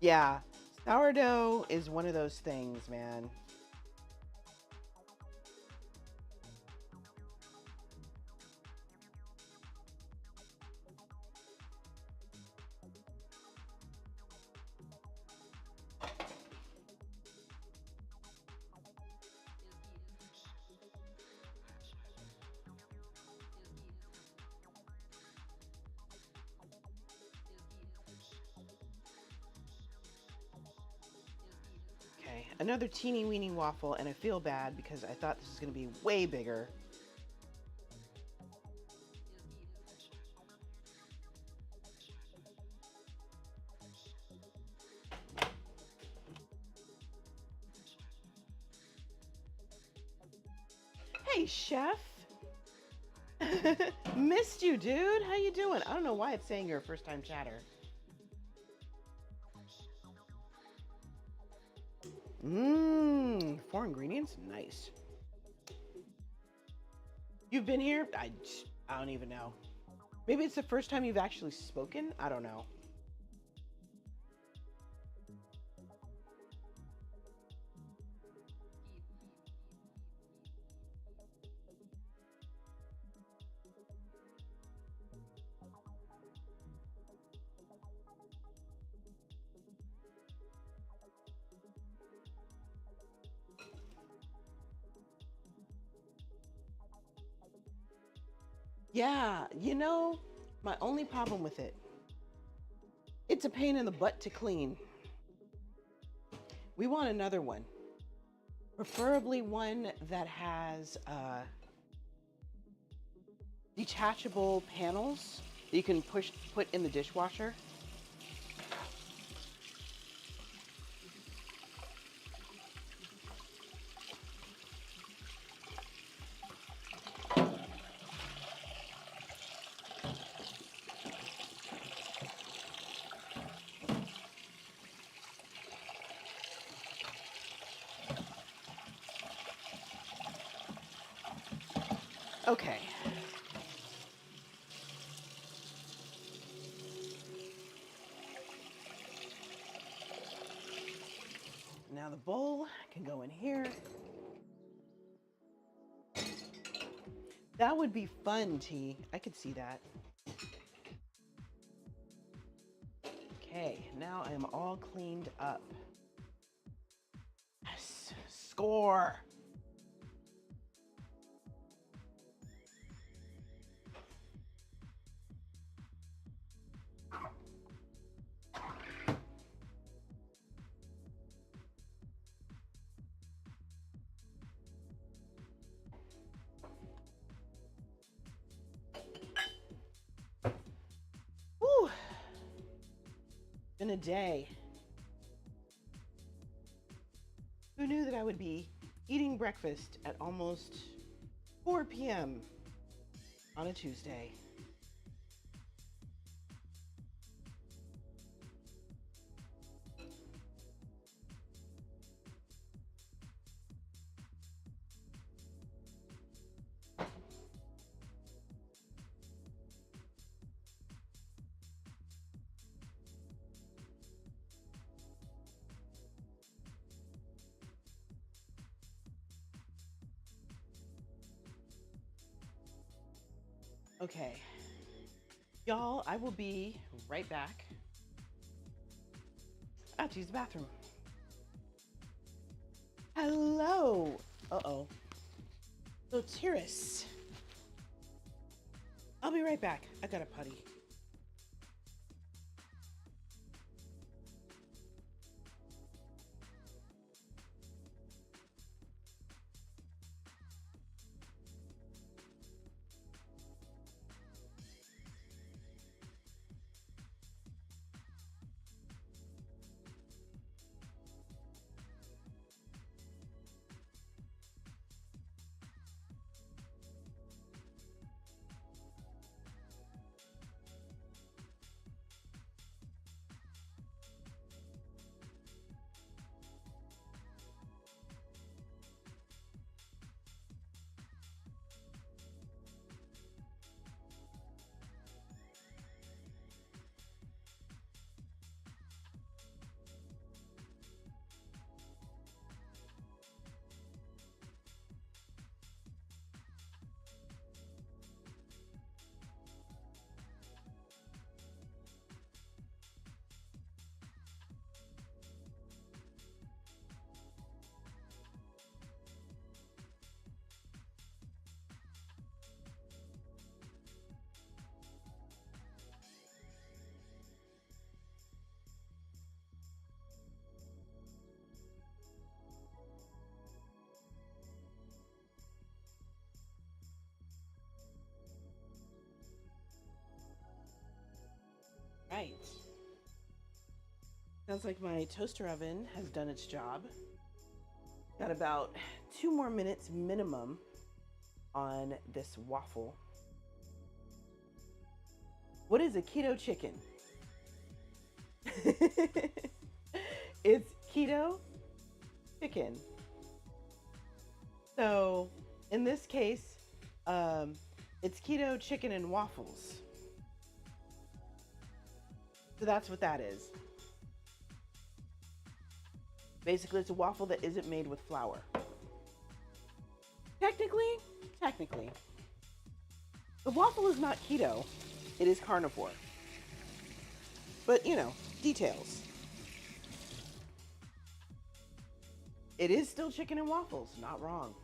Yeah, sourdough is one of those things, man. Okay, another teeny weeny waffle, and I feel bad because I thought this was going to be way bigger. Hey, chef. Missed you, dude. How you doing? I don't know why it's saying you're a first-time chatter. Mmm, 4 ingredients? Nice. You've been here? I don't even know. Maybe it's the first time you've actually spoken? I don't know. Yeah, you know, my only problem with it, it's a pain in the butt to clean. We want another one. Preferably one that has detachable panels that you can put in the dishwasher. Okay. Now the bowl can go in here. That would be fun, T. I could see that. Okay, now I am all cleaned up. Yes, score. Whew. Been a day. I would be eating breakfast at almost 4 p.m. on a Tuesday. Okay, y'all, I will be right back. I have to use the bathroom. Hello. Uh-oh. So, Tiris, I'll be right back. I got a putty. Right. Sounds like my toaster oven has done its job. Got about 2 more minutes minimum on this waffle. What is a keto chicken? It's keto chicken. So in this case, it's keto chicken and waffles. So that's what that is. Basically, it's a waffle that isn't made with flour. Technically, the waffle is not keto. It is carnivore. But, you know, details. It is still chicken and waffles, not wrong.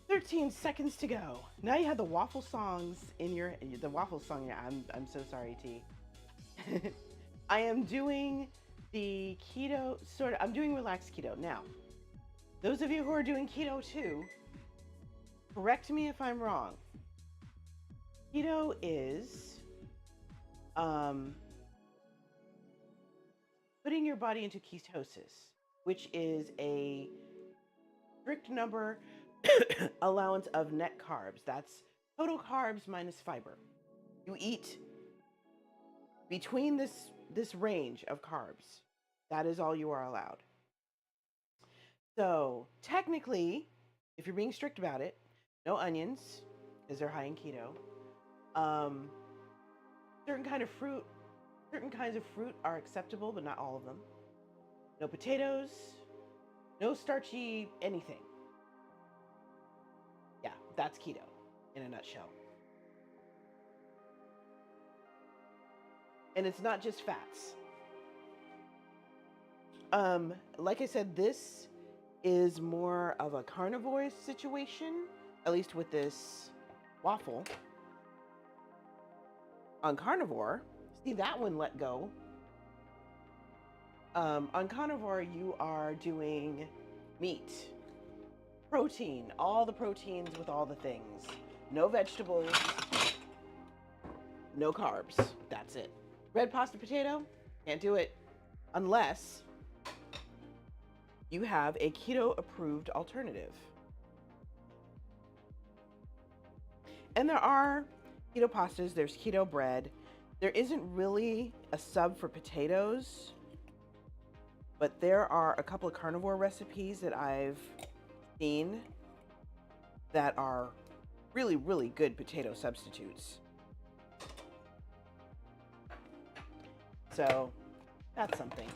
"13 seconds to go." Now you have the waffle songs in the waffle song. I'm so sorry, T. I am doing the keto sort of, I'm doing relaxed keto. Now, those of you who are doing keto too, correct me if I'm wrong. Keto is putting your body into ketosis, which is a strict number allowance of net carbs. That's total carbs minus fiber. You eat between this range of carbs. That is all you are allowed. So technically, if you're being strict about it, no onions, because they're high in keto. Certain kinds of fruit are acceptable, but not all of them. No potatoes, no starchy anything. Yeah, that's keto in a nutshell. And it's not just fats. Like I said, this is more of a carnivore situation, at least with this waffle. On carnivore, see that one let go. On carnivore, you are doing meat, protein, all the proteins with all the things. No vegetables, no carbs. That's it. Red pasta potato, can't do it unless you have a keto approved alternative. And there are keto pastas, there's keto bread. There isn't really a sub for potatoes, but there are a couple of carnivore recipes that I've seen that are really, really good potato substitutes. So that's something.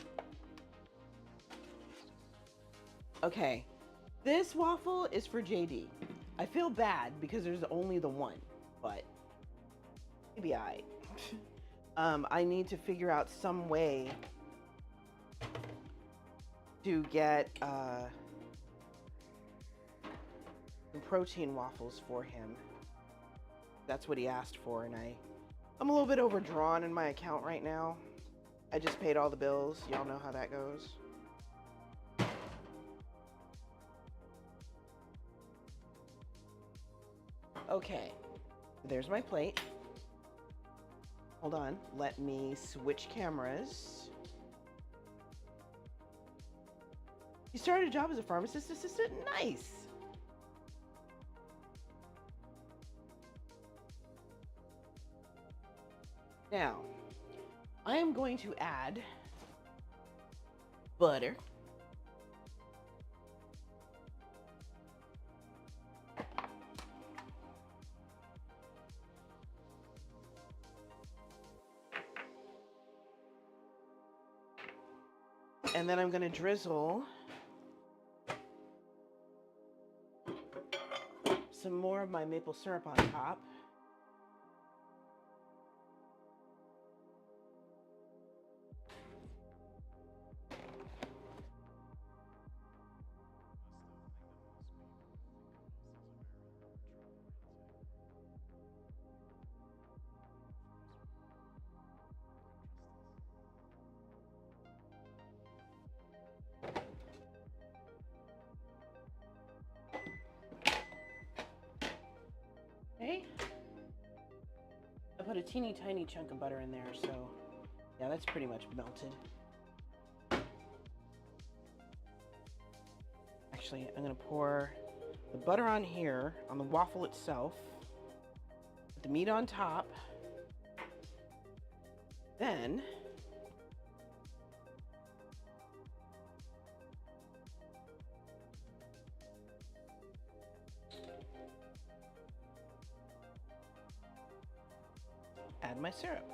Okay, this waffle is for JD. I feel bad because there's only the one, but maybe I need to figure out some way to get some protein waffles for him. That's what he asked for, and I'm a little bit overdrawn in my account right now. I just paid all the bills. Y'all know how that goes. Okay, there's my plate. Hold on, let me switch cameras. You started a job as a pharmacist assistant? Nice. Now, I am going to add butter. And then I'm going to drizzle some more of my maple syrup on top. Okay. I put a teeny tiny chunk of butter in there, so yeah, that's pretty much melted. Actually, I'm gonna pour the butter on here, on the waffle itself, put the meat on top, then add my syrup.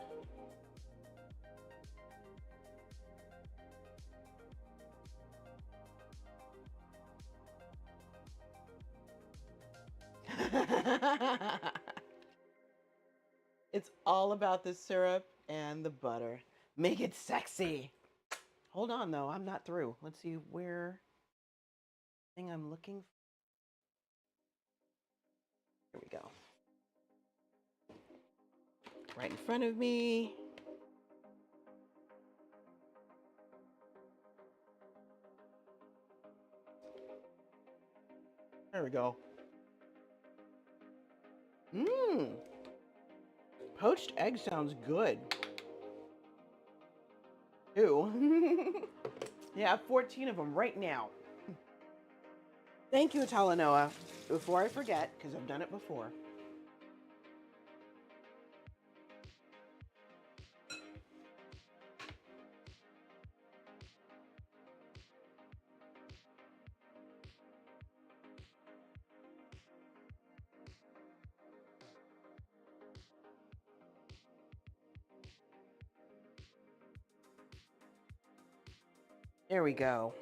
It's all about the syrup and the butter. Make it sexy. Hold on though, I'm not through. Let's see where thing I'm looking for. Here we go. Right in front of me. There we go. Mmm. Poached egg sounds good. Ew. Yeah, I have 14 of them right now. Thank you, Talanoa. Before I forget, because I've done it before. There we go.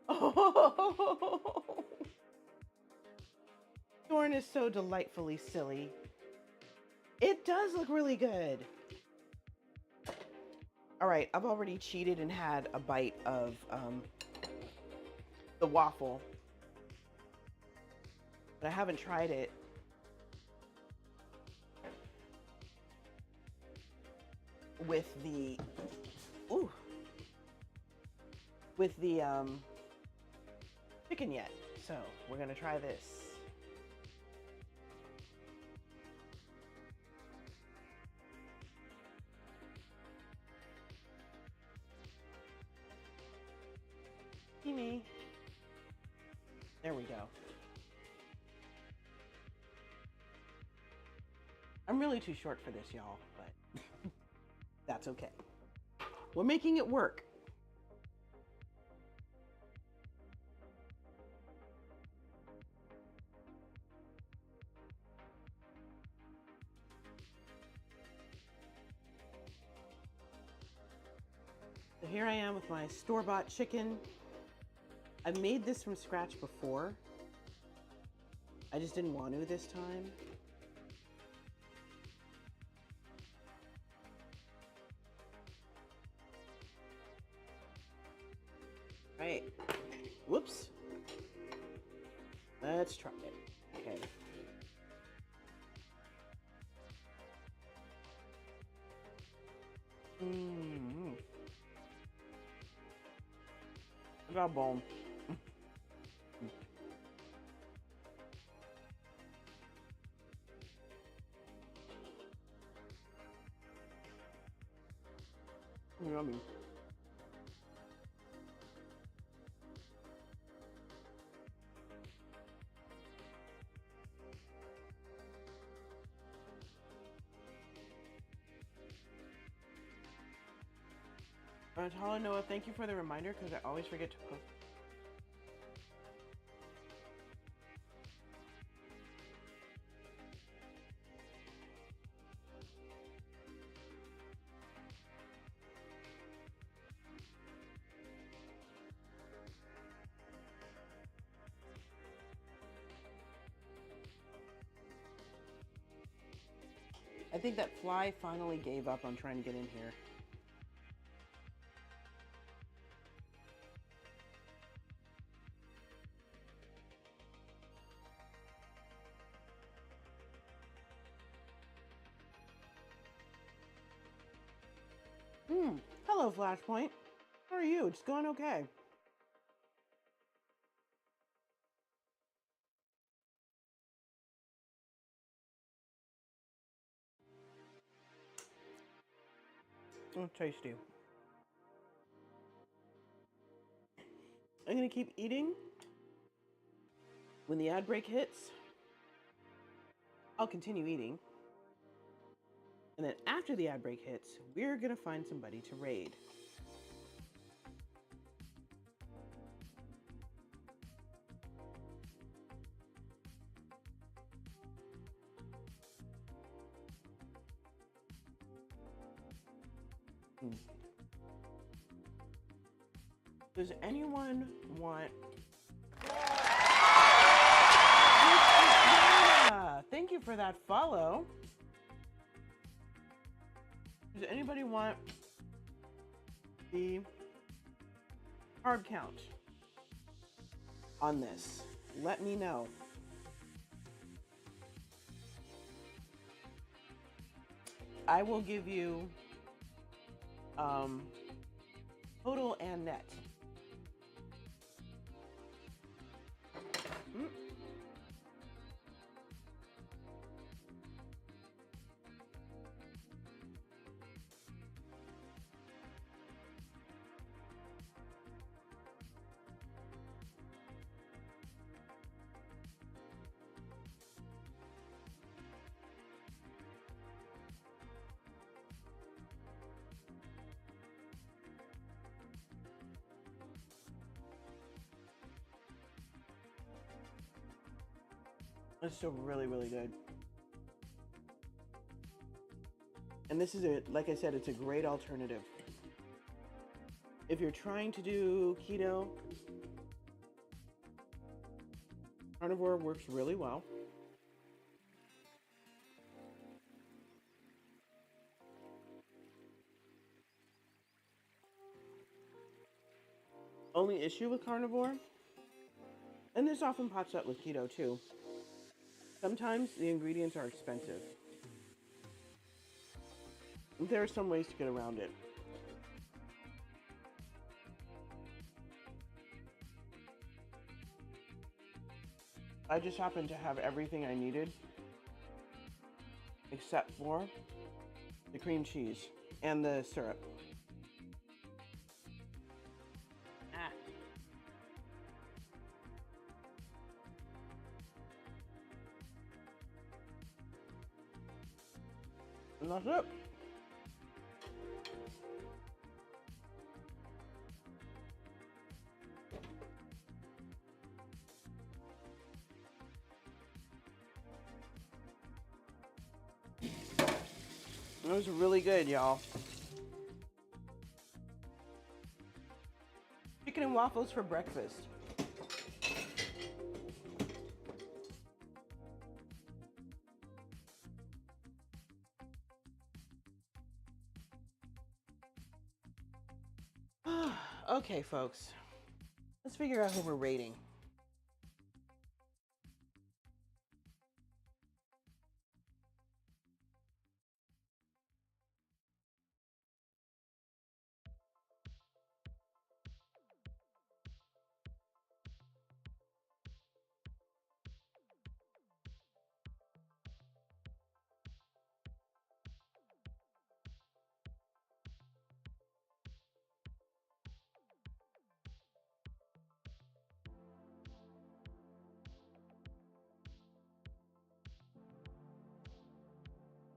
Oh, corn is so delightfully silly. It does look really good. All right, I've already cheated and had a bite of the waffle, but I haven't tried it. With the, ooh, with the chicken yet. So we're gonna try this. Me. There we go. I'm really too short for this, y'all, but that's okay. We're making it work. So here I am with my store-bought chicken. I've made this from scratch before. I just didn't want to this time. Right. Whoops. Let's try it. Okay. Mm-hmm. I got a bone. Yummy. Tala Noah, thank you for the reminder because I always forget to post. I think that fly finally gave up on trying to get in here. Hello, Flashpoint. How are you? It's going okay. Tasty. I'm gonna keep eating. When the ad break hits, I'll continue eating. And then after the ad break hits, we're gonna find somebody to raid. Does anyone want... Yeah, thank you for that follow. Does anybody want the carb count on this? Let me know. I will give you total and net. It's still really, really good. And this is like I said, it's a great alternative. If you're trying to do keto, carnivore works really well. Only issue with carnivore, and this often pops up with keto too, sometimes the ingredients are expensive. There are some ways to get around it. I just happen to have everything I needed except for the cream cheese and the syrup. Ah. And that's it. It was really good, y'all. Chicken and waffles for breakfast. Okay, folks. Let's figure out who we're rating.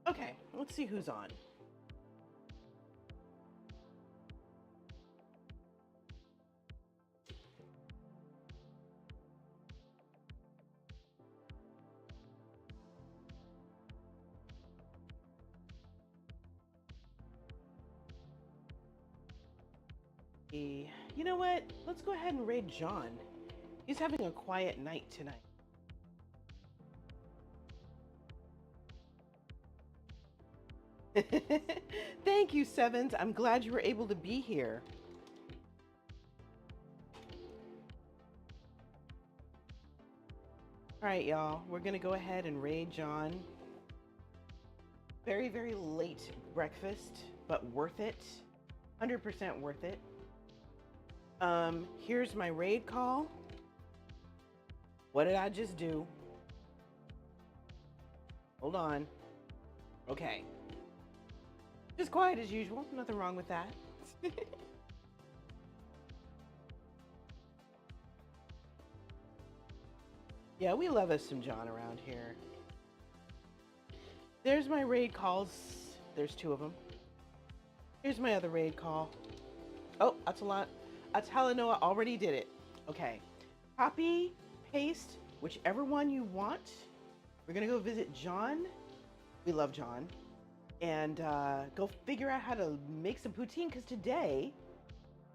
Okay, let's see who's on. You know what? Let's go ahead and raid John. He's having a quiet night tonight. Thank you, Sevens. I'm glad you were able to be here. All right, y'all. We're going to go ahead and raid John. Very, very late breakfast, but worth it. 100% worth it. Here's my raid call. What did I just do? Hold on. Okay. Just quiet as usual. Nothing wrong with that. Yeah, we love us some John around here. There's my raid calls. There's 2 of them. Here's my other raid call. Oh, that's a lot. Atalanoa already did it. Okay. Copy, paste, whichever one you want. We're going to go visit John. We love John. And go figure out how to make some poutine, because today,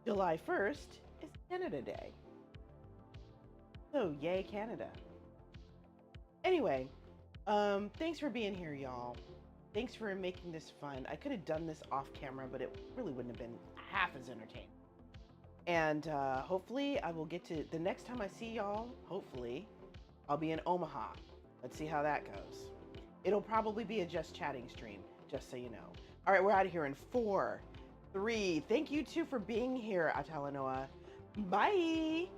July 1st, is Canada Day. So, yay, Canada. Anyway, thanks for being here, y'all. Thanks for making this fun. I could have done this off camera, but it really wouldn't have been half as entertaining. And hopefully I will get to, the next time I see y'all, hopefully, I'll be in Omaha. Let's see how that goes. It'll probably be a just chatting stream, just so you know. All right, we're out of here in 4, 3. Thank you too for being here, Atalanoa. Bye.